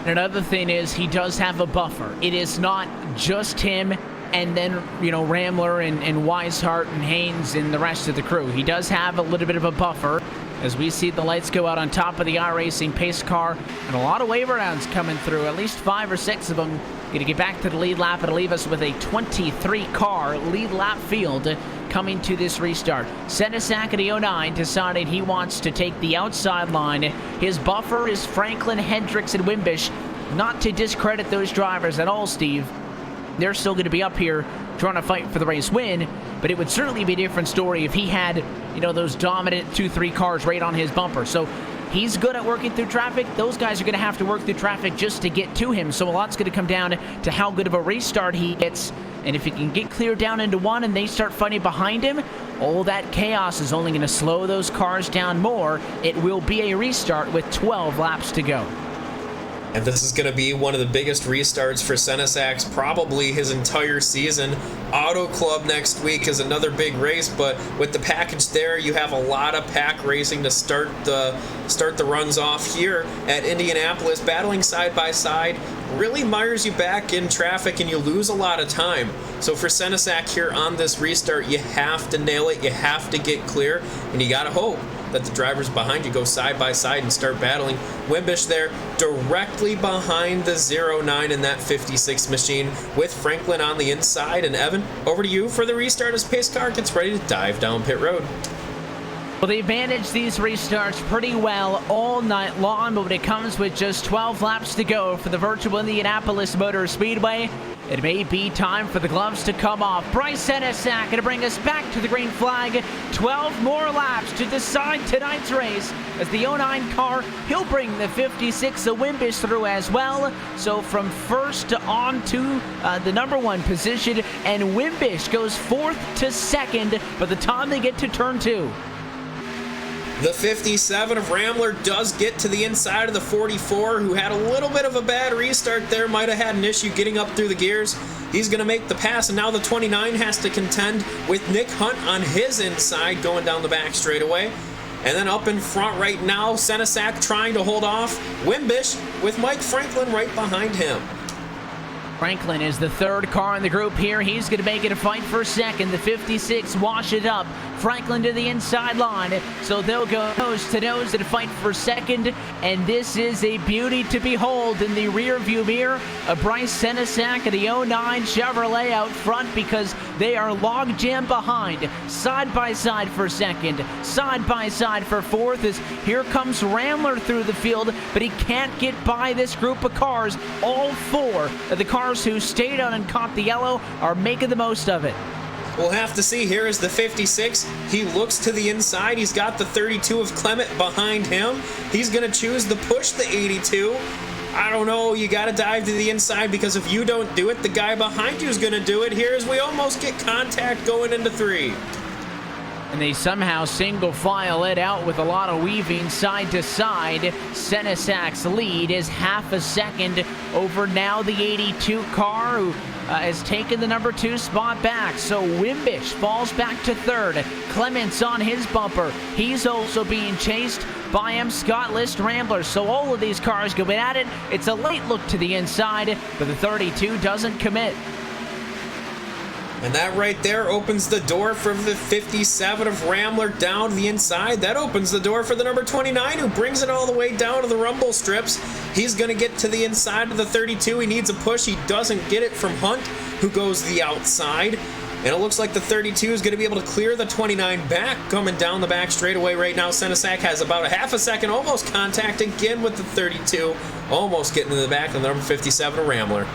And another thing is he does have a buffer. It is not just him and then, Rambler and Weishart and Haynes and the rest of the crew. He does have a little bit of a buffer as we see the lights go out on top of the iRacing pace car, and a lot of wave rounds coming through, at least 5 or 6 of them. Going to get back to the lead lap and leave us with a 23-car lead lap field coming to this restart. Senesac at the 09 decided he wants to take the outside line. His buffer is Franklin, Hendricks, and Wimbish. Not to discredit those drivers at all, Steve. They're still going to be up here trying to fight for the race win, but it would certainly be a different story if he had, those dominant 2-3 cars right on his bumper. So he's good at working through traffic. Those guys are going to have to work through traffic just to get to him. So a lot's going to come down to how good of a restart he gets. And if he can get clear down into one and they start fighting behind him, all that chaos is only going to slow those cars down more. It will be a restart with 12 laps to go. And this is going to be one of the biggest restarts for Senesac, probably his entire season. Auto Club next week is another big race, but with the package there, you have a lot of pack racing to start the runs off here at Indianapolis. Battling side by side really mires you back in traffic and you lose a lot of time. So for Senesac here on this restart, you have to nail it, you have to get clear, and you got to hope that the drivers behind you go side by side and start battling. Wimbish there directly behind the 09 in that 56 machine with Franklin on the inside. And Evan, over to you for the restart as pace car gets ready to dive down pit road. Well, they've managed these restarts pretty well all night long, but when it comes with just 12 laps to go for the virtual Indianapolis Motor Speedway, it may be time for the gloves to come off. Bryce Senesac going to bring us back to the green flag. 12 more laps to decide tonight's race. As the 09 car, he'll bring the 56 of Wimbish through as well. So from first on to the number 1 position, and Wimbish goes 4th to 2nd by the time they get to turn 2. The 57 of Rambler does get to the inside of the 44, who had a little bit of a bad restart there, might have had an issue getting up through the gears. He's going to make the pass, and now the 29 has to contend with Nick Hunt on his inside going down the back straightaway. And then up in front right now, Senesac trying to hold off Wimbish with Mike Franklin right behind him. Franklin is the 3rd car in the group here. He's going to make it a fight for 2nd. The 56 wash it up. Franklin to the inside line. So they'll go nose to nose and fight for 2nd. And this is a beauty to behold in the rear view mirror. A Bryce Senesac of the 09 Chevrolet out front because they are log jam behind. Side by side for 2nd. Side by side for 4th. As here comes Rambler through the field, but he can't get by this group of cars. All 4 of the cars who stayed on and caught the yellow are making the most of it. We'll have to see. Here is the 56. He looks to the inside. He's got the 32 of Clement behind him. He's going to choose to push the 82. I don't know. You got to dive to the inside because if you don't do it, the guy behind you is going to do it. Here as we almost get contact going into 3. And they somehow single file it out with a lot of weaving side to side. Senesac's lead is half a second over now the 82 car, who has taken the number 2 spot back. So Wimbish falls back to 3rd. Clements on his bumper. He's also being chased by Scott List Rambler. So all of these cars going at it. It's a late look to the inside, but the 32 doesn't commit. And that right there opens the door for the 57 of Rambler down to the inside. That opens the door for the number 29, who brings it all the way down to the rumble strips. He's going to get to the inside of the 32. He needs a push. He doesn't get it from Hunt, who goes the outside. And it looks like the 32 is going to be able to clear the 29 back, coming down the back straightaway right now. Senesac has about a half a second, almost contact again with the 32. Almost getting to the back of the number 57 of Rambler.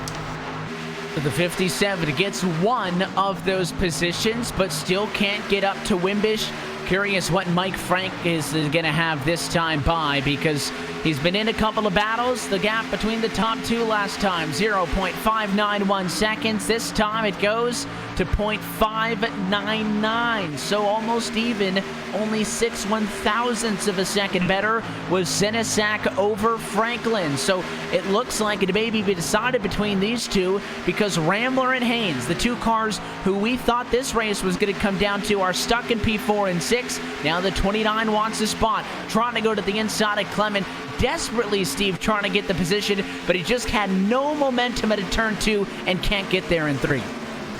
The 57 gets one of those positions, but still can't get up to Wimbish. Curious what Mike Frank is going to have this time by, because He's been in a couple of battles. The gap between the top two last time, 0.591 seconds. This time it goes to 0.599, so almost even. Only 6/1000ths of a second better was Senesac over Franklin. So it looks like it may be decided between these two, because Rambler and Haynes, the two cars who we thought this race was going to come down to, are stuck in P4 and 6. Now the 29 wants a spot, trying to go to the inside of Clement. Desperately, Steve, trying to get the position, but he just had no momentum at a turn 2 and can't get there in 3.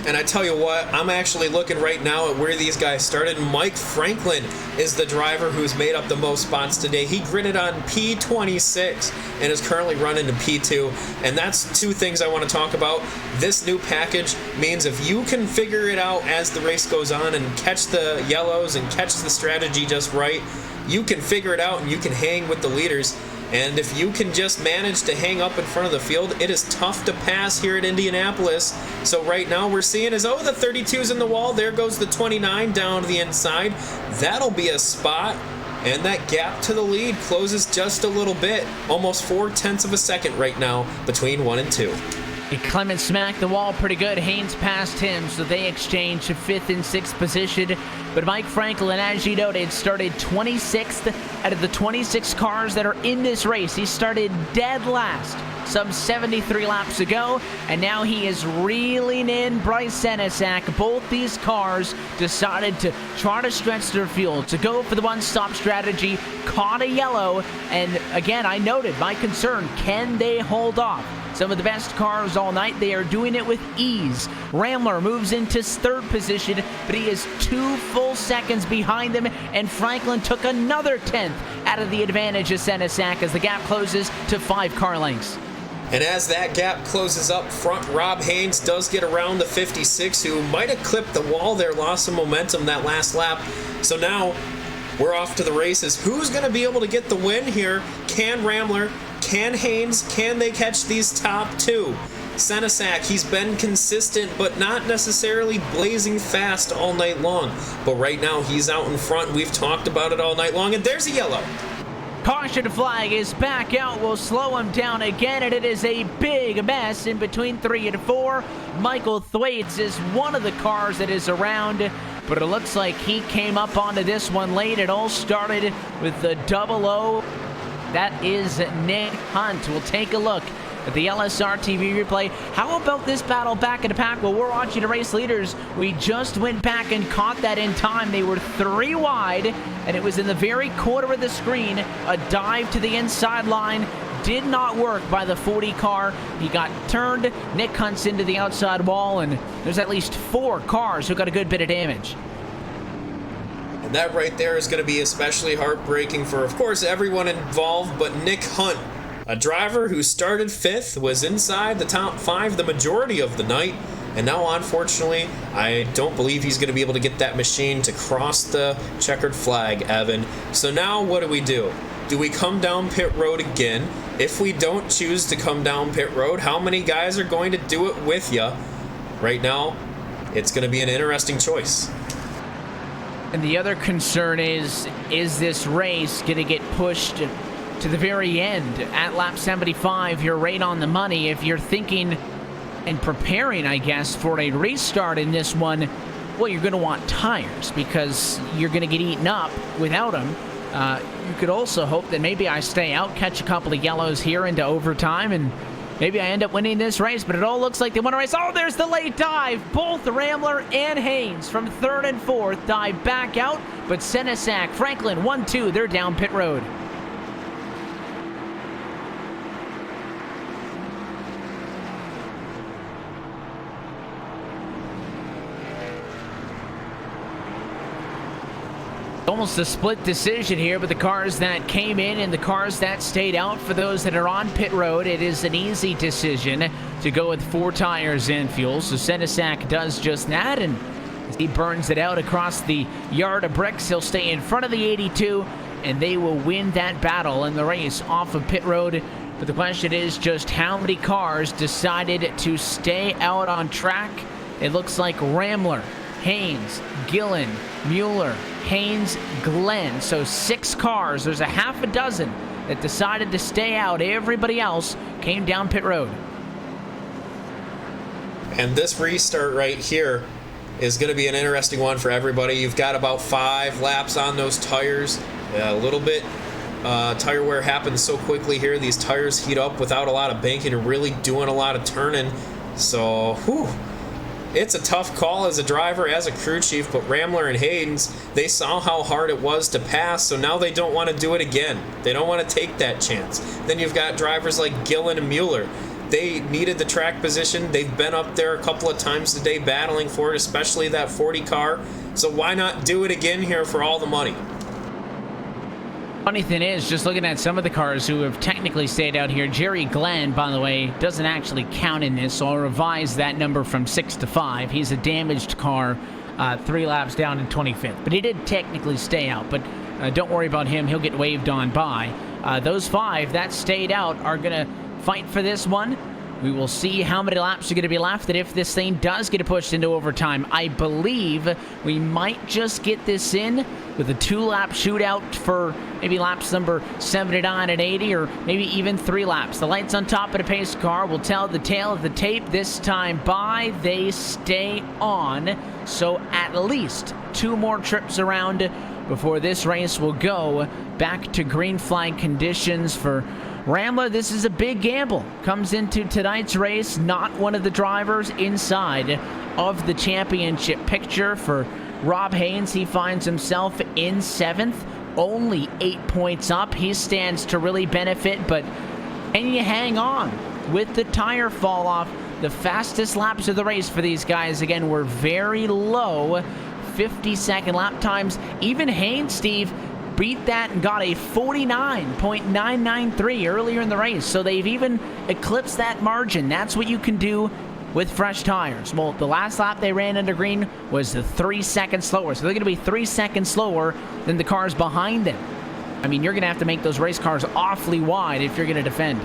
And I tell you what, I'm actually looking right now at where these guys started. Mike Franklin is the driver who's made up the most spots today. He gridded on P26 and is currently running to P2. And that's two things I want to talk about. This new package means if you can figure it out as the race goes on and catch the yellows and catch the strategy just right, you can figure it out and you can hang with the leaders. And if you can just manage to hang up in front of the field, it is tough to pass here at Indianapolis. So right now we're seeing is, the 32's in the wall. There goes the 29 down to the inside. That'll be a spot. And that gap to the lead closes just a little bit. Almost 0.4 of a second right now between 1 and 2. Clement smacked the wall pretty good. Haynes passed him, so they exchanged to 5th and 6th position. But Mike Franklin, as you noted, started 26th out of the 26 cars that are in this race. He started dead last some 73 laps ago, and now he is reeling in Bryce Senesac. Both these cars decided to try to stretch their fuel, to go for the one-stop strategy, caught a yellow, and again, I noted my concern, can they hold off some of the best cars all night? They are doing it with ease. Rambler moves into 3rd position, but he is 2 full seconds behind them, and Franklin took another 10th out of the advantage of Senesac as the gap closes to 5 car lengths. And as that gap closes up front, Rob Haynes does get around the 56, who might have clipped the wall there, lost some momentum that last lap. So now we're off to the races. Who's going to be able to get the win here? Can Rambler? Can Haynes? Can they catch these top two? Senesac, he's been consistent, but not necessarily blazing fast all night long. But right now, he's out in front. We've talked about it all night long, and there's a yellow. Caution flag is back out, will slow him down again, and it is a big mess in between 3 and 4. Michael Thwaites is one of the cars that is around, but it looks like he came up onto this one late. It all started with the 00. That is Nick Hunt. We'll take a look at the LSR TV replay. How about this battle back in the pack? Well, we're watching the race leaders. We just went back and caught that in time. They were 3 wide, and it was in the very corner of the screen. A dive to the inside line did not work by the 40 car. He got turned. Nick Hunt's into the outside wall, and there's at least 4 cars who got a good bit of damage. And that right there is going to be especially heartbreaking for, of course, everyone involved, but Nick Hunt, a driver who started 5th, was inside the top 5 the majority of the night, and now, unfortunately, I don't believe he's going to be able to get that machine to cross the checkered flag, Evan. So now what do? Do we come down pit road again? If we don't choose to come down pit road, how many guys are going to do it with you? Right now, it's going to be an interesting choice. And the other concern is this race going to get pushed to the very end? At lap 75, you're right on the money. If you're thinking and preparing, I guess, for a restart in this one, well, you're going to want tires because you're going to get eaten up without them. You could also hope that maybe I stay out, catch a couple of yellows here into overtime, and maybe I end up winning this race, but it all looks like they won a race. Oh, there's the late dive. Both Rambler and Haynes from 3rd and 4th dive back out, but Senesac, Franklin, 1-2, they're down pit road. Almost a split decision here, but the cars that came in and the cars that stayed out, for those that are on pit road, it is an easy decision to go with 4 tires and fuel. So Senesac does just that, and as he burns it out across the yard of bricks, he'll stay in front of the 82, and they will win that battle in the race off of pit road. But the question is just how many cars decided to stay out on track. It looks like Rambler, Haynes, Gillen, Mueller, Haynes, Glenn. So 6 cars. There's a half a dozen that decided to stay out. Everybody else came down pit road. And this restart right here is going to be an interesting one for everybody. You've got about 5 laps on those tires. A little bit tire wear happens so quickly here. These tires heat up without a lot of banking and really doing a lot of turning. So, it's a tough call as a driver, as a crew chief, but Rambler and Haynes, they saw how hard it was to pass, so now they don't want to do it again. They don't want to take that chance. Then you've got drivers like Gillen and Mueller. They needed the track position. They've been up there a couple of times today battling for it, especially that 40 car. So why not do it again here for all the money? Funny thing is, just looking at some of the cars who have technically stayed out here, Jerry Glenn, by the way, doesn't actually count in this, so I'll revise that number from 6 to 5. He's a damaged car, 3 laps down in 25th. But he did technically stay out, but don't worry about him. He'll get waved on by. Those 5 that stayed out are going to fight for this one. We will see how many laps are going to be left, and if this thing does get pushed into overtime. I believe we might just get this in with a 2-lap shootout for maybe laps number 79 and 80, or maybe even 3 laps. The lights on top of the pace car will tell the tale of the tape. This time by, they stay on. So at least 2 more trips around before this race will go back to green flag conditions for Rambler. This is a big gamble. Comes into tonight's race, not one of the drivers inside of the championship picture. For Rob Haynes, he finds himself in 7th, only 8 points up. He stands to really benefit, but and you hang on with the tire fall off. The fastest laps of the race for these guys, again, were very low, 50-second lap times. Even Haynes, Steve, beat that and got a 49.993 earlier in the race. So they've even eclipsed that margin. That's what you can do with fresh tires. Well, the last lap they ran under green was 3 seconds slower. So they're going to be 3 seconds slower than the cars behind them. I mean, you're going to have to make those race cars awfully wide if you're going to defend.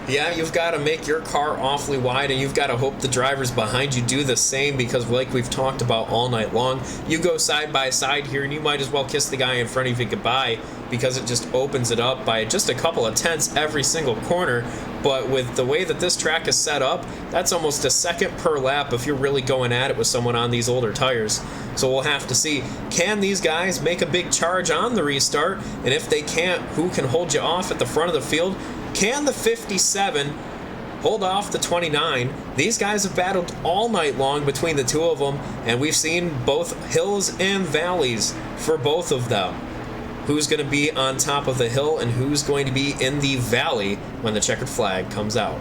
Yeah, you've got to make your car awfully wide, and you've got to hope the drivers behind you do the same, because like we've talked about all night long, you go side by side here and you might as well kiss the guy in front of you goodbye, because it just opens it up by just a couple of tenths every single corner. But with the way that this track is set up, that's almost a second per lap if you're really going at it with someone on these older tires. So we'll have to see, can these guys make a big charge on the restart? And if they can't, who can hold you off at the front of the field? Can the 57 hold off the 29? These guys have battled all night long between the two of them, and we've seen both hills and valleys for both of them. Who's going to be on top of the hill and who's going to be in the valley when the checkered flag comes out?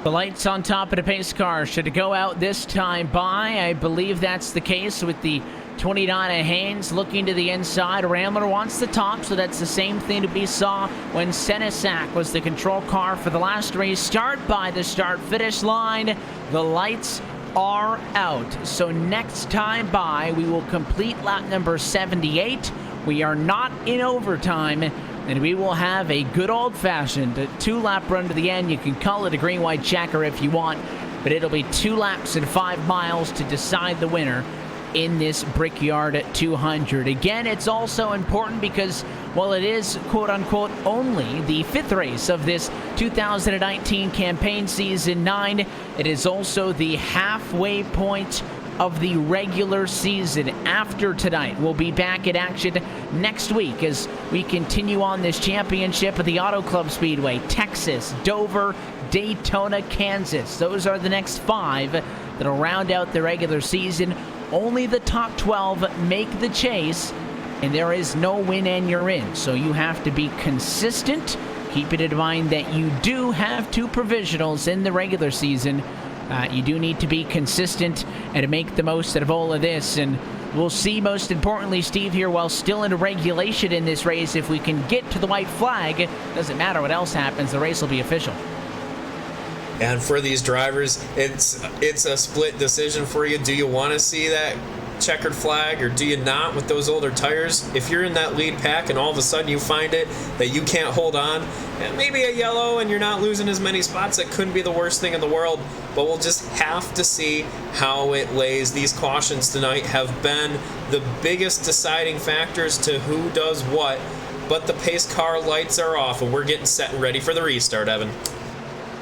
The lights on top of the pace car should go out this time by. I believe that's the case with the 29 of Haynes looking to the inside. Rambler wants the top, so that's the same thing that we saw when Senesac was the control car for the last race. Start by the start-finish line. The lights are out. So next time by, we will complete lap number 78. We are not in overtime, and we will have a good old-fashioned 2-lap run to the end. You can call it a green-white checker if you want, but it'll be 2 laps and 5 miles to decide the winner in this Brickyard 200. Again, it's also important because while it is quote-unquote only the 5th race of this 2019 campaign season 9, it is also the halfway point of the regular season. After tonight, we'll be back in action next week as we continue on this championship of the Auto Club Speedway. Texas, Dover, Daytona, Kansas. Those are the next 5 that'll round out the regular season. Only the top 12 make the chase, and there is no win and you're in. So you have to be consistent. Keep it in mind that you do have 2 provisionals in the regular season. You do need to be consistent and to make the most out of all of this. And we'll see, most importantly, Steve, here while still in regulation in this race, if we can get to the white flag, doesn't matter what else happens, the race will be official. And for these drivers, it's a split decision for you. Do you want to see that checkered flag or do you not with those older tires? If you're in that lead pack and all of a sudden you find it that you can't hold on, and maybe a yellow and you're not losing as many spots, that couldn't be the worst thing in the world. But we'll just have to see how it lays. These cautions tonight have been the biggest deciding factors to who does what. but the pace car lights are off, and we're getting set and ready for the restart, Evan.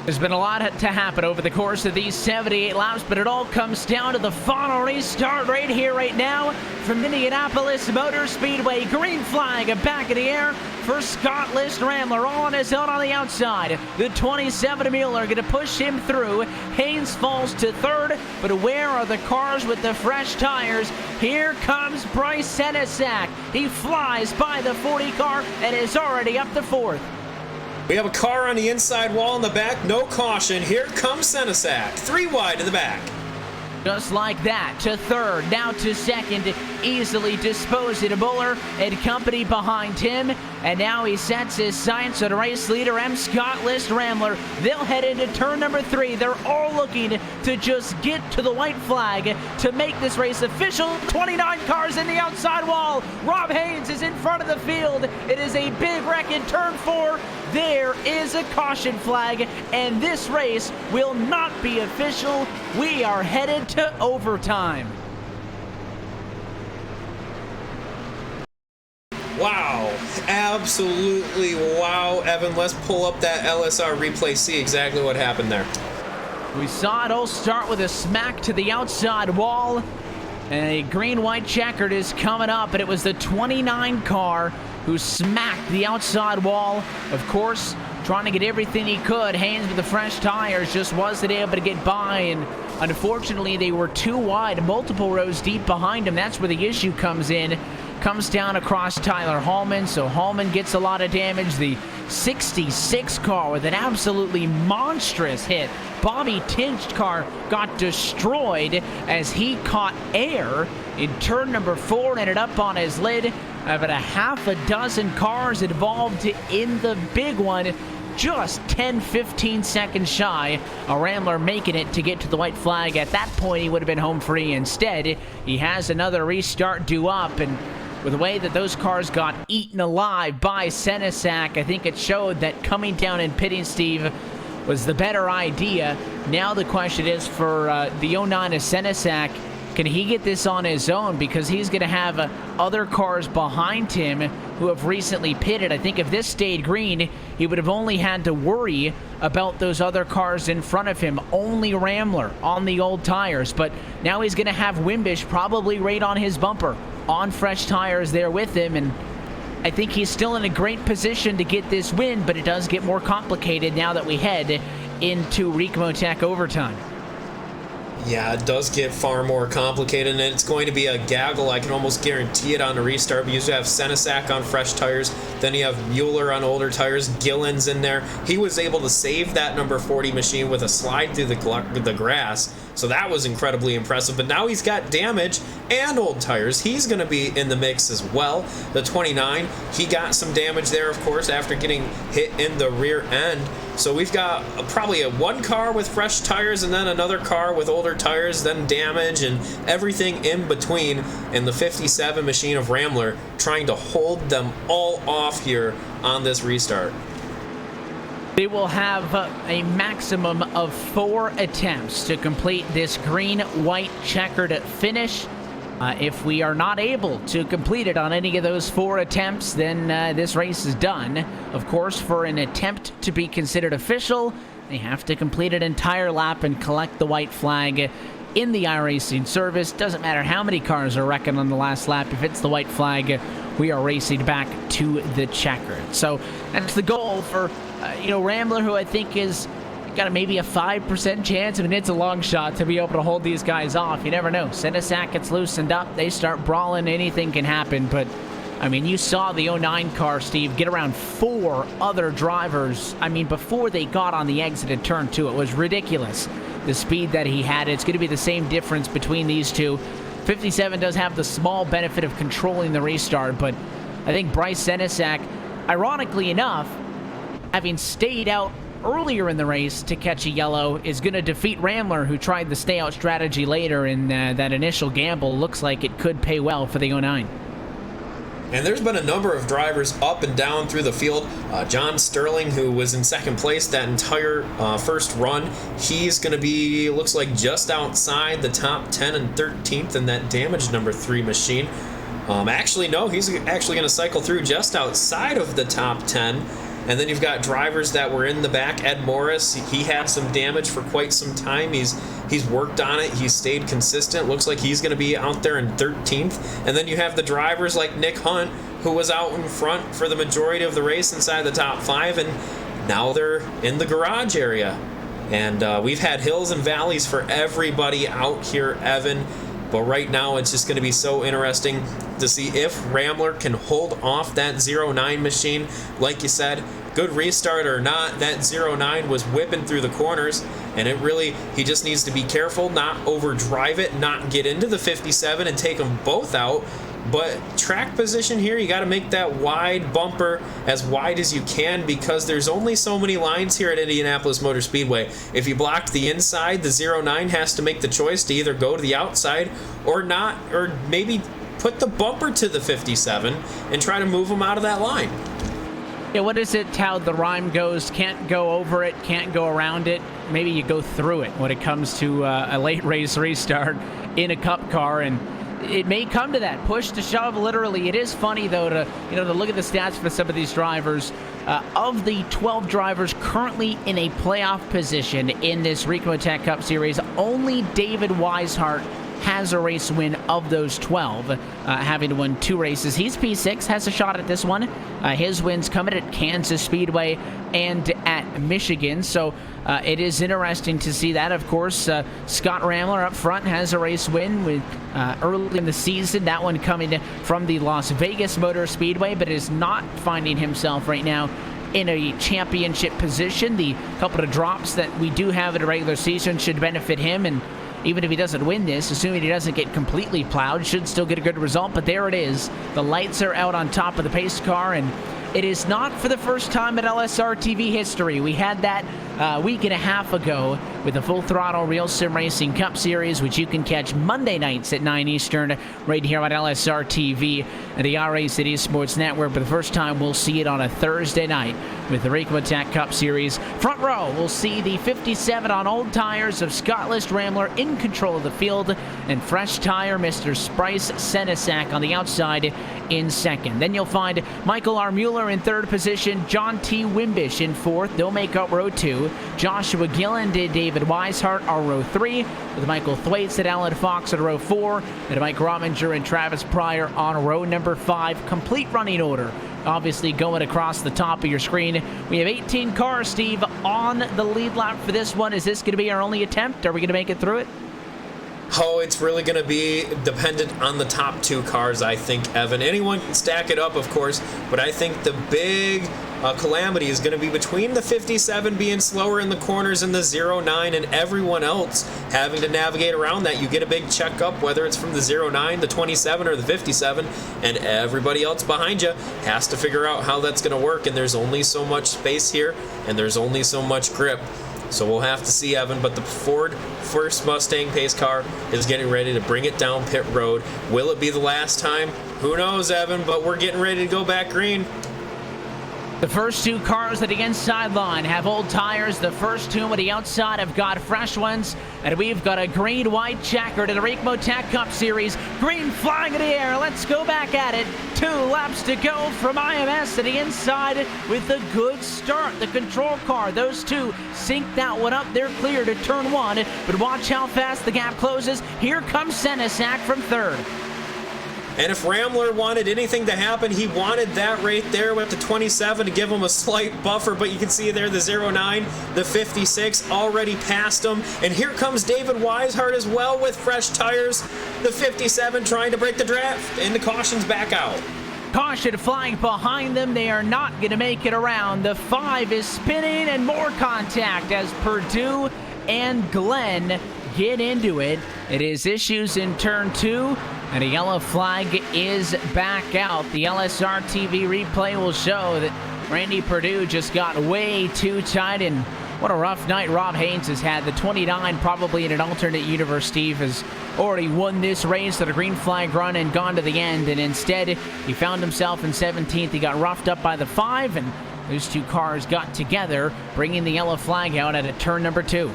There's been a lot to happen over the course of these 78 laps, but it all comes down to the final restart right here, right now, from Indianapolis Motor Speedway. Green flag back in the air for Scott List Rambler, all on his own on the outside. The 27 Mueller going to push him through. Haynes falls to third, but where are the cars with the fresh tires? Here comes Bryce Senesac. He flies by the 40 car and is already up to fourth. We have a car on the inside wall in the back, no caution. Here comes Senesac, 3 wide in the back. Just like that, to third, now to second, easily disposed of Mueller and company behind him. And now he sets his sights on race leader M. Scott List Rambler. They'll head into turn number 3. They're all looking to just get to the white flag to make this race official. 29 cars in the outside wall. Rob Haynes is in front of the field. It is a big wreck in turn 4. There is a caution flag, and this race will not be official. We are headed to overtime. Wow, absolutely wow, Evan. Let's pull up that LSR replay, see exactly what happened there. We saw it all start with a smack to the outside wall. A green-white checkered is coming up, and it was the 29 car who smacked the outside wall. Of course, trying to get everything he could. Haynes with the fresh tires just wasn't able to get by, and unfortunately they were too wide, multiple rows deep behind him. That's where the issue comes in. Comes down across Tyler Hallman, so Hallman gets a lot of damage. The 66 car with an absolutely monstrous hit. Bobby Tinch's car got destroyed as he caught air in turn number 4 and ended up on his lid. About a half a dozen cars involved in the big one. Just 10-15 seconds shy. A Rambler making it to get to the white flag. At that point, he would have been home free. Instead, he has another restart due up, and with the way that those cars got eaten alive by Senesac, I think it showed that coming down and pitting Steve was the better idea. Now the question is for the 09 of Senesac, can he get this on his own? Because he's going to have other cars behind him who have recently pitted. I think if this stayed green, he would have only had to worry about those other cars in front of him. Only Rambler on the old tires. But now he's going to have Wimbish probably right on his bumper, on fresh tires there with him. And I think he's still in a great position to get this win, but it does get more complicated now that we head into Ricmotech overtime. Yeah, it does get far more complicated, and it's going to be a gaggle. I can almost guarantee it on the restart because you have Senesac on fresh tires, then you have Mueller on older tires, Gillen's in there. He was able to save that number 40 machine with a slide through the grass, so that was incredibly impressive. But now he's got damage and old tires. He's going to be in the mix as well. The 29, he got some damage there, of course, after getting hit in the rear end. So we've got probably one car with fresh tires and then another car with older tires, then damage and everything in between. And the 57 machine of Rambler trying to hold them all off here on this restart. They will have a maximum of 4 attempts to complete this green-white checkered finish. If we are not able to complete it on any of those 4 attempts, then this race is done. Of course, for an attempt to be considered official, they have to complete an entire lap and collect the white flag in the iRacing service. Doesn't matter how many cars are wrecking on the last lap. If it's the white flag, we are racing back to the checkered. So that's the goal for Rambler, who I think is got maybe a 5% chance. I mean, it's a long shot to be able to hold these guys off. You never know. Senesac gets loosened up. They start brawling. Anything can happen. But, I mean, you saw the 09 car, Steve, get around 4 other drivers. I mean, before they got on the exit at turn 2, it was ridiculous. The speed that he had. It's going to be the same difference between these two. 57 does have the small benefit of controlling the restart, but I think Bryce Senesac, ironically enough, having stayed out earlier in the race to catch a yellow, is going to defeat Rambler, who tried the stay out strategy later, and that initial gamble looks like it could pay well for the 09. And there's been a number of drivers up and down through the field. John Sterling, who was in second place that entire first run, he's going to be, looks like, just outside the top 10 and 13th in that damage number 3 machine. Actually, no, he's actually going to cycle through just outside of the top 10. And then you've got drivers that were in the back. Ed Morris, he had some damage for quite some time. He's worked on it. He's stayed consistent. Looks like he's going to be out there in 13th. And then you have the drivers like Nick Hunt, who was out in front for the majority of the race inside the top 5, and now they're in the garage area. And we've had hills and valleys for everybody out here, Evan. But right now, it's just going to be so interesting to see if Rambler can hold off that 09 machine. Like you said, good restart or not, that 09 was whipping through the corners, and he just needs to be careful, not overdrive it, not get into the 57 and take them both out. But track position here, you got to make that wide bumper as wide as you can, because there's only so many lines here at Indianapolis Motor Speedway. If you block the inside, the 09 has to make the choice to either go to the outside or not, or maybe put the bumper to the 57 and try to move them out of that line. Yeah, what is it, how the rhyme goes? Can't go over it, can't go around it. Maybe you go through it when it comes to a late race restart in a cup car, and it may come to that, push to shove, literally. It is funny, though, to look at the stats for some of these drivers. Of the 12 drivers currently in a playoff position in this Ricmotech Cup Series, only David Weishart has a race win of those 12, having won 2 races. He's P6, has a shot at this one. His wins coming at Kansas Speedway and at Michigan, so it is interesting to see that. Of course, Scott Rambler up front has a race win with early in the season, that one coming from the Las Vegas Motor Speedway, but is not finding himself right now in a championship position. The couple of drops that we do have in a regular season should benefit him, and even if he doesn't win this, assuming he doesn't get completely plowed, should still get a good result. But there it is. The lights are out on top of the pace car, and it is not for the first time in LSR TV history. We had that a week and a half ago with the Full Throttle Real Sim Racing Cup Series, which you can catch Monday nights at 9 Eastern right here on LSR TV and the iRacing Esports Network. But the first time we'll see it on a Thursday night with the Ricmotech Cup Series. Front row, we'll see the 57 on old tires of Scott List Rambler in control of the field, and fresh tire Mr. Bryce Senesac on the outside in second. Then you'll find Michael R. Mueller in third position, John T. Wimbish in fourth. They'll make up row 2. Joshua Gillen did David Weishart on row 3, with Michael Thwaites and Alan Fox at row 4, and Mike Rominger and Travis Pryor on row number 5. Complete running order, obviously, going across the top of your screen. We have 18 cars, Steve, on the lead lap for this one. Is this going to be our only attempt? Are we going to make it through it? Oh, it's really going to be dependent on the top 2 cars, I think, Evan. Anyone can stack it up, of course, but I think the big calamity is going to be between the 57 being slower in the corners and the 09 and everyone else having to navigate around that. You get a big checkup, whether it's from the 09, the 27, or the 57, and everybody else behind you has to figure out how that's going to work, and there's only so much space here, and there's only so much grip. So we'll have to see, Evan, but the Ford First Mustang pace car is getting ready to bring it down pit road. Will it be the last time? Who knows, Evan, but we're getting ready to go back green. The first 2 cars at the inside line have old tires. The first 2 on the outside have got fresh ones. And we've got a green-white checker to the Ricmotech Cup Series. Green flying in the air. Let's go back at it. 2 laps to go from IMS to the inside with a good start. The control car, those 2 sync that one up. They're clear to turn 1. But watch how fast the gap closes. Here comes Senesac from 3rd. And if Rambler wanted anything to happen, he wanted that right there with the 27 to give him a slight buffer, but you can see there the 09, the 56 already passed him. And here comes David Weishart as well with fresh tires. The 57 trying to break the draft, and the caution's back out. Caution flying behind them. They are not going to make it around. The 5 is spinning, and more contact as Purdue and Glenn get into it. It is issues in turn 2. And a yellow flag is back out. The LSR TV replay will show that Randy Purdue just got way too tight, and what a rough night Rob Haynes has had. The 29, probably in an alternate universe, Steve, has already won this race at a green flag run and gone to the end, and instead he found himself in 17th. He got roughed up by the 5, and those 2 cars got together, bringing the yellow flag out at a turn number 2.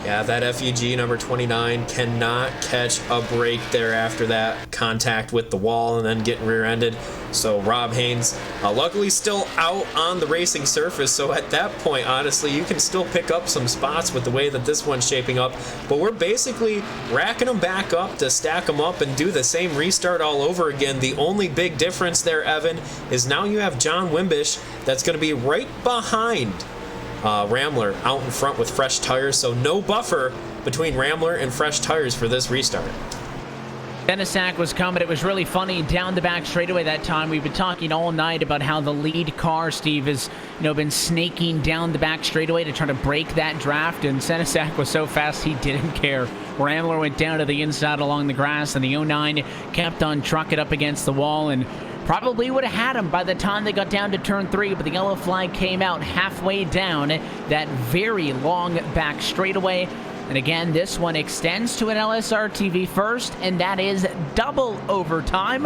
Yeah, that FEG number 29 cannot catch a break there after that contact with the wall and then getting rear-ended. So Rob Haynes, luckily still out on the racing surface, so at that point, honestly, you can still pick up some spots with the way that this one's shaping up, but we're basically racking them back up to stack them up and do the same restart all over again. The only big difference there, Evan, is now you have John Wimbish that's going to be right behind Rambler out in front with fresh tires, so no buffer between Rambler and fresh tires for this restart. Senesac was coming. It was really funny down the back straightaway that time. We've been talking all night about how the lead car, Steve, has been snaking down the back straightaway to try to break that draft, and Senesac was so fast he didn't care. Rambler went down to the inside along the grass, and the 09 kept on trucking up against the wall and probably would have had him by the time they got down to turn 3, but the yellow flag came out halfway down that very long back straightaway. And again, this one extends to an LSRTV first, and that is double overtime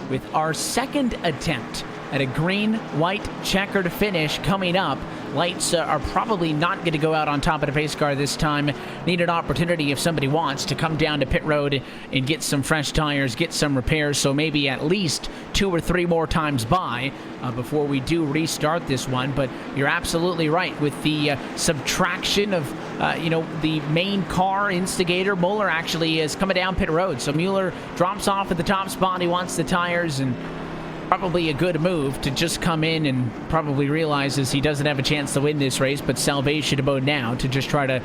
with our second attempt at a green-white checkered finish coming up. Lights are probably not going to go out on top of the pace car this time. Need an opportunity if somebody wants to come down to pit road and get some fresh tires, get some repairs, so maybe at least 2 or 3 more times by before we do restart this one. But you're absolutely right with the subtraction of the main car instigator. Mueller actually is coming down pit road, so Mueller drops off at the top spot. He wants the tires, and probably a good move to just come in and probably realizes he doesn't have a chance to win this race, but salvation mode now to just try to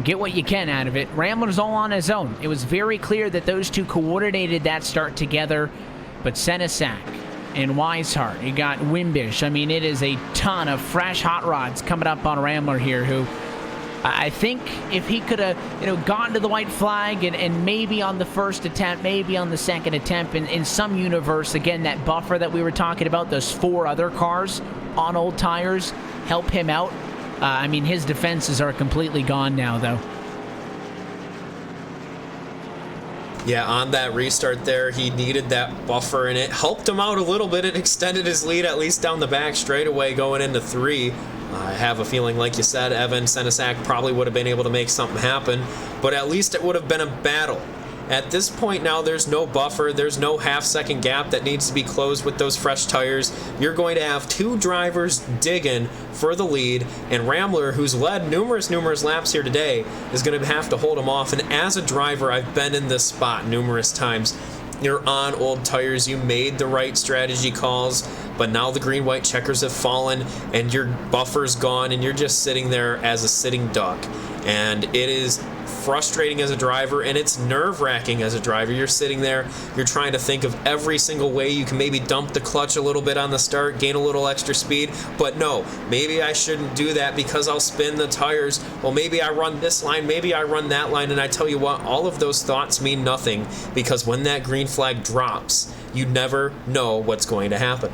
get what you can out of it. Rambler's all on his own. It was very clear that those two coordinated that start together, but Senesac and Weishart, you got Wimbish. I mean, it is a ton of fresh hot rods coming up on Rambler here, who I think if he could have gotten to the white flag and maybe on the first attempt, maybe on the second attempt, in some universe, again, that buffer that we were talking about, those 4 other cars on old tires help him out. I mean, his defenses are completely gone now, though. Yeah, on that restart there, he needed that buffer, and it helped him out a little bit. It extended his lead at least down the back straightaway going into 3. I have a feeling, like you said, Evan, Senesac probably would have been able to make something happen, but at least it would have been a battle. At this point now, there's no buffer, there's no half-second gap that needs to be closed with those fresh tires. You're going to have 2 drivers digging for the lead, and Rambler, who's led numerous laps here today, is going to have to hold him off. And as a driver, I've been in this spot numerous times. You're on old tires, you made the right strategy calls, but now the green-white checkers have fallen and your buffer's gone and you're just sitting there as a sitting duck. And it is frustrating as a driver, and it's nerve-wracking as a driver. You're sitting there, you're trying to think of every single way you can maybe dump the clutch a little bit on the start, gain a little extra speed, but no, maybe I shouldn't do that because I'll spin the tires. Well, maybe I run this line, maybe I run that line, and I tell you what, all of those thoughts mean nothing, because when that green flag drops, you never know what's going to happen.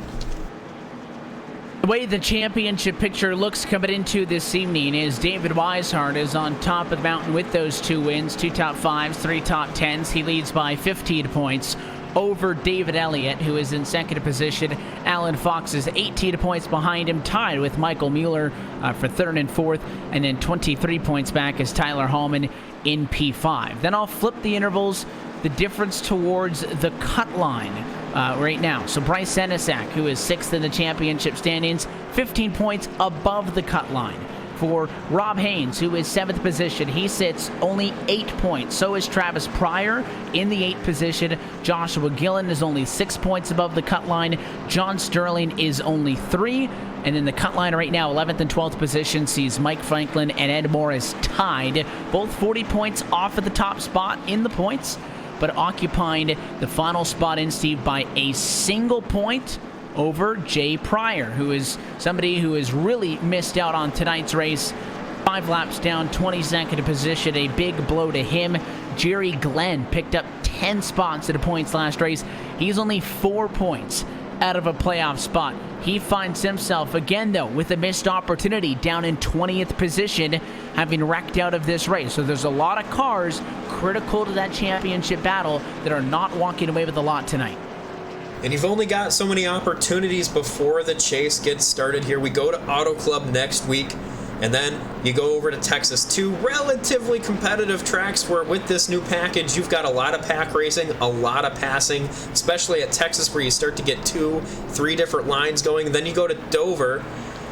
The way the championship picture looks coming into this evening is David Weishart is on top of the mountain with those 2 wins, 2 top 5s, 3 top 10s. He leads by 15 points over David Elliott, who is in second position. Alan Fox is 18 points behind him, tied with Michael Mueller for third and fourth, and then 23 points back is Tyler Hallman in P5. Then I'll flip the intervals, the difference towards the cut line right now. So Bryce Senesac, who is 6th in the championship standings, 15 points above the cut line. For Rob Haynes, who is 7th position, he sits only 8 points. So is Travis Pryor in the 8th position. Joshua Gillen is only 6 points above the cut line. John Sterling is only 3. And then the cut line right now, 11th and 12th position, sees Mike Franklin and Ed Morris tied. Both 40 points off of the top spot in the points, but occupying the final spot in, Steve, by a single point over Jay Pryor, who is somebody who has really missed out on tonight's race. 5 laps down, 22nd position, a big blow to him. Jerry Glenn picked up 10 spots at the points last race. He's only 4 points out of a playoff spot. He finds himself again, though, with a missed opportunity down in 20th position, having wrecked out of this race. So there's a lot of cars critical to that championship battle that are not walking away with a lot tonight. And you've only got so many opportunities before the chase gets started here. We go to Auto Club next week. And then you go over to Texas, two relatively competitive tracks where with this new package, you've got a lot of pack racing, a lot of passing, especially at Texas where you start to get 2-3 different lines going. And then you go to Dover,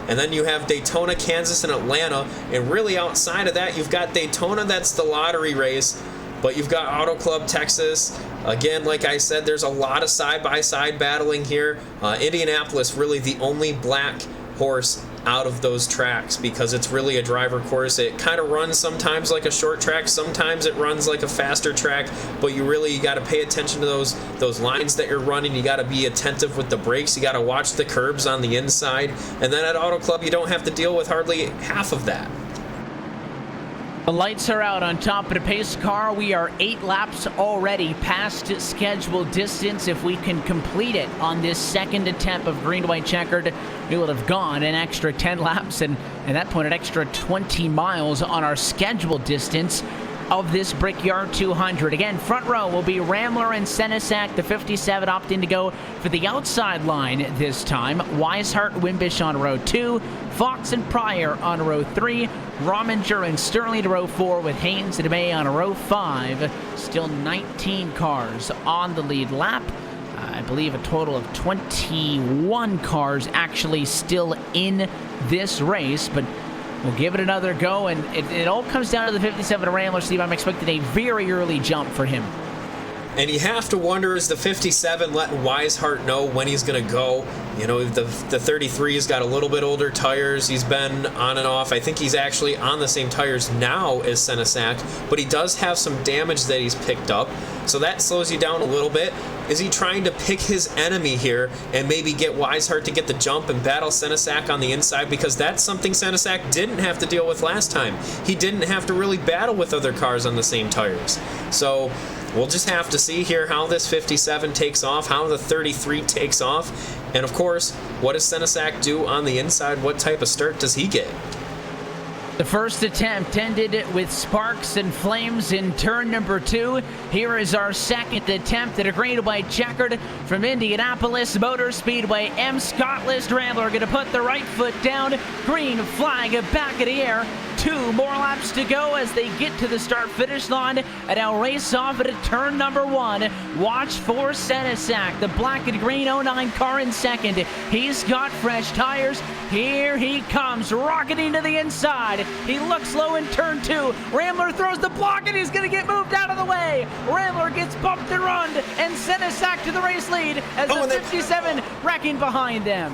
and then you have Daytona, Kansas, and Atlanta. And really outside of that, you've got Daytona, that's the lottery race. But you've got Auto Club Texas. Again, like I said, there's a lot of side-by-side battling here. Indianapolis, really the only black horse out of those tracks because it's really a driver course. It kind of runs sometimes like a short track, sometimes it runs like a faster track, but you got to pay attention to those lines that you're running. You got to be attentive with the brakes. You got to watch the curbs on the inside. And then at Auto Club, you don't have to deal with hardly half of that. The lights are out on top of the pace car. We are 8 laps already past scheduled distance. If we can complete it on this second attempt of green, white, checkered, we will have gone an extra 10 laps and at that point an extra 20 miles on our scheduled distance of this Brickyard 200. Again, front row will be Rambler and Senesac. The 57 opting to go for the outside line this time. Weishart, Wimbish on row 2. Fox and Pryor on row 3. Rominger and Sterling to row 4 with Haynes and May on row 5. Still 19 cars on the lead lap. I believe a total of 21 cars actually still in this race, but we'll give it another go, and it all comes down to the 57 Rambler. Steve, I'm expecting a very early jump for him. And you have to wonder, is the 57 letting Weishart know when he's going to go? You know, the 33's got a little bit older tires. He's been on and off. I think he's actually on the same tires now as Senesac, but he does have some damage that he's picked up. So that slows you down a little bit. Is he trying to pick his enemy here and maybe get Weishart to get the jump and battle Senesac on the inside? Because that's something Senesac didn't have to deal with last time. He didn't have to really battle with other cars on the same tires. So we'll just have to see here how this 57 takes off, how the 33 takes off, and of course, what does Senesac do on the inside? What type of start does he get? The first attempt ended with sparks and flames in turn number 2. Here is our second attempt at a green and white checkered from Indianapolis Motor Speedway. M. Scottlist Rambler going to put the right foot down. Green flag back in the air. 2 more laps to go as they get to the start-finish line, and now race off at turn number 1. Watch for Senesac, the black and green 09 car in second. He's got fresh tires. Here he comes, rocketing to the inside. He looks low in turn 2. Rambler throws the block, and he's going to get moved out of the way. Rambler gets bumped and run, and Senesac to the race lead as the 57 wrecking behind them.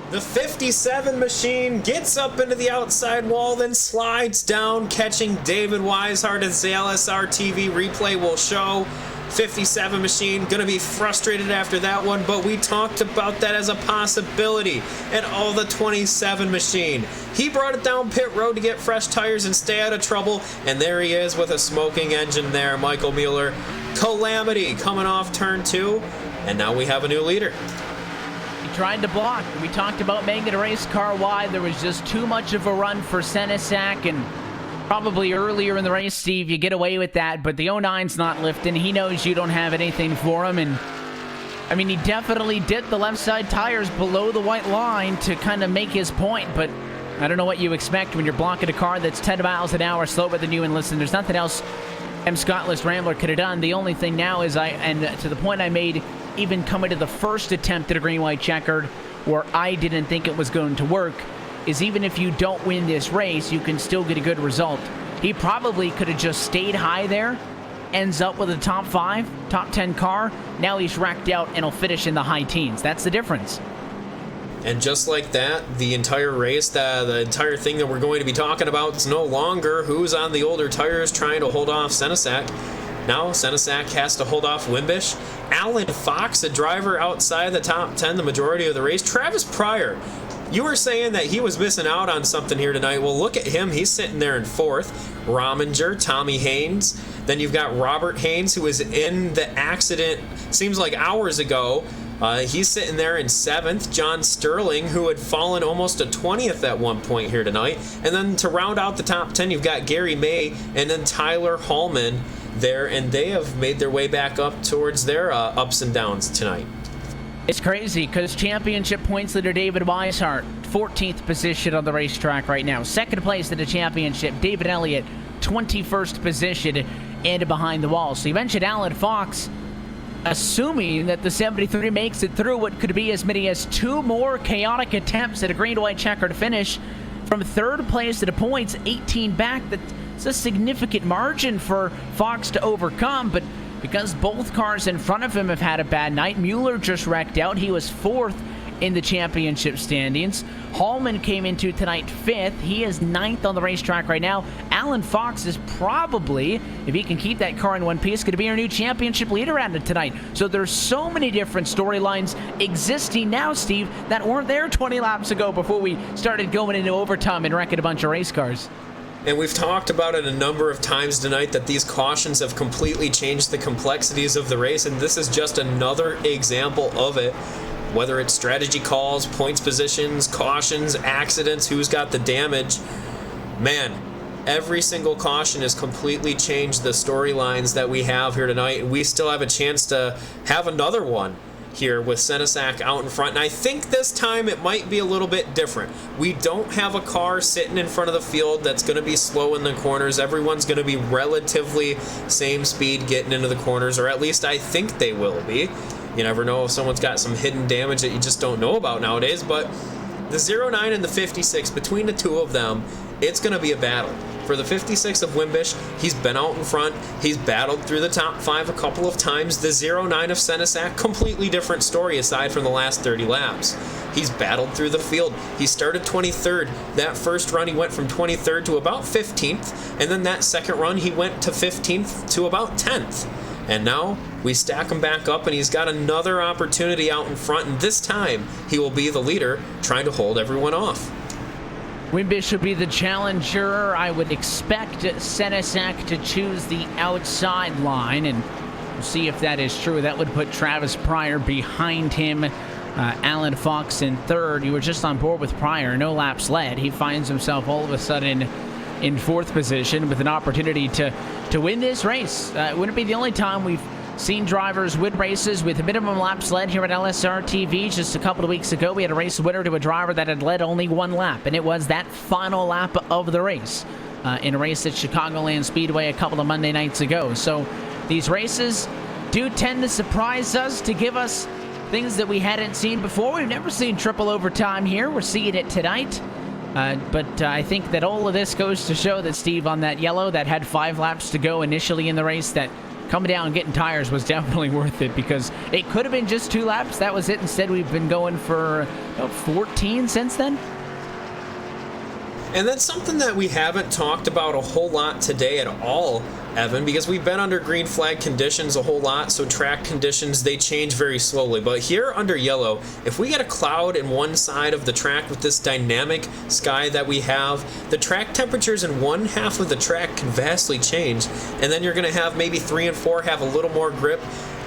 The 57 machine gets up into the outside wall, then slides down, catching David Weishart, as the LSR TV replay will show. 57 machine going to be frustrated after that one, but we talked about that as a possibility. And all the 27 machine, he brought it down pit road to get fresh tires and stay out of trouble, and there he is with a smoking engine there. Michael Mueller, calamity coming off turn 2, and now we have a new leader. Tried to block. We talked about making a race car wide. There was just too much of a run for Senesac, and probably earlier in the race, Steve, you get away with that, but the 09's not lifting. He knows you don't have anything for him, and I mean, he definitely did the left side tires below the white line to kind of make his point, but I don't know what you expect when you're blocking a car that's 10 miles an hour slower than you. And listen, there's nothing else M. Scottlist Rambler could have done. The only thing now is and to the point I made even coming to the first attempt at a green-white checkered where I didn't think it was going to work, is even if you don't win this race, you can still get a good result. He probably could have just stayed high there, ends up with a top 5, top 10 car. Now he's racked out and will finish in the high teens. That's the difference. And just like that, the entire race, the entire thing that we're going to be talking about is no longer who's on the older tires trying to hold off Senesac. Now Senesac has to hold off Wimbish. Alan Fox, a driver outside the top 10 the majority of the race. Travis Pryor, you were saying that he was missing out on something here tonight. Well, look at him. He's sitting there in 4th. Rominger, Tommy Haynes. Then you've got Robert Haynes, who was in the accident, seems like hours ago. He's sitting there in 7th. John Sterling, who had fallen almost to 20th at one point here tonight. And then to round out the top 10, you've got Gary May and then Tyler Hallman there, and they have made their way back up towards their ups and downs tonight. It's crazy because championship points leader David Weishart, 14th position on the racetrack right now. Second place in the championship, David Elliott, 21st position and behind the wall. So you mentioned Alan Fox, assuming that the 73 makes it through what could be as many as 2 more chaotic attempts at a green-white checkered finish. From third place to the points, 18 back. That's a significant margin for Fox to overcome, but because both cars in front of him have had a bad night, Mueller just wrecked out. He was 4th in the championship standings. Hallman came into tonight 5th. He is 9th on the racetrack right now. Alan Fox is probably, if he can keep that car in one piece, going to be our new championship leader at it tonight. So there's so many different storylines existing now, Steve, that weren't there 20 laps ago before we started going into overtime and wrecking a bunch of race cars. And we've talked about it a number of times tonight that these cautions have completely changed the complexities of the race, and this is just another example of it. Whether it's strategy calls, points positions, cautions, accidents, who's got the damage. Man, every single caution has completely changed the storylines that we have here tonight, and we still have a chance to have another one here with Senesac out in front. And I think this time it might be a little bit different. We don't have a car sitting in front of the field that's going to be slow in the corners. Everyone's going to be relatively same speed getting into the corners, or at least I think they will be. You never know if someone's got some hidden damage that you just don't know about nowadays, but the 09 and the 56, between the two of them, it's going to be a battle. For the 56 of Wimbish, he's been out in front. He's battled through the top 5 a couple of times. The 09 of Senesac, completely different story aside from the last 30 laps. He's battled through the field. He started 23rd. That first run, he went from 23rd to about 15th. And then that second run, he went to 15th to about 10th. And now we stack him back up, and he's got another opportunity out in front. And this time, he will be the leader, trying to hold everyone off. Wimbish will be the challenger. I would expect Senesac to choose the outside line, and we'll see if that is true. That would put Travis Pryor behind him. Alan Fox in third. You were just on board with Pryor. No laps led. He finds himself all of a sudden in 4th position with an opportunity to win this race. It wouldn't be the only time we've seen drivers win races with minimum laps led here at LSR TV. Just a couple of weeks ago, we had a race winner to a driver that had led only 1 lap, and it was that final lap of the race in a race at Chicagoland Speedway a couple of Monday nights ago. So these races do tend to surprise us, to give us things that we hadn't seen before. We've never seen triple overtime here. We're seeing it tonight. But I think that all of this goes to show that, Steve, on that yellow that had 5 laps to go initially in the race, that coming down and getting tires was definitely worth it, because it could have been just 2 laps. That was it. Instead, we've been going for 14 since then. And that's something that we haven't talked about a whole lot today at all, Evan, because we've been under green flag conditions a whole lot, so track conditions, they change very slowly. But here under yellow, if we get a cloud in one side of the track with this dynamic sky that we have, the track temperatures in one half of the track can vastly change, and then you're going to have maybe 3 and 4 have a little more grip.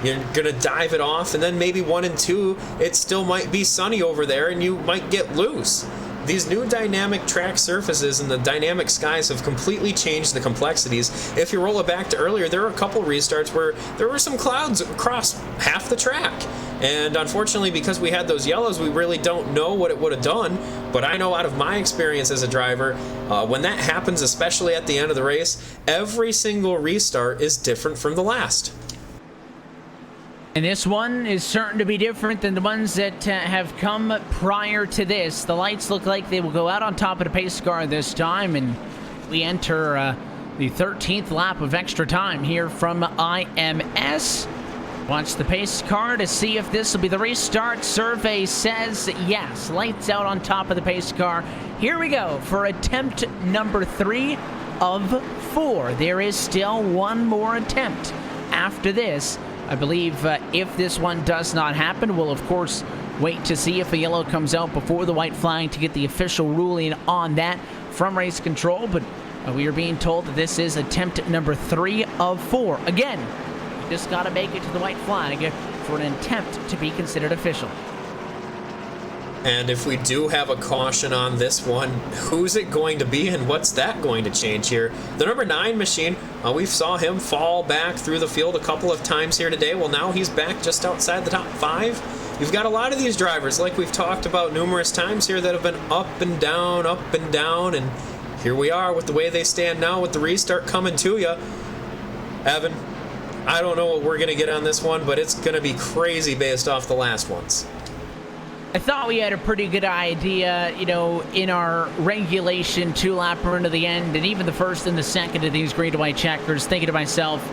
You're going to dive it off, and then maybe 1 and 2, it still might be sunny over there, and you might get loose. These new dynamic track surfaces and the dynamic skies have completely changed the complexities. If you roll it back to earlier, there were a couple restarts where there were some clouds across half the track. And unfortunately, because we had those yellows, we really don't know what it would have done. But I know out of my experience as a driver, when that happens, especially at the end of the race, every single restart is different from the last. And this one is certain to be different than the ones that have come prior to this. The lights look like they will go out on top of the pace car this time, and we enter the 13th lap of extra time here from IMS. Watch the pace car to see if this will be the restart. Survey says yes. Lights out on top of the pace car. Here we go for attempt number 3 of 4. There is still one more attempt after this. I believe if this one does not happen, we'll of course wait to see if a yellow comes out before the white flag to get the official ruling on that from race control. But we are being told that this is attempt number 3 of 4. Again, you just got to make it to the white flag for an attempt to be considered official. And if we do have a caution on this one, who's it going to be, and what's that going to change here? The number 9 machine, we saw him fall back through the field a couple of times here today. Well, now he's back just outside the top 5. you've got a lot of these drivers, like we've talked about numerous times here, that have been up and down, and here we are with the way they stand now with the restart coming to you. Evan, I don't know what we're going to get on this one, but it's going to be crazy based off the last ones. I thought we had a pretty good idea, you know, in our regulation 2-lap run to the end, and even the first and the second of these green to white checkers, thinking to myself,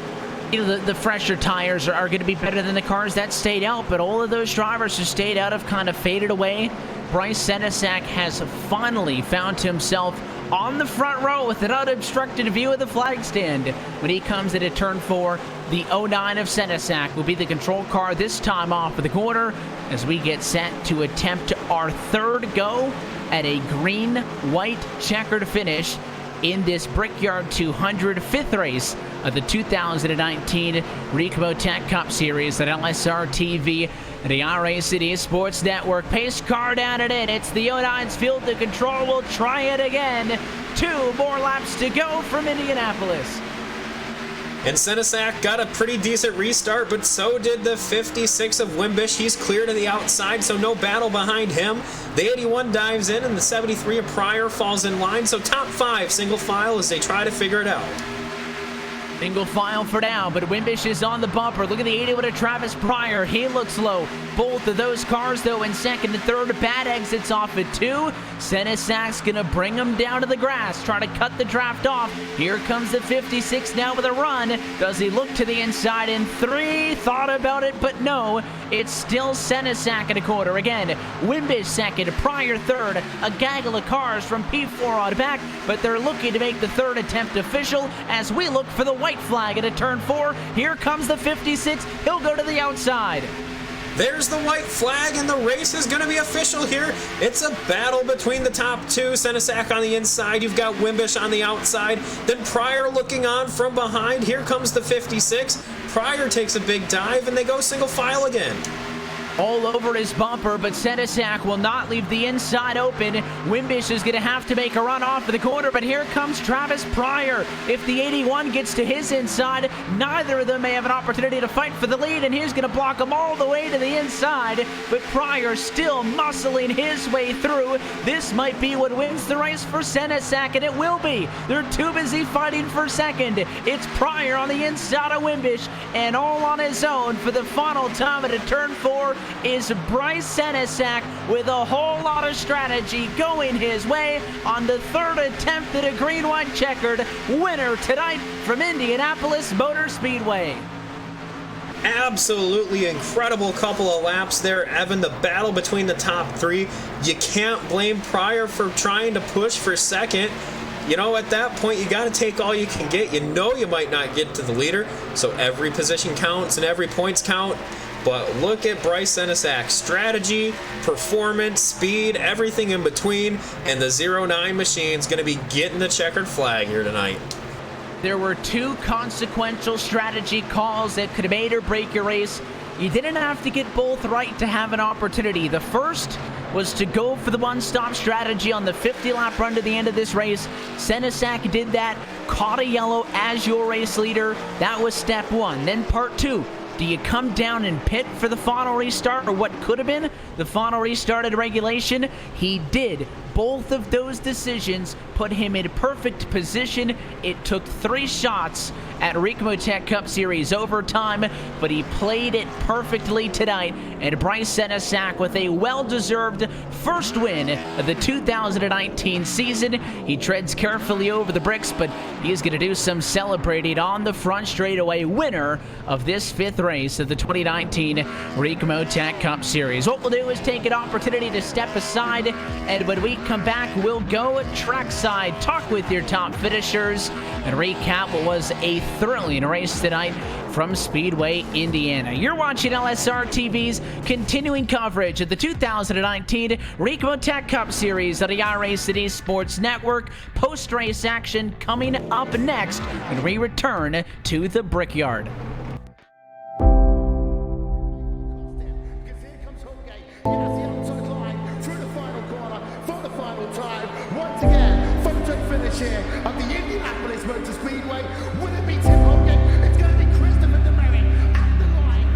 you know, the fresher tires are going to be better than the cars that stayed out, but all of those drivers who stayed out have kind of faded away. Bryce Senesac has finally found himself on the front row with an unobstructed view of the flag stand. When he comes into turn 4, the 09 of Senesac will be the control car, this time off of the corner, as we get set to attempt our third go at a green-white checkered finish in this Brickyard 200 fifth race of the 2019 Ricmotech Cup Series at LSR TV and the iRacing Sports Network. Pace car down and in. It's the 09's field to control. We'll try it again. 2 more laps to go from Indianapolis. And Senesac got a pretty decent restart, but so did the 56 of Wimbish. He's clear to the outside, so no battle behind him. The 81 dives in, and the 73 of Pryor falls in line. So top 5 single file as they try to figure it out. Single file for now, but Wimbish is on the bumper. Look at the 81 of Travis Pryor. He looks low. Both of those cars, though, in second and third. Bad exits off at 2. Senesac's going to bring him down to the grass. Try to cut the draft off. Here comes the 56 now with a run. Does he look to the inside in 3? Thought about it, but no. It's still Senesac in a quarter. Again, Wimbish second, Pryor third. A gaggle of cars from P4 on back, but they're looking to make the third attempt official as we look for the white flag into turn 4. Here comes the 56. He'll go to the outside. There's the white flag, and the race is going to be official here. It's a battle between the top 2. Senesac on the inside. You've got Wimbish on the outside. Then Pryor looking on from behind. Here comes the 56. Pryor takes a big dive, and they go single file again. All over his bumper, but Senesac will not leave the inside open. Wimbish is going to have to make a run off of the corner, but here comes Travis Pryor. If the 81 gets to his inside, neither of them may have an opportunity to fight for the lead, and he's going to block them all the way to the inside, but Pryor still muscling his way through. This might be what wins the race for Senesac, and it will be. They're too busy fighting for second. It's Pryor on the inside of Wimbish, and all on his own for the final time at a turn 4 is Bryce Senesac with a whole lot of strategy going his way on the third attempt at a green-white checkered winner tonight from Indianapolis Motor Speedway. Absolutely incredible couple of laps there, Evan. The battle between the top 3. You can't blame Pryor for trying to push for second. You know, at that point, you got to take all you can get. You know you might not get to the leader, so every position counts and every points count. But look at Bryce Senesac. Strategy, performance, speed, everything in between, and the 09 machine's going to be getting the checkered flag here tonight. There were 2 consequential strategy calls that could have made or break your race. You didn't have to get both right to have an opportunity. The first was to go for the one-stop strategy on the 50-lap run to the end of this race. Senesac did that, caught a yellow as your race leader. That was step 1. Then part 2. Do you come down and pit for the final restart, or what could have been the final restart at regulation? He did. Both of those decisions put him in perfect position. It took 3 shots at Ricmotech Cup Series overtime, but he played it perfectly tonight. And Bryce Senesac with a well-deserved first win of the 2019 season. He treads carefully over the bricks, but he's going to do some celebrating on the front straightaway, winner of this 5th race of the 2019 Ricmotech Cup Series. What we'll do is take an opportunity to step aside, and when we come back, we'll go trackside, talk with your top finishers, and recap what was a thrilling race tonight from Speedway, Indiana. You're watching LSR TV's continuing coverage of the 2019 Ricmotech Cup Series on the iRacing Sports Network. Post-race action coming up next when we return to the Brickyard. Once again, photo finish here of the Indianapolis Motor Speedway. Will it be Tim Hogan? It's going to be Christopher DeMerit at the line.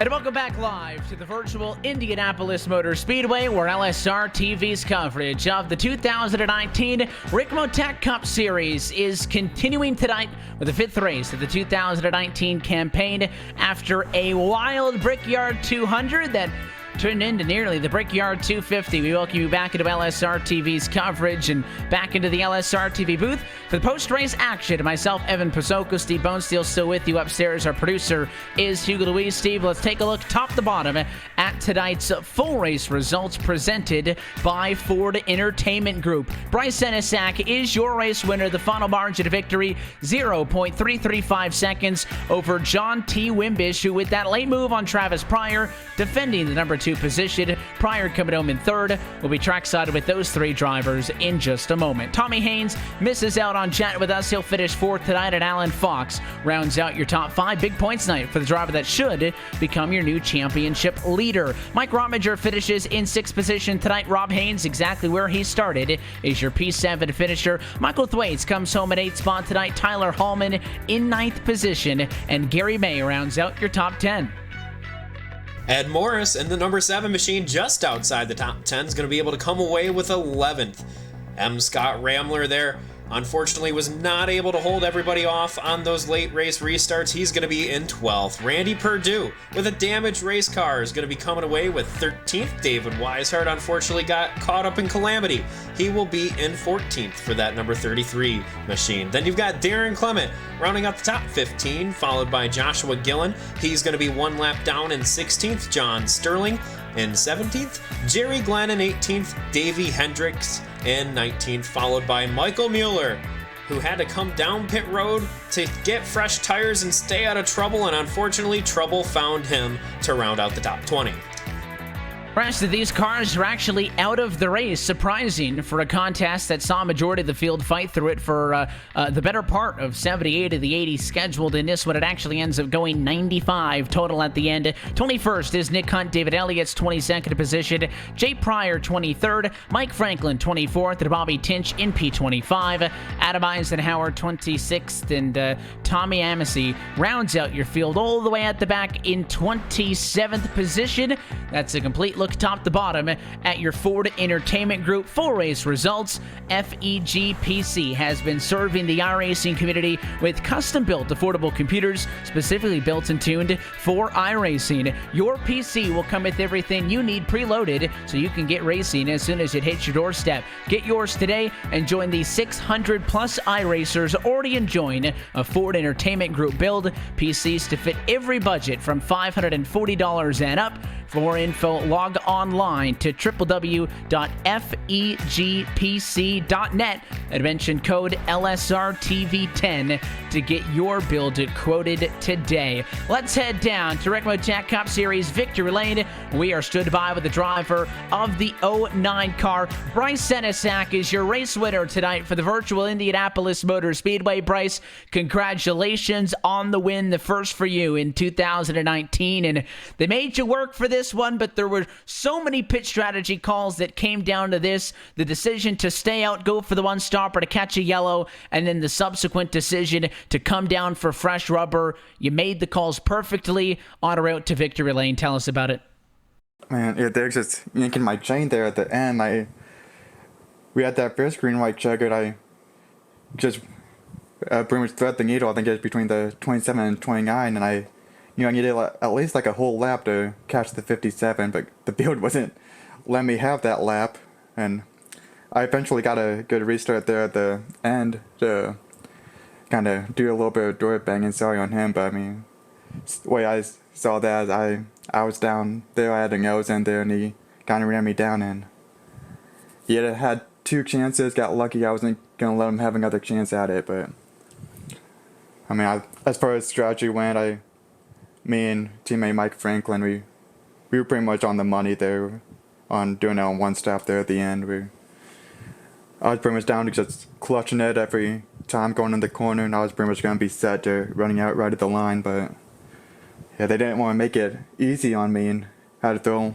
And welcome back live to the virtual Indianapolis Motor Speedway, where LSR TV's coverage of the 2019 Ricmotech Cup Series is continuing tonight with the 5th race of the 2019 campaign after a wild Brickyard 200 that turned into nearly the Brickyard 250. We welcome you back into LSR TV's coverage and back into the LSR TV booth for the post-race action. Myself, Evan Pasoko, Steve Bonesteel still with you upstairs. Our producer is Hugo Louise. Steve, let's take a look top to bottom at tonight's full race results presented by Ford Entertainment Group. Bryce Senesac is your race winner. The final margin of victory, 0.335 seconds over John T. Wimbish, who with that late move on Travis Pryor, defending the number 2 position. Pryor coming home in 3rd. We'll be trackside with those 3 drivers in just a moment. Tommy Haynes misses out on chat with us. He'll finish 4th tonight, and Alan Fox rounds out your top 5. Big points night for the driver that should become your new championship leader. Mike Rominger finishes in 6th position tonight. Rob Haynes, exactly where he started, is your P7 finisher. Michael Thwaites comes home at 8th spot tonight. Tyler Hallman in 9th position, and Gary May rounds out your top 10. Ed Morris in the number 7 machine just outside the top 10 is going to be able to come away with 11th. M. Scott Ramler there, unfortunately, was not able to hold everybody off on those late race restarts. He's going to be in 12th. Randy Perdue with a damaged race car is going to be coming away with 13th. David Weishart unfortunately got caught up in calamity. He will be in 14th for that number 33 machine. Then you've got Darren Clement rounding out the top 15, followed by Joshua Gillen. He's going to be 1 lap down in 16th. John Sterling in 17th. Jerry Glenn in 18th. Davey Hendricks in 19th, followed by Michael Mueller, who had to come down pit road to get fresh tires and stay out of trouble, and unfortunately trouble found him to round out the top 20. The rest of these cars are actually out of the race. Surprising for a contest that saw a majority of the field fight through it for the better part of 78 of the 80 scheduled. In this one, it actually ends up going 95 total at the end. 21st is Nick Hunt. David Elliott's 22nd position. Jay Pryor, 23rd. Mike Franklin, 24th. And Bobby Tinch in P25. Adam Eisenhower, 26th. And Tommy Amasey rounds out your field all the way at the back in 27th position. That's a complete look top to bottom at your Ford Entertainment Group full race results. FEGPC has been serving the iRacing community with custom-built affordable computers specifically built and tuned for iRacing. Your PC will come with everything you need preloaded so you can get racing as soon as it hits your doorstep. Get yours today and join the 600 plus iRacers already enjoying a Ford Entertainment Group build. PCs to fit every budget from $540 and up. For more info, log online to www.fegpc.net and mention code LSRTV10 to get your build quoted today. Let's head down to Ricmotech Cup Series Victory Lane. We are stood by with the driver of the 09 car. Bryce Senesac is your race winner tonight for the virtual Indianapolis Motor Speedway. Bryce, congratulations on the win, the first for you in 2019. And they made you work for this one, but there were so many pit strategy calls that came down to this: the decision to stay out, go for the one stopper to catch a yellow, and then the subsequent decision to come down for fresh rubber. You made the calls perfectly on a route to victory lane. Tell us about it. Man, yeah, they're just yanking my chain there at the end. We had that first green white checkered. I just pretty much thread the needle. I think it's between the 27 and 29, and I needed at least like a whole lap to catch the 57, but the build wasn't letting me have that lap, and I eventually got a good restart there at the end to kind of do a little bit of door banging. Sorry on him, but I mean, the way I saw that, I was down there, I had a nose in there, and he kind of ran me down, and he had 2 chances, got lucky. I wasn't going to let him have another chance at it, but I mean, as far as strategy went, me and teammate Mike Franklin, we were pretty much on the money there on doing it on one stop there at the end. I was pretty much down to just clutching it every time going in the corner, and I was pretty much going to be set to running out right at the line, but yeah, they didn't want to make it easy on me and had to throw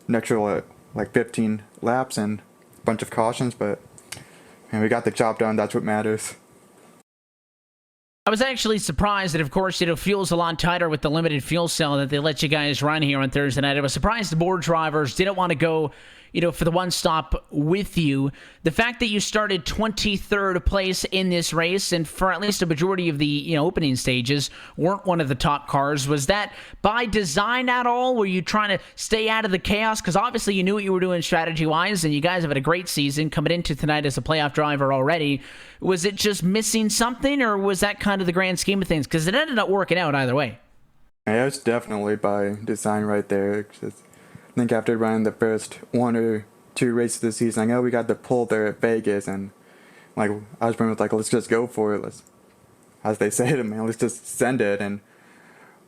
an extra like 15 laps and a bunch of cautions, but we got the job done. That's what matters. I was actually surprised that, of course, fuel's a lot tighter with the limited fuel cell that they let you guys run here on Thursday night. I was surprised the board drivers didn't want to go, for the one stop with you. The fact that you started 23rd place in this race and for at least a majority of the, opening stages weren't one of the top cars. Was that by design at all? Were you trying to stay out of the chaos? Because obviously you knew what you were doing strategy-wise, and you guys have had a great season coming into tonight as a playoff driver already. Was it just missing something, or was that kind of the grand scheme of things? Because it ended up working out either way. Yeah, it's definitely by design right there. I think after running the first 1 or 2 races of the season, I know we got the pull there at Vegas, and I was pretty much let's just go for it. Let's, as they say to me, let's just send it. And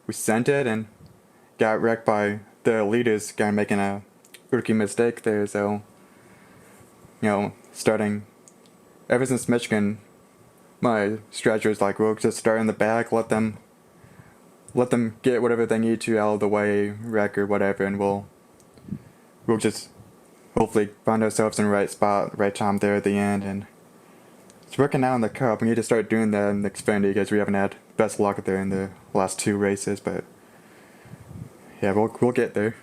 we sent it and got wrecked by the leaders, guy making a rookie mistake there. So, starting ever since Michigan, my strategy was we'll just start in the back, let them get whatever they need to out of the way, wreck or whatever, and we'll just hopefully find ourselves in the right spot, right time there at the end. And it's working out in the Cup. We need to start doing that in the Xfinity because we haven't had best luck there in the last 2 races. But yeah, we'll get there.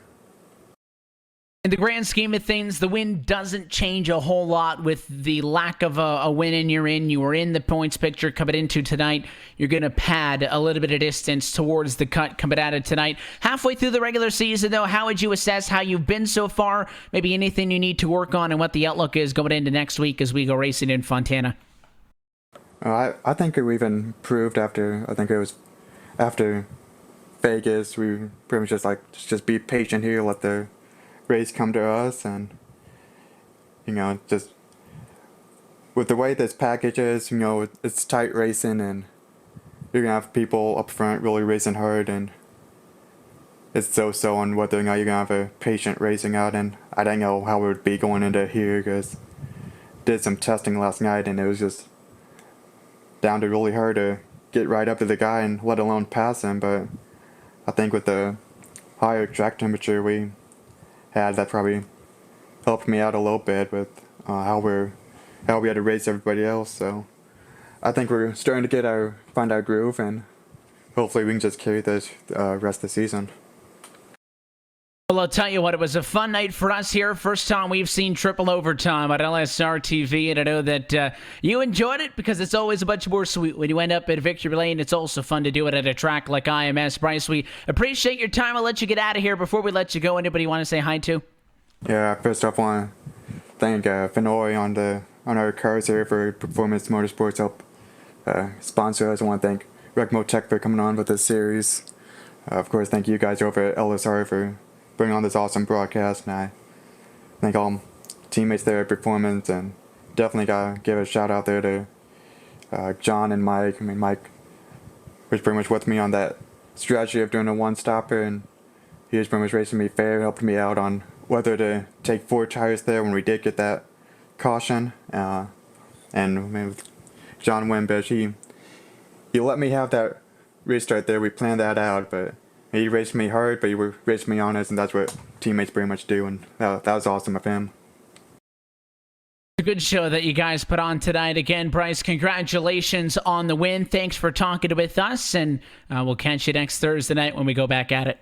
In the grand scheme of things, the win doesn't change a whole lot with the lack of a win in your in. You were in the points picture coming into tonight. You're going to pad a little bit of distance towards the cut coming at it tonight. Halfway through the regular season, though, how would you assess how you've been so far? Maybe anything you need to work on and what the outlook is going into next week as we go racing in Fontana? I think we've improved after Vegas. We pretty much just be patient here, let the race come to us, and just with the way this package is, it's tight racing, and you're gonna have people up front really racing hard, and it's so on whether or not you're gonna have a patient racing out. And I didn't know how it would be going into here because did some testing last night, and it was just down to really hard to get right up to the guy and let alone pass him. But I think with the higher track temperature we had, that probably helped me out a little bit with how we had to race everybody else. So I think we're starting to find our groove, and hopefully we can just carry this rest of the season. Well, I'll tell you what, it was a fun night for us here. First time we've seen triple overtime at LSR TV, and I know that you enjoyed it because it's always a bunch more sweet when you end up at Victory Lane. It's also fun to do it at a track like IMS. Bryce, we appreciate your time. I'll let you get out of here. Before we let you go, anybody want to say hi to? Yeah, first off, I want to thank Fenoi on our cars here for Performance Motorsports help sponsor us. I want to thank Ricmotech for coming on with this series. Of course, thank you guys over at LSR for bringing on this awesome broadcast, and I thank all teammates there at Performance, and definitely gotta give a shout out there to John and Mike. I mean, Mike was pretty much with me on that strategy of doing a one-stopper, and he was pretty much racing me fair, helping me out on whether to take 4 tires there when we did get that caution. And I mean, with John Wimbish, he let me have that restart there. We planned that out, but he raced me hard, but he raced me honest, and that's what teammates pretty much do, and that was awesome of him. A good show that you guys put on tonight. Again, Bryce, congratulations on the win. Thanks for talking with us, and we'll catch you next Thursday night when we go back at it.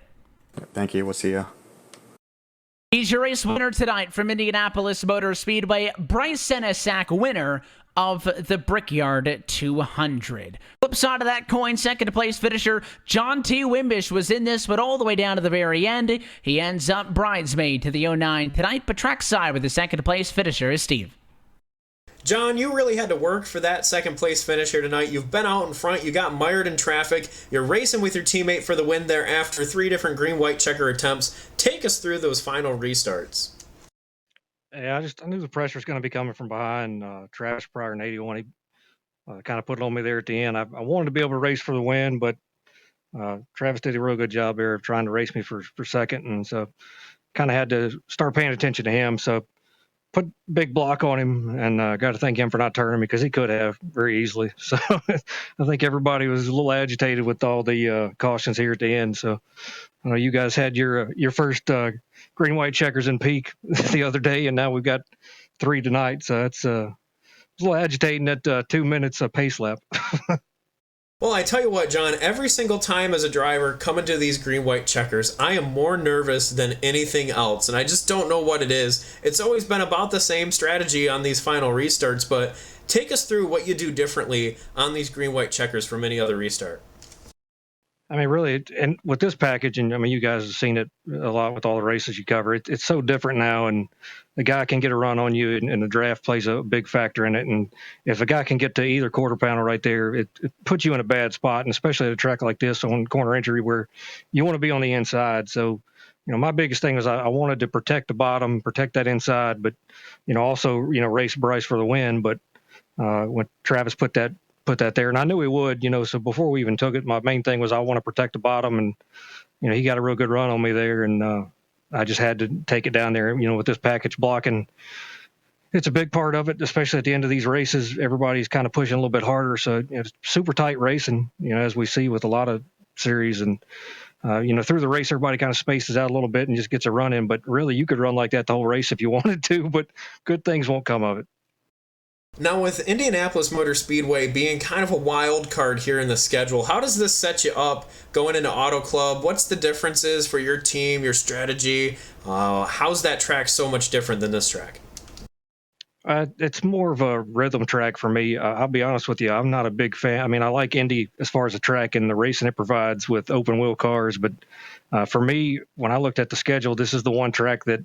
Thank you. We'll see you. He's your race winner tonight from Indianapolis Motor Speedway, Bryce Senesac, winner of the Brickyard 200. Flip side of that coin, second place finisher John T. Wimbish was in this, but all the way down to the very end. He ends up bridesmaid to the 09 tonight, but trackside with the second place finisher is Steve. John, you really had to work for that second place finish here tonight. You've been out in front. You got mired in traffic. You're racing with your teammate for the win there after 3 different green-white checker attempts. Take us through those final restarts. Yeah, I knew the pressure was going to be coming from behind. Travis Pryor in 81, he kind of put it on me there at the end. I wanted to be able to race for the win, but Travis did a real good job there of trying to race me for second, and so kind of had to start paying attention to him. So put big block on him, and got to thank him for not turning me because he could have very easily. So I think everybody was a little agitated with all the cautions here at the end. So I know you guys had your first green-white checkers in peak the other day, and now we've got 3 tonight. So it's a little agitating at 2 minutes of pace lap. Well, I tell you what, John, every single time as a driver coming to these green-white checkers, I am more nervous than anything else, and I just don't know what it is. It's always been about the same strategy on these final restarts, but take us through what you do differently on these green-white checkers from any other restart. I mean, really, and with this package, and I mean, you guys have seen it a lot with all the races you cover. It's so different now, and the guy can get a run on you, and the draft plays a big factor in it. And if a guy can get to either quarter panel right there, it puts you in a bad spot, and especially at a track like this on corner entry where you want to be on the inside. So, my biggest thing was I wanted to protect the bottom, protect that inside, but also race Bryce for the win. But when Travis put that there, and I knew he would, so before we even took it, my main thing was I want to protect the bottom, and he got a real good run on me there, and I just had to take it down there. With this package blocking, it's a big part of it, especially at the end of these races. Everybody's kind of pushing a little bit harder, so it's super tight racing, as we see with a lot of series. And through the race, everybody kind of spaces out a little bit and just gets a run in, but really you could run like that the whole race if you wanted to, but good things won't come of it. Now, with Indianapolis Motor Speedway being kind of a wild card here in the schedule, how does this set you up going into Auto Club? What's the differences for your team, your strategy? How's that track so much different than this track? It's more of a rhythm track for me. I'll be honest with you. I'm not a big fan. I mean, I like Indy as far as the track and the racing it provides with open wheel cars. But for me, when I looked at the schedule, this is the one track that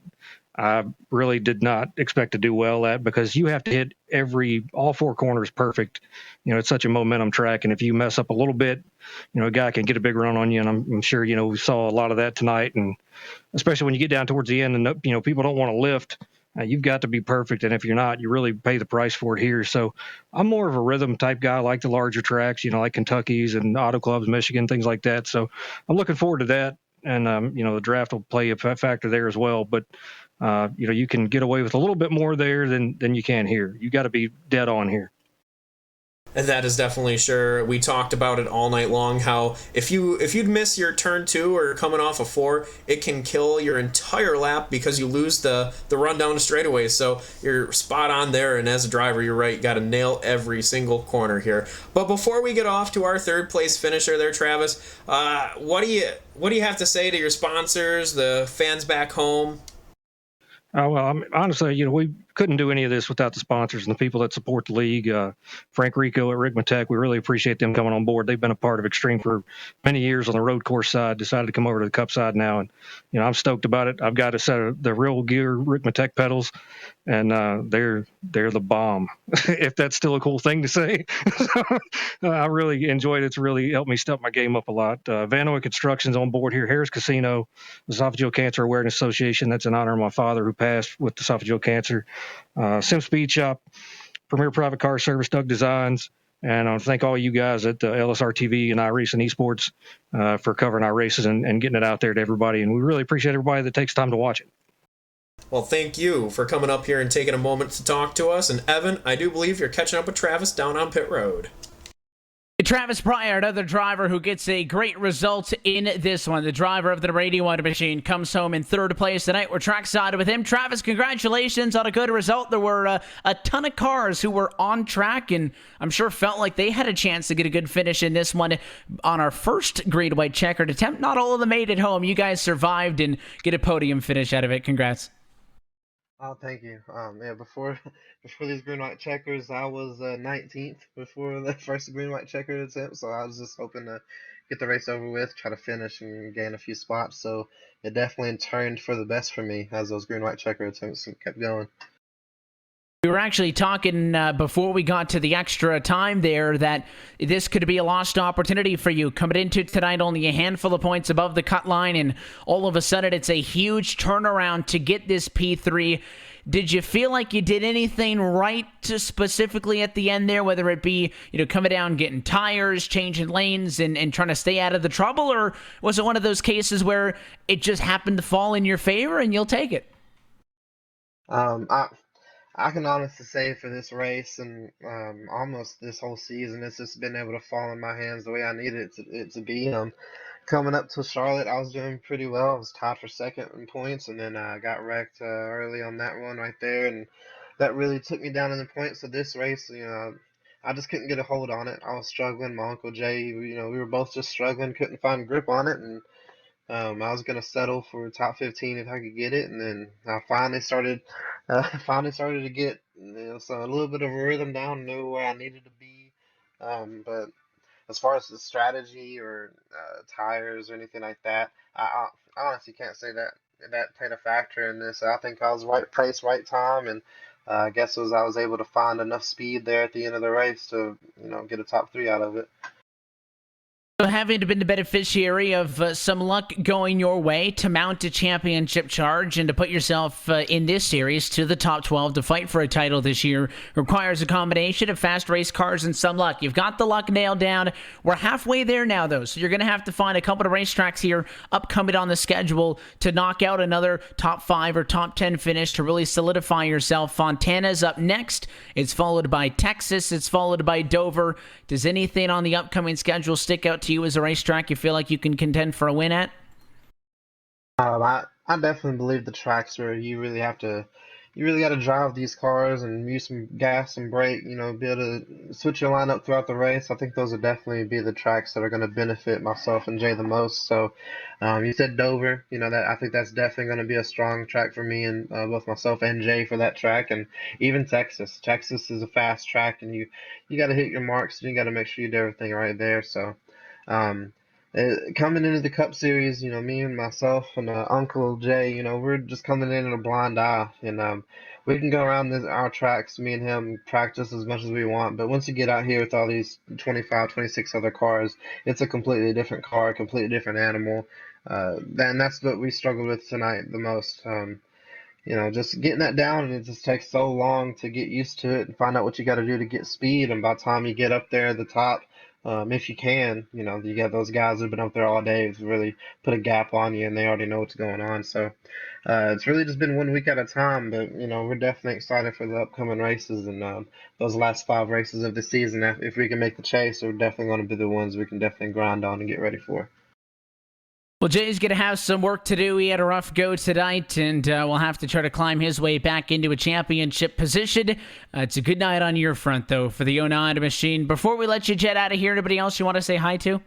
I really did not expect to do well at, because you have to hit all four corners perfect. It's such a momentum track. And if you mess up a little bit, a guy can get a big run on you. And I'm sure, we saw a lot of that tonight. And especially when you get down towards the end and, people don't want to lift. You've got to be perfect, and if you're not, you really pay the price for it here. So I'm more of a rhythm type guy. I like the larger tracks, like Kentucky's and Auto Clubs, Michigan, things like that. So I'm looking forward to that, and the draft will play a factor there as well. But you can get away with a little bit more there than you can here. You got to be dead on here. And that is definitely sure. We talked about it all night long, how if you'd miss your turn 2 or coming off a 4, it can kill your entire lap because you lose the run down the straightaway. So you're spot on there, and as a driver, you're right, you got to nail every single corner here. But before we get off to our third place finisher there, Travis, what do you have to say to your sponsors, the fans back home? Well, honestly, we couldn't do any of this without the sponsors and the people that support the league. Frank Rico at Ricmotech, we really appreciate them coming on board. They've been a part of Extreme for many years on the road course side, decided to come over to the Cup side now. And, I'm stoked about it. I've got a set of the real gear Ricmotech pedals, and they're the bomb, if that's still a cool thing to say. I really enjoyed it. It's really helped me step my game up a lot. Vanoy Construction's on board here. Harris Casino, the Esophageal Cancer Awareness Association. That's in honor of my father who passed with esophageal cancer. Sim Speed Shop, Premier Private Car Service, Doug Designs. And I want to thank all you guys at LSR TV and iRacing Esports for covering our races and getting it out there to everybody. And we really appreciate everybody that takes time to watch it. Well, thank you for coming up here and taking a moment to talk to us. And Evan, I do believe you're catching up with Travis down on pit road. Travis Pryor, another driver who gets a great result in this one. The driver of the Radio Wonder Machine comes home in third place tonight. We're trackside with him. Travis, congratulations on a good result. There were a ton of cars who were on track, and I'm sure felt like they had a chance to get a good finish in this one on our first green white checkered attempt. Not all of them made it home. You guys survived and get a podium finish out of it. Congrats. Oh, thank you. Yeah, before these green white checkers, I was 19th before the first green white checkered attempt, so I was just hoping to get the race over with, try to finish and gain a few spots. So it definitely turned for the best for me as those green white checker attempts kept going. We were actually talking before we got to the extra time there that this could be a lost opportunity for you. Coming into tonight, only a handful of points above the cut line, and all of a sudden it's a huge turnaround to get this P3. Did you feel like you did anything right specifically at the end there, whether it be coming down, getting tires, changing lanes, and trying to stay out of the trouble, or was it one of those cases where it just happened to fall in your favor and you'll take it? I can honestly say for this race and almost this whole season, it's just been able to fall in my hands the way I needed it to be. Coming up to Charlotte, I was doing pretty well. I was tied for second in points, and then I got wrecked early on that one right there, and that really took me down in the points. So this race, I just couldn't get a hold on it. I was struggling. My uncle Jay, we were both just struggling, couldn't find grip on it, and I was gonna settle for top 15 if I could get it, and then I finally started, finally started to get, so a little bit of a rhythm down, knew where I needed to be. But as far as the strategy or tires or anything like that, I honestly can't say that played a factor in this. I think I was right place, right time, and I guess I was able to find enough speed there at the end of the race to get a top 3 out of it. So having been the beneficiary of some luck going your way to mount a championship charge and to put yourself in this series to the top 12 to fight for a title this year requires a combination of fast race cars and some luck. You've got the luck nailed down. We're halfway there now, though, so you're going to have to find a couple of racetracks here upcoming on the schedule to knock out another top 5 or top 10 finish to really solidify yourself. Fontana's up next. It's followed by Texas. It's followed by Dover. Does anything on the upcoming schedule stick out to you as a racetrack you feel like you can contend for a win at? I definitely believe the tracks where you really got to drive these cars and use some gas and brake, be able to switch your line up throughout the race. I think those would definitely be the tracks that are going to benefit myself and Jay the most. So, you said Dover, that I think that's definitely going to be a strong track for me and both myself and Jay for that track, and even Texas. Texas is a fast track, and you got to hit your marks and you got to make sure you do everything right there. So. Coming into the Cup Series, me and myself and Uncle Jay, we're just coming in a blind eye, and we can go around our tracks, me and him, practice as much as we want, but once you get out here with all these 25, 26 other cars, it's a completely different car, a completely different animal, and that's what we struggled with tonight the most. Just getting that down, and it just takes so long to get used to it and find out what you got to do to get speed, and by the time you get up there at the top, if you can, you got those guys who've been up there all day who've really put a gap on you and they already know what's going on. So it's really just been 1 week at a time, but we're definitely excited for the upcoming races and those last 5 races of the season. If we can make the chase, they're definitely going to be the ones we can definitely grind on and get ready for. Well, Jay's going to have some work to do. He had a rough go tonight, and we'll have to try to climb his way back into a championship position. It's a good night on your front, though, for the 09 machine. Before we let you jet out of here, anybody else you want to say hi to?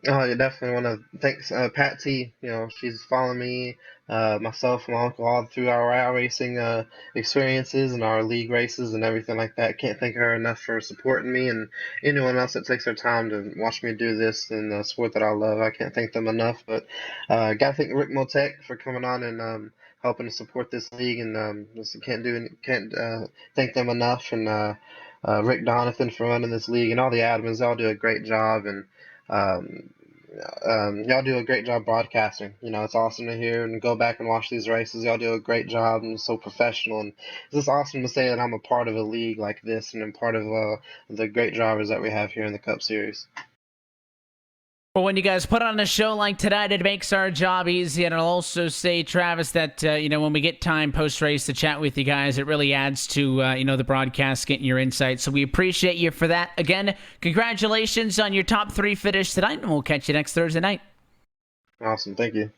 Oh, I definitely want to thank Pat T. She's following me, myself, my uncle, all through our iRacing experiences and our league races and everything like that. Can't thank her enough for supporting me, and anyone else that takes their time to watch me do this and the sport that I love. I can't thank them enough. But gotta thank Ricmotech for coming on and helping to support this league, and just can't thank them enough. And Rick Donathan for running this league, and all the admins. They all do a great job, and y'all do a great job broadcasting. It's awesome to hear and go back and watch these races. Y'all do a great job and so professional. And it's just awesome to say that I'm a part of a league like this and I'm part of the great drivers that we have here in the Cup Series. Well, when you guys put on a show like tonight, it makes our job easy. And I'll also say, Travis, that, when we get time post-race to chat with you guys, it really adds to, the broadcast, getting your insights. So we appreciate you for that. Again, congratulations on your top 3 finish tonight, and we'll catch you next Thursday night. Awesome. Thank you.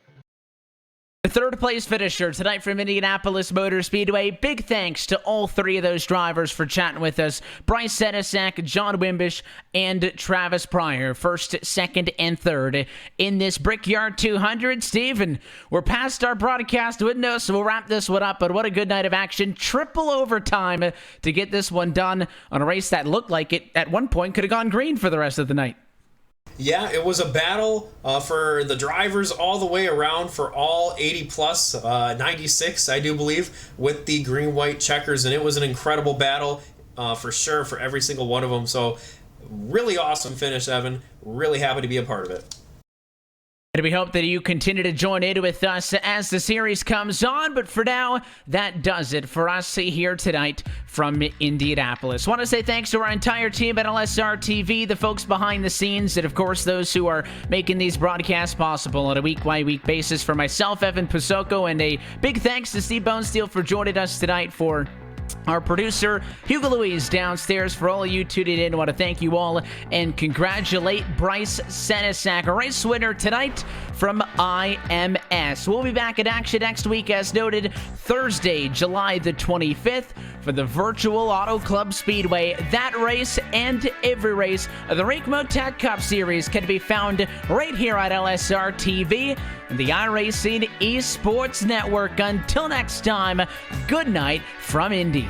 The third place finisher tonight from Indianapolis Motor Speedway. Big thanks to all 3 of those drivers for chatting with us. Bryce Senesac, John Wimbish, and Travis Pryor. First, second, and third in this Brickyard 200. Steven, we're past our broadcast window, so we'll wrap this one up. But what a good night of action. Triple overtime to get this one done on a race that looked like it at one point could have gone green for the rest of the night. Yeah, it was a battle for the drivers all the way around for all 80 plus, 96, I do believe, with the green-white checkers, and it was an incredible battle for sure for every single one of them. So really awesome finish, Evan. Really happy to be a part of it. And we hope that you continue to join in with us as the series comes on. But for now, that does it for us here tonight from Indianapolis. Want to say thanks to our entire team at LSR TV, the folks behind the scenes, and of course those who are making these broadcasts possible on a week-by-week basis. For myself, Evan Pasoko, and a big thanks to Steve Bonesteel for joining us tonight. For our producer, Hugo Louise, downstairs. For all of you tuning in, I want to thank you all and congratulate Bryce Senesac, a race winner tonight from IMS. We'll be back in action next week, as noted, Thursday, July the 25th, for the virtual Auto Club Speedway. That race and every race of the Ricmotech Cup Series can be found right here at LSR TV and the iRacing Esports Network. Until next time, good night from Indy.